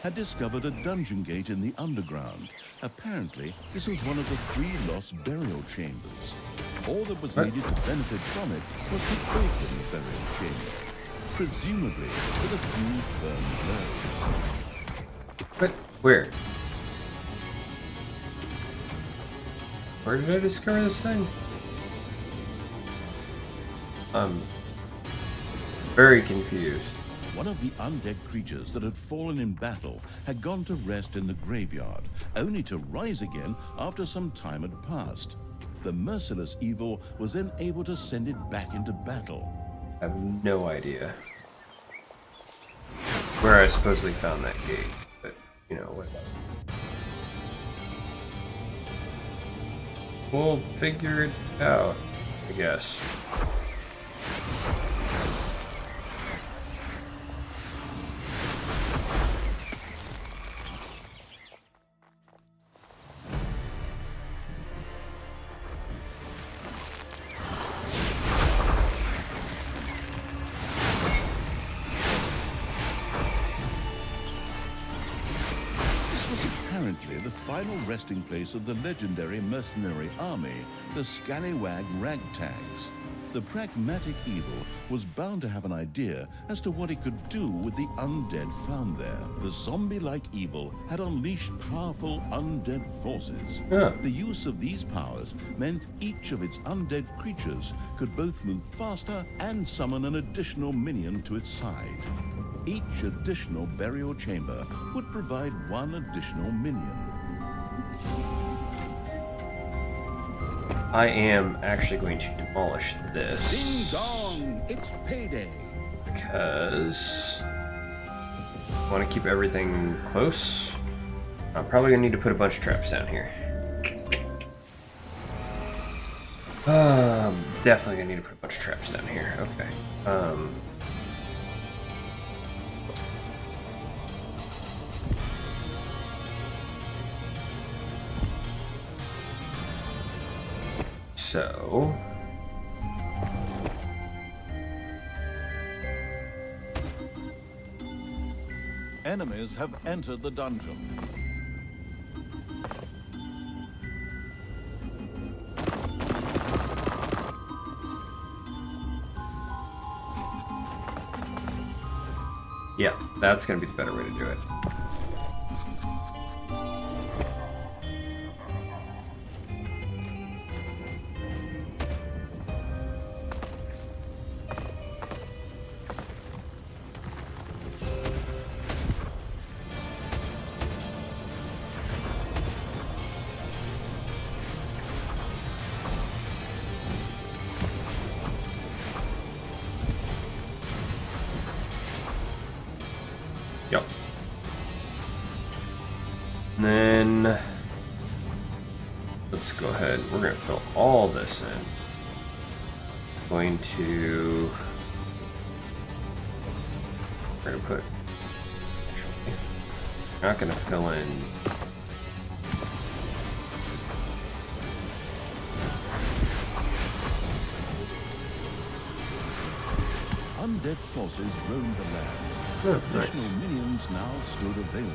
had discovered a dungeon gate in the underground. Apparently, this was one of the 3 lost burial chambers. All that was needed to benefit from it was to open the burial chamber, presumably with a few firm blows. But where? Where did I discover this thing? I'm very confused. One of the undead creatures that had fallen in battle had gone to rest in the graveyard, only to rise again after some time had passed. The merciless evil was then able to send it back into battle. I have no idea where I supposedly found that gate, but you know what. We'll figure it out, I guess. The final resting place of the legendary mercenary army, the Scallywag Ragtags. The pragmatic evil was bound to have an idea as to what it could do with the undead found there. The zombie-like evil had unleashed powerful undead forces. Yeah. The use of these powers meant each of its undead creatures could both move faster and summon an additional minion to its side. Each additional burial chamber would provide one additional minion. I am actually going to demolish this. Ding dong, it's payday. Because I want to keep everything close. I'm probably going to need to put a bunch of traps down here. Definitely going to need to put a bunch of traps down here. Okay. So Enemies have entered the dungeon. yeah, that's going to be the better way to do it. Yep. And then let's go ahead. We're going to fill all this in. We're going to put. Actually, we're not going to fill in. Undead forces roamed the land. Oh, Additional nice. minions now stood available.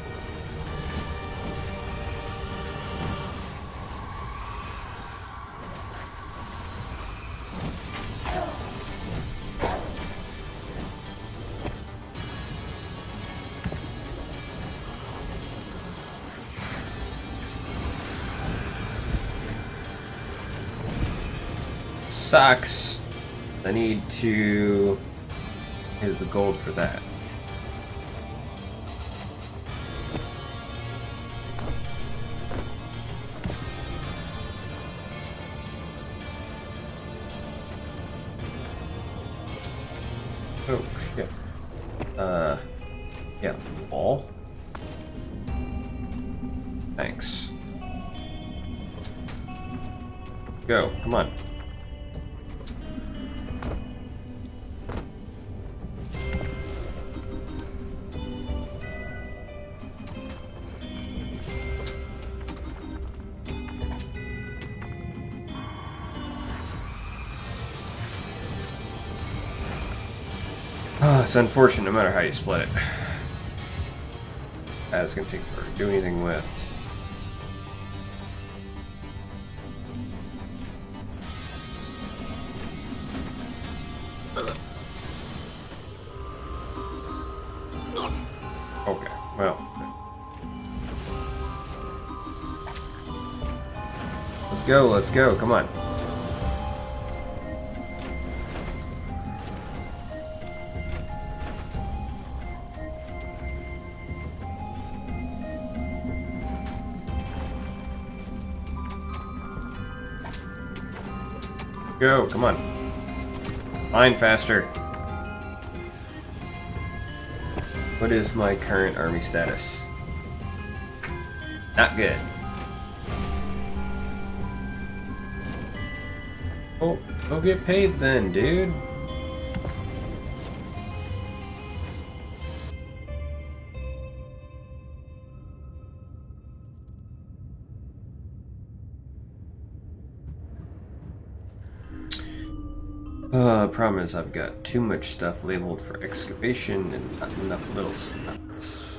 Sucks. I need to get the gold for that. Oh shit. Yeah, ball. Thanks. Go, come on. It's unfortunate no matter how you split it. That's gonna take forever to do anything with. Okay, well. Let's go, come on. Go, come on. Mine faster. What is my current army status? Not good. Oh, go get paid then, dude. Problem is I've got too much stuff labeled for excavation and not enough little slots.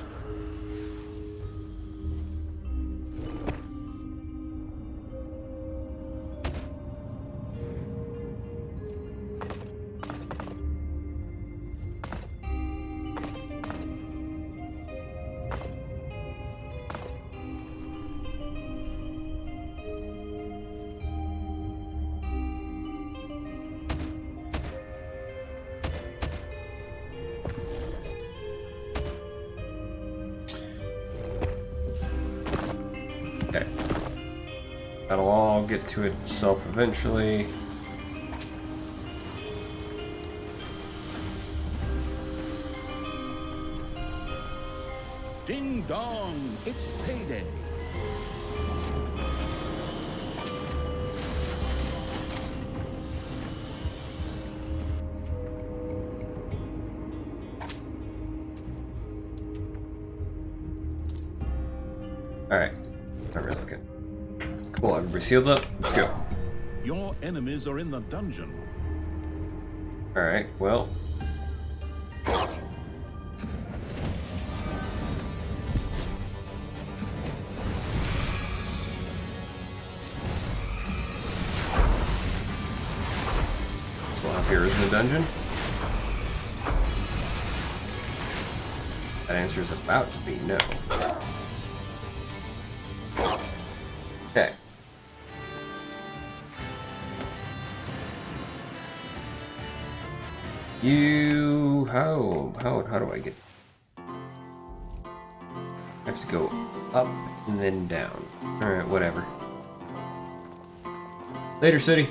Okay. That'll all get to itself eventually. Ding dong, it's payday. Alright. Not really looking. Cool, everybody sealed up. Let's go. Your enemies are in the dungeon. Alright, well. Slav here is in the dungeon. That answer is about to be no. Okay. You how do I get? I have to go up and then down. All right, whatever. Later, city.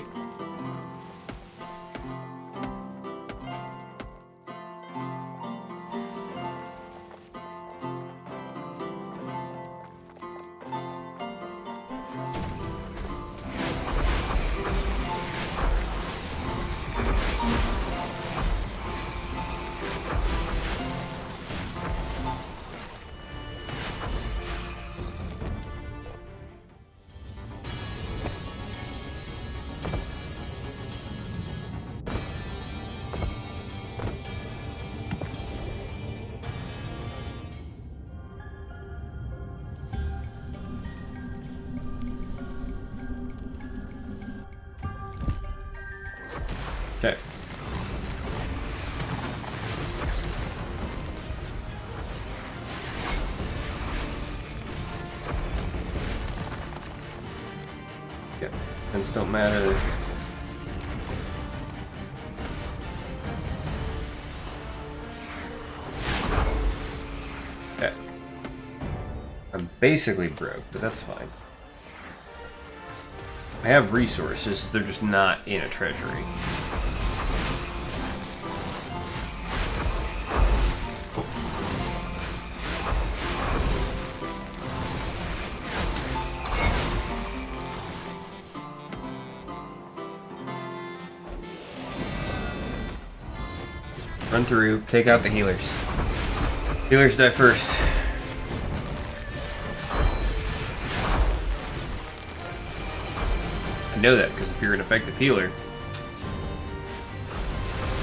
Okay. Yeah, things don't matter. Okay. I'm basically broke, but that's fine. I have resources, they're just not in a treasury. Run through, take out the healers. Healers die first. I know that because if you're an effective healer,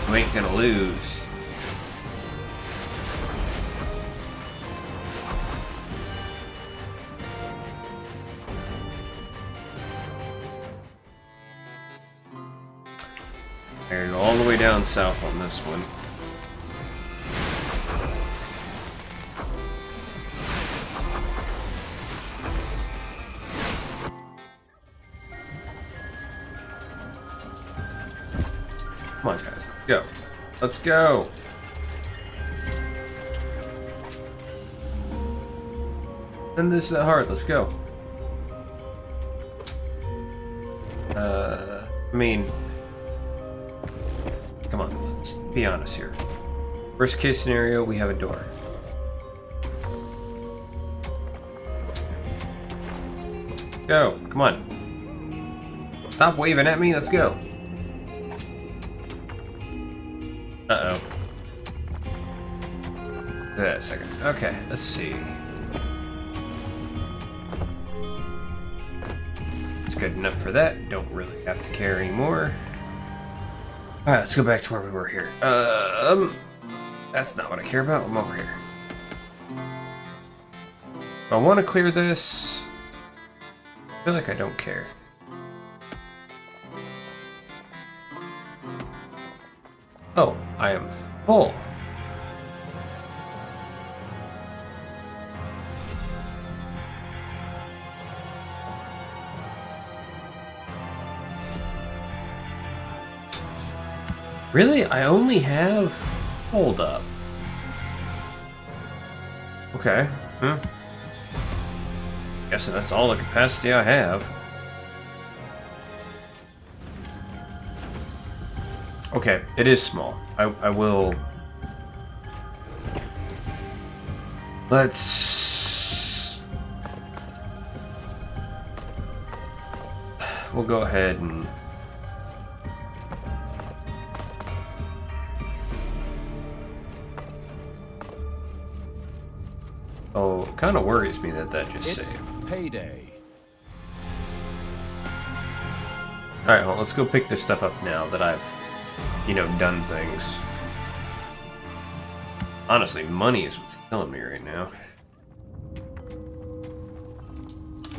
you ain't gonna lose. down south on this one. Come on, guys. Go. Let's go. And this is hard. Let's go. I mean, come on. Let's be honest here. Worst case scenario, we have a door. Go. Come on. Stop waving at me. Let's go. Uh-oh. Wait a second. Okay, let's see. It's good enough for that. Don't really have to care anymore. Alright, let's go back to where we were here. That's not what I care about. I'm over here. I want to clear this. I feel like I don't care. Oh, I am full. Really? I only have... Hold up. Okay. Guessing that's all the capacity I have. Okay, it is small. I will... Let's... We'll go ahead and... Oh, it kind of worries me that just saved. Payday. Alright, well, let's go pick this stuff up now that I've, you know, done things. Honestly, money is what's killing me right now.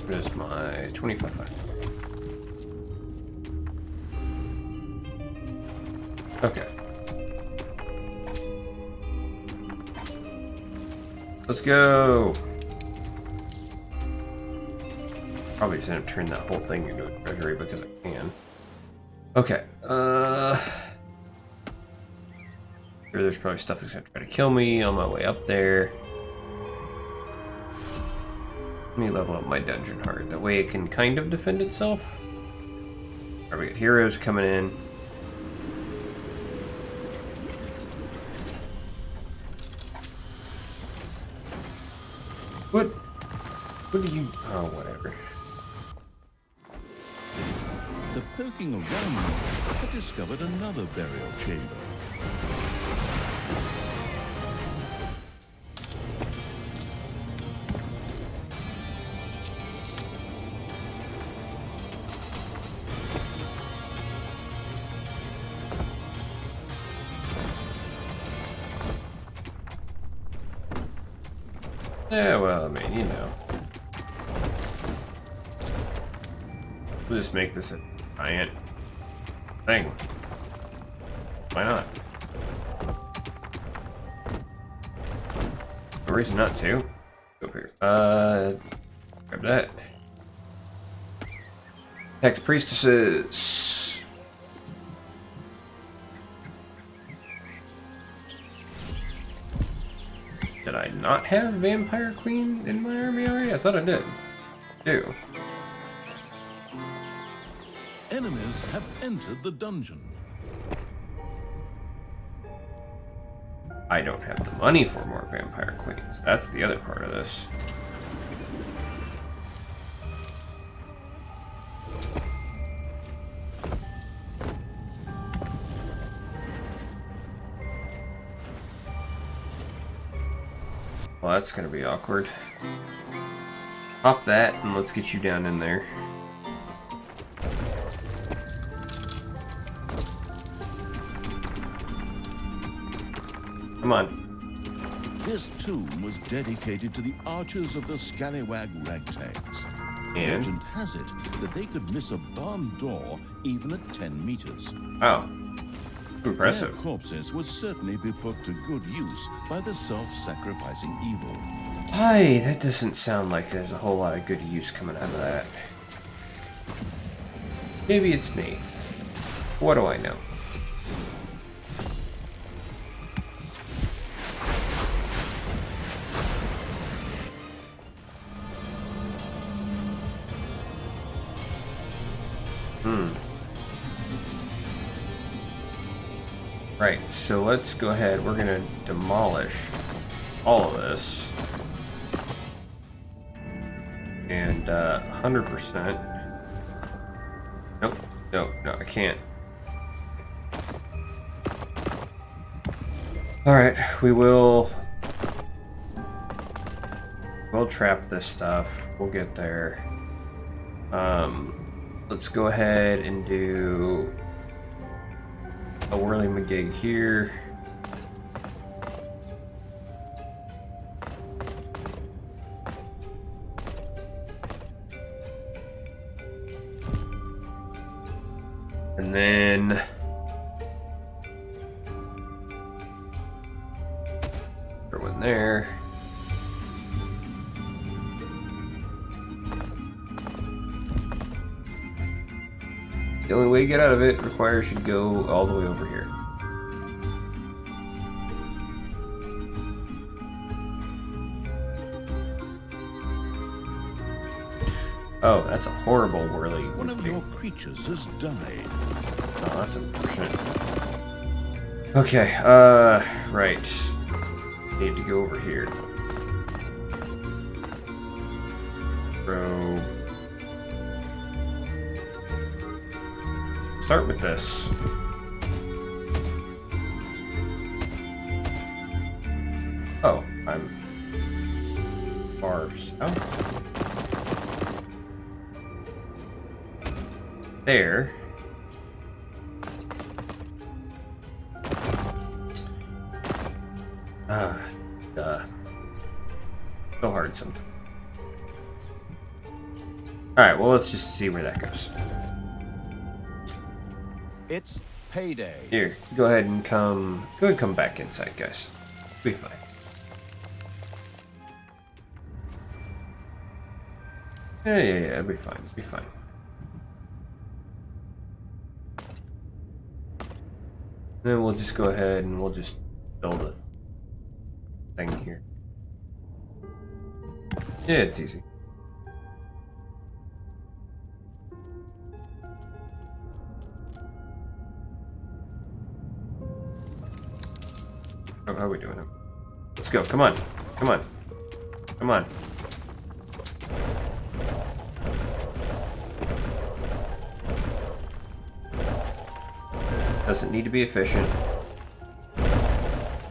What is my 25? Okay. Let's go! Probably just end up turning that whole thing into a treasury because I can. Okay, sure, there's probably stuff that's gonna try to kill me on my way up there. Let me level up my dungeon heart. That way it can kind of defend itself. Alright, we got heroes coming in. What do you... Oh, whatever. The poking around had discovered another burial chamber. Yeah, well, I mean, you know. We'll just make this a giant thing. Why not? No reason not to. Over here. Grab that. Attack the priestesses. Did I not have Vampire Queen in my army already? I thought I did. Do. Enemies have entered the dungeon. I don't have the money for more Vampire Queens. That's the other part of this. Well, that's gonna be awkward. Pop that and let's get you down in there. Come on. This tomb was dedicated to the archers of the Scallywag Ragtags. And? Legend has it that they could miss a barn door even at 10 meters. Oh. Impressive. Their corpses would certainly be put to good use by the self-sacrificing evil. Hi, that doesn't sound like there's a whole lot of good use coming out of that. Maybe it's me. What do I know? Right, so let's go ahead. We're gonna demolish all of this. And 100%. Nope, no, I can't. Alright, we'll trap this stuff. We'll get there. Let's go ahead and do a whirly-magig here. And then throw in there. The only way to get out of it requires you to go all the way over here. Oh, that's a horrible whirly. One of your creatures has died. Oh, that's unfortunate. Okay, right. Need to go over here. Throw. Start with this. Oh, I'm far south. There. Duh. So hard sometimes. Alright, well, let's just see where that goes. It's payday. Here, go ahead and come back inside, guys. Be fine. Yeah, it'll be fine. Be fine. Then we'll just go ahead and we'll just build a thing here. Yeah, it's easy. Oh, how are we doing? Let's go. Come on. Come on. Come on. Doesn't need to be efficient.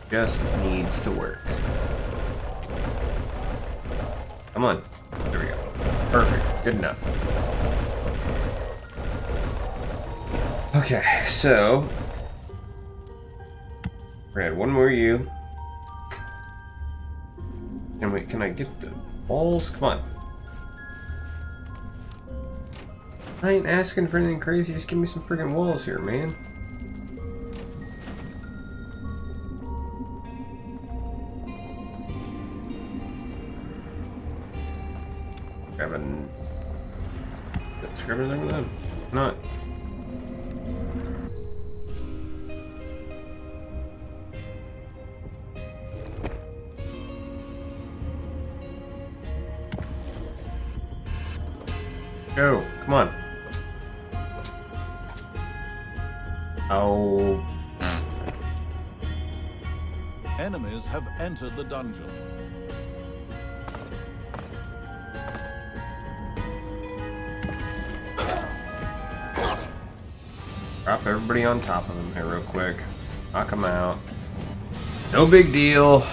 Just needs to work. Come on. There we go. Perfect. Good enough. Okay, so we're gonna add one more U. And wait, can I get the walls? Come on. I ain't asking for anything crazy, just give me some friggin' walls here, man. Grabbing... Let's grab everything with them. Not. Go, come on. Oh. Enemies have entered the dungeon. Drop everybody on top of them here real quick. Knock them out. No big deal.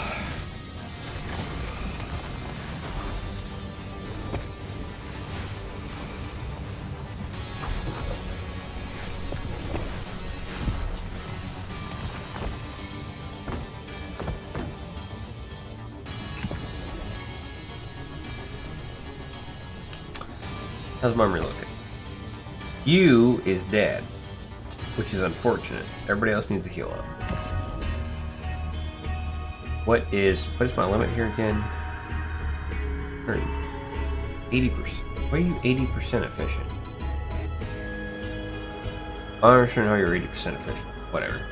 How's Mummy looking? You is dead. which is unfortunate. Everybody else needs to heal up. What is my limit here again? 80%. Why are you 80% efficient? I don't understand how you're 80% efficient. Whatever.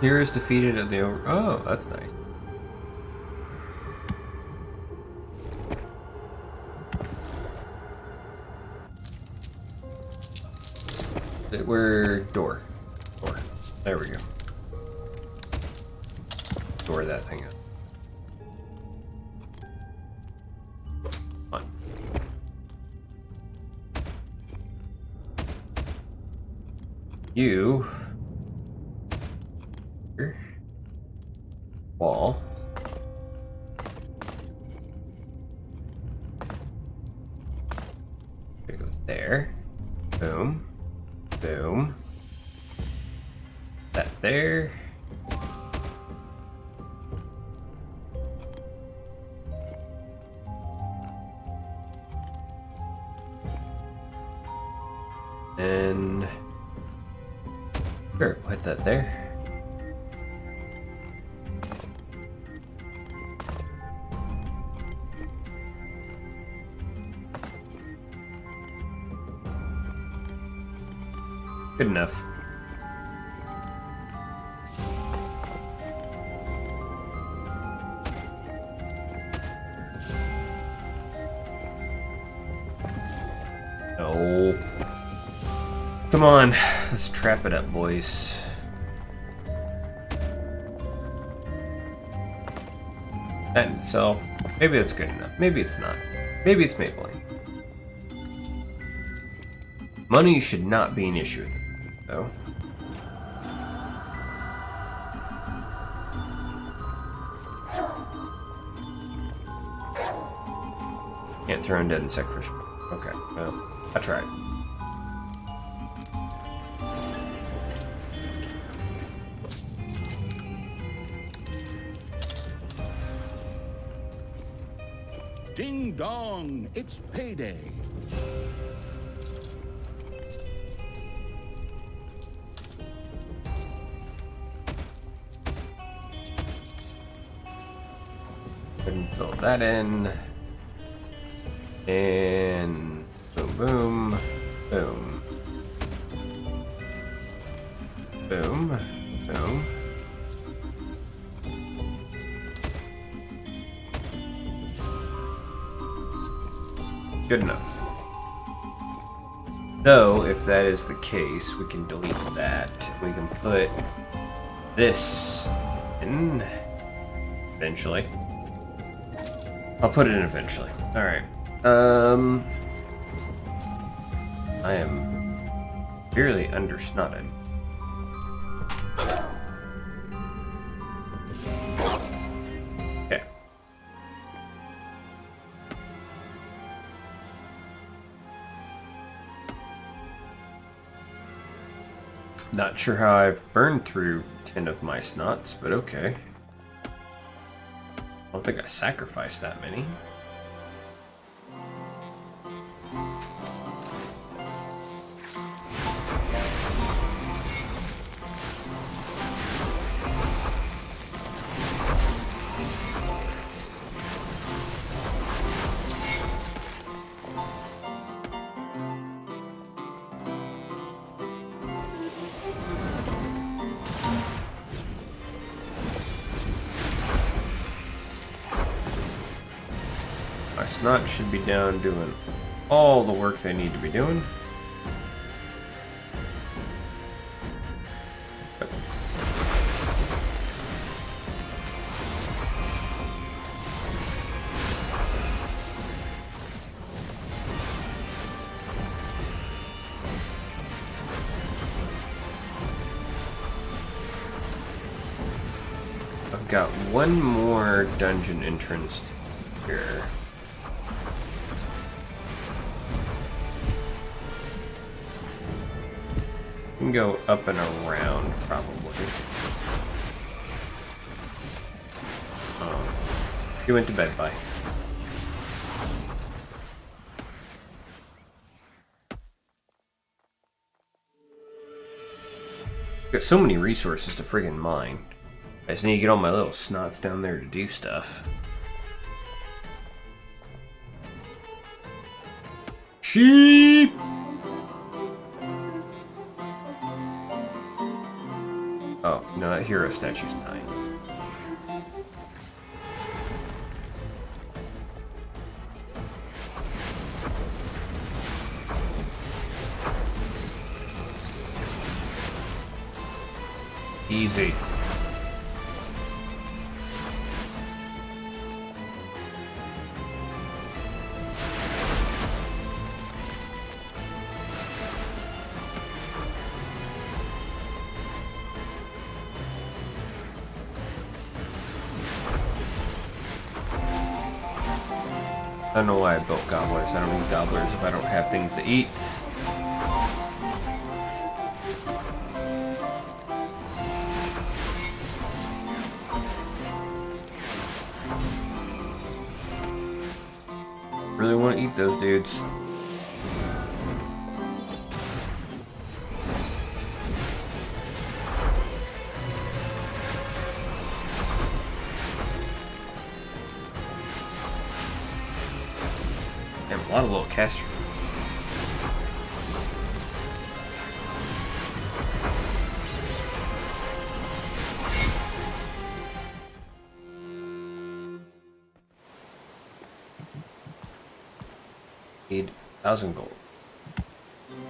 Here is defeated at the over. Oh, that's nice. Where door? Door. There we go. Door that thing up. Come on. You. Here. Wall. Go there. Boom. Boom. That there. And sure, put that there. Good enough. No. Come on, let's trap it up, boys. That in itself, maybe that's good enough. Maybe it's not. Maybe it's Maybelline. Money should not be an issue with it, though. Can't throw undead and sacrifice. Okay, well, I tried. Ding dong, it's payday. And fill that in. And boom, boom, boom. Boom, boom. Good enough. Though, if that is the case, we can delete that. We can put this in eventually. I'll put it in eventually. Alright. I am severely undersnotted. Okay. Not sure how I've burned through 10 of my snots, but okay. I don't think I sacrificed that many. My snot should be down doing all the work they need to be doing. I've got one more dungeon entrance here. can go up and around, probably. You went to bed, bye. Got so many resources to friggin' mine. I just need to get all my little snots down there to do stuff. Sheep! Oh, no, that hero statue's dying. Easy. I don't know why I built gobblers. I don't need gobblers if I don't have things to eat. Really want to eat those dudes. Damn, a lot of little casters. Need 1,000 gold.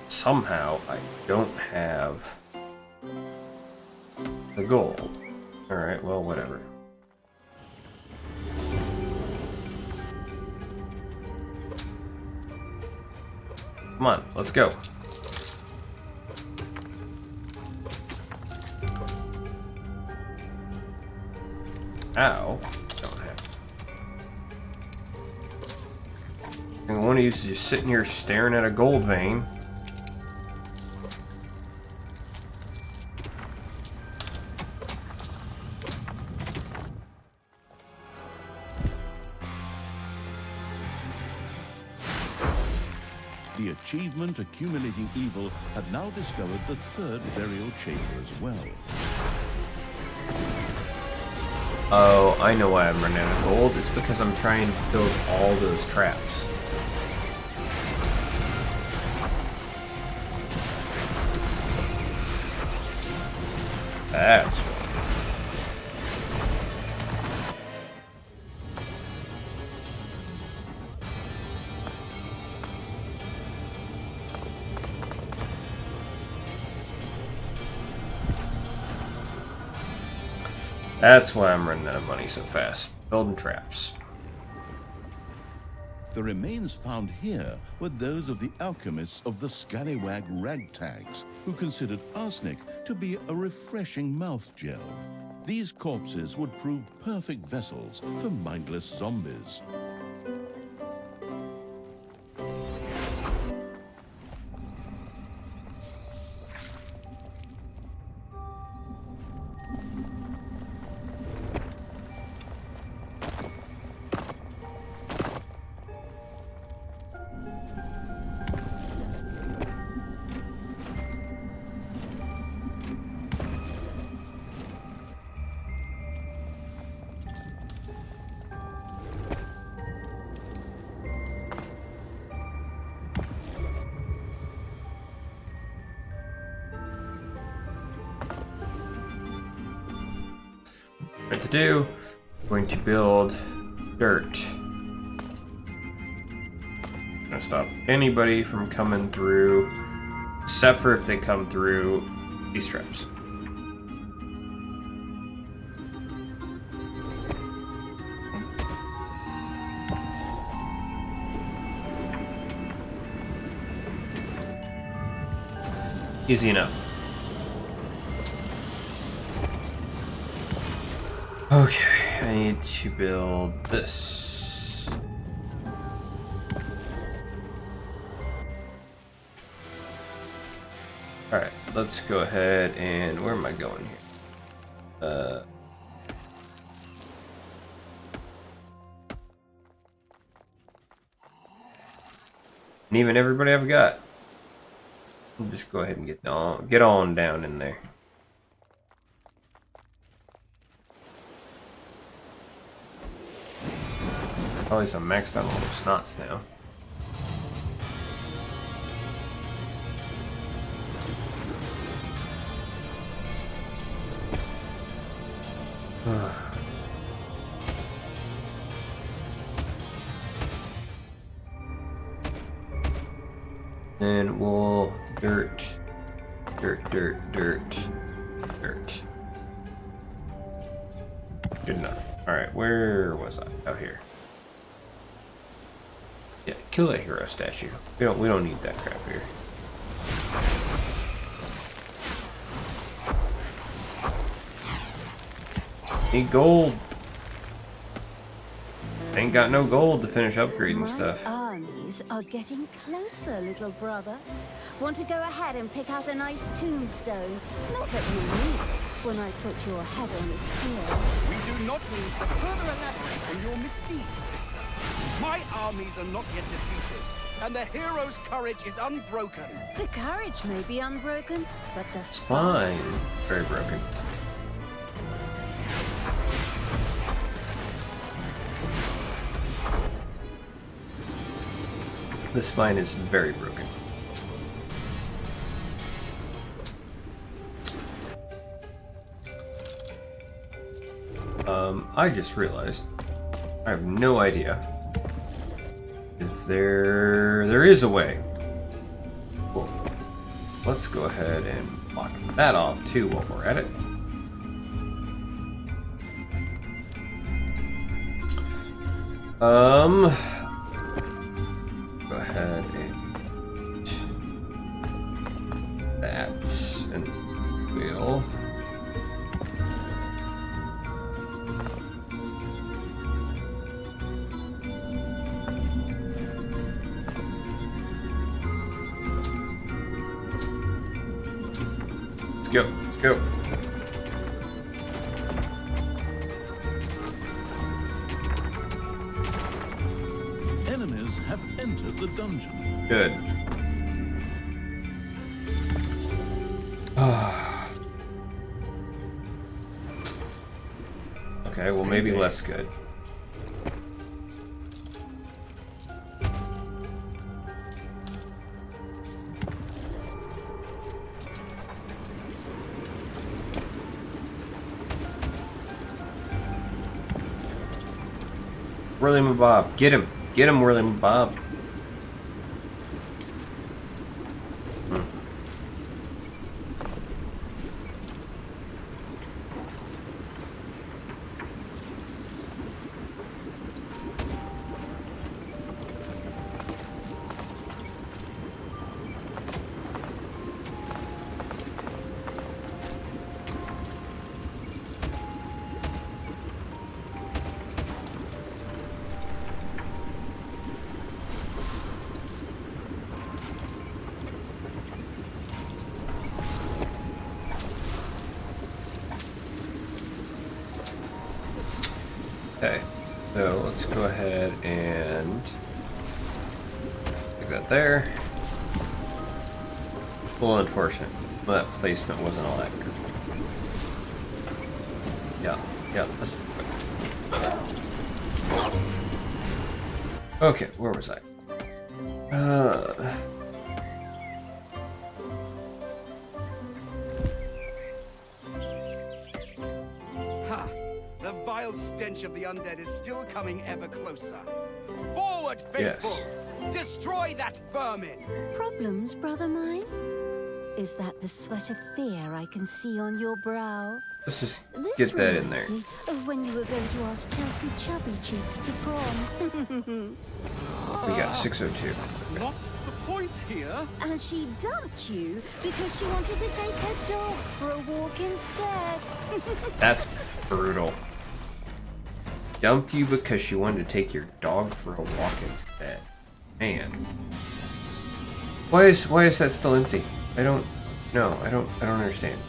Somehow I don't have the gold. Alright, well, whatever. Come on, let's go. Ow. Don't have. And one of you is just sitting here staring at a gold vein. The achievement Accumulating Evil had now discovered the third burial chamber as well. Oh, I know why I'm running out of gold. It's because I'm trying to build all those traps. That's why. That's why I'm running out of money so fast. Building traps. The remains found here were those of the alchemists of the scallywag ragtags, who considered arsenic to be a refreshing mouth gel. These corpses would prove perfect vessels for mindless zombies. What to do? I'm going to build dirt. I'm gonna stop anybody from coming through, except for if they come through these traps. Easy enough. Okay, I need to build this. Alright. let's go ahead and where am I going here? And even everybody I've got. We'll just go ahead and get on down in there. At least I'm maxed out on little snots now. And we'll dirt. Good enough. Alright, where was I? Out here. Yeah, kill that hero statue. We don't need that crap here. Need gold. Ain't got no gold to finish upgrading stuff. Armies are getting closer, little brother. Want to go ahead and pick out a nice tombstone? Not that you need when I put your head on the spear. We do not need to further elaborate on your misdeeds, sister. My armies are not yet defeated, and the hero's courage is unbroken. The courage may be unbroken, but the spine very broken. The spine is very broken. I just realized I have no idea if there is a way. Well, let's go ahead and block that off too while we're at it. Go ahead and that, and we'll let's go. Enemies have entered the dungeon. Good. Okay, well maybe less good. William and Bob, get him, William and Bob. Okay, so let's go ahead and stick that there. Well, unfortunate. That placement wasn't all that good. Yeah, that's... Okay, where was I? Ha! The vile stench of the undead is still coming ever closer. Forward, faithful! Yes. Destroy that vermin! Problems, brother mine? Is that the sweat of fear I can see on your brow? Let's just This get that in there. reminds me of when you were going to ask Chelsea Chubby Cheeks to prom. We got 602. That's not the point here. And she dumped you because she wanted to take her dog for a walk instead. That's brutal. Dumped you because she wanted to take your dog for a walk instead. Man. Why is that still empty? I don't... No, I don't understand.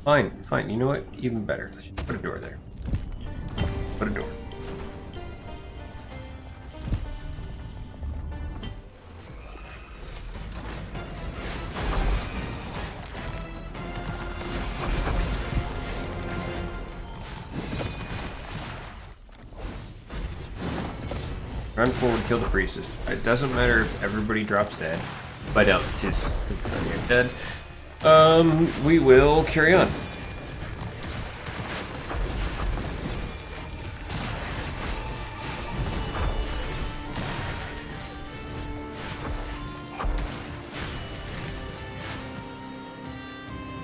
Fine. Fine. You know what? Even better. Let's just put a door there. Put a door. Run forward, kill the priestess. It doesn't matter if everybody drops dead. But no, it's just dead. We will carry on.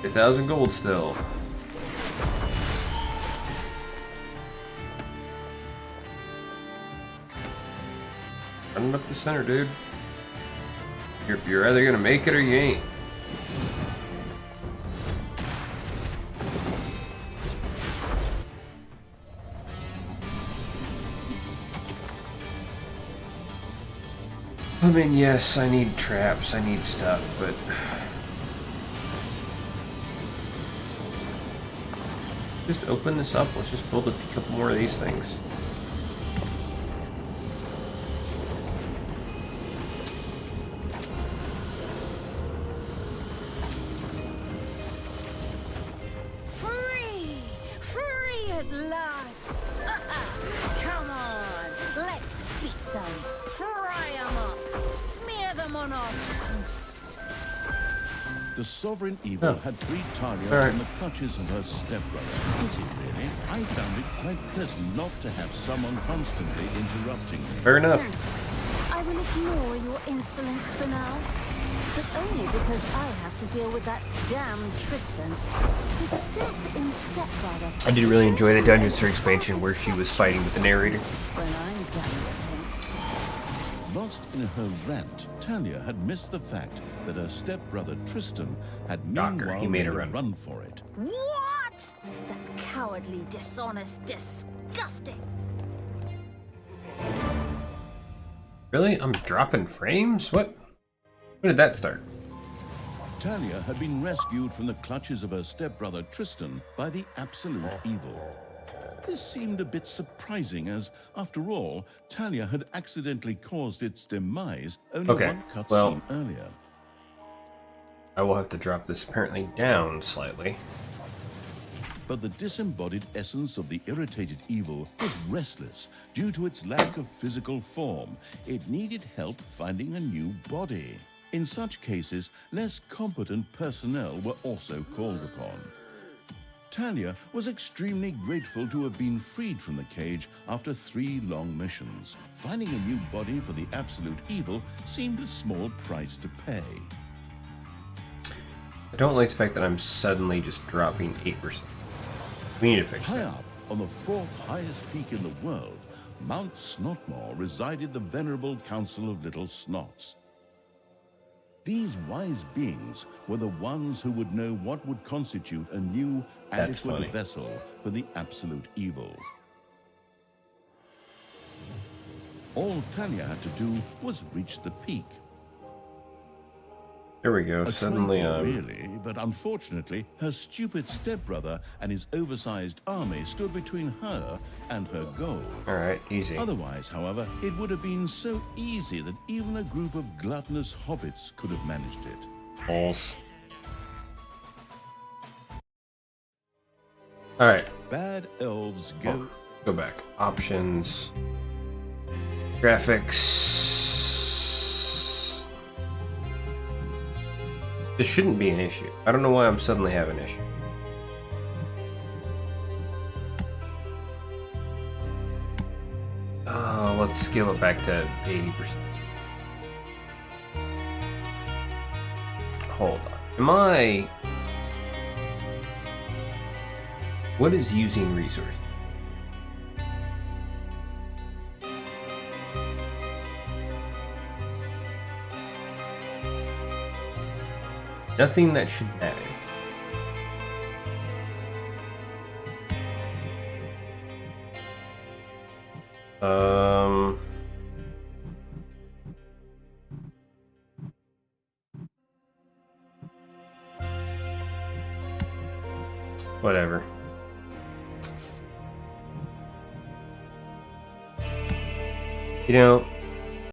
$1,000 gold still. Running up the center, dude. You're either gonna make it or you ain't. I mean, yes, I need traps, I need stuff, but... just open this up, let's just build a couple more of these things. Free at last! Come on, let's beat them, fry them up, smear them on our toast. The sovereign evil had freed Talia from the clutches of her stepbrother. Was it really? I found it quite pleasant not to have someone constantly interrupting me. Fair enough. I will ignore your insolence for now, but only because I have to deal with that damn Tristan. His step in stepbrother. I did really enjoy the Dungeon Master expansion where she was fighting with the narrator. When I'm done with him. Lost in her rant, Talia had missed the fact that her stepbrother Tristan had meanwhile he made a run for it. What? That cowardly, dishonest, disgusting. Really? I'm dropping frames? What? When did that start? Talia had been rescued from the clutches of her stepbrother Tristan by the absolute evil. This seemed a bit surprising as, after all, Talia had accidentally caused its demise only one cutscene earlier. I will have to drop this apparently down slightly. But the disembodied essence of the irritated evil was restless due to its lack of physical form. It needed help finding a new body. In such cases, less competent personnel were also called upon. Talia was extremely grateful to have been freed from the cage after 3 long missions. Finding a new body for the absolute evil seemed a small price to pay. I don't like the fact that I'm suddenly just dropping 8%. We need to fix High that. up, on the 4th highest peak in the world, Mount Snotmore, resided the venerable Council of Little Snots. These wise beings were the ones who would know what would constitute a new, adequate vessel for the absolute evil. All Talia had to do was reach the peak. There we go. A Suddenly, trifle, really, but unfortunately, her stupid stepbrother and his oversized army stood between her and her goal. All right, easy. Otherwise, however, it would have been so easy that even a group of gluttonous hobbits could have managed it. Balls. All right. Bad elves go. Go back. Options. Graphics. This shouldn't be an issue. I don't know why I'm suddenly having an issue. Let's scale it back to 80%. Hold on. Am I... What is using resource? Nothing that should matter. Whatever. You know,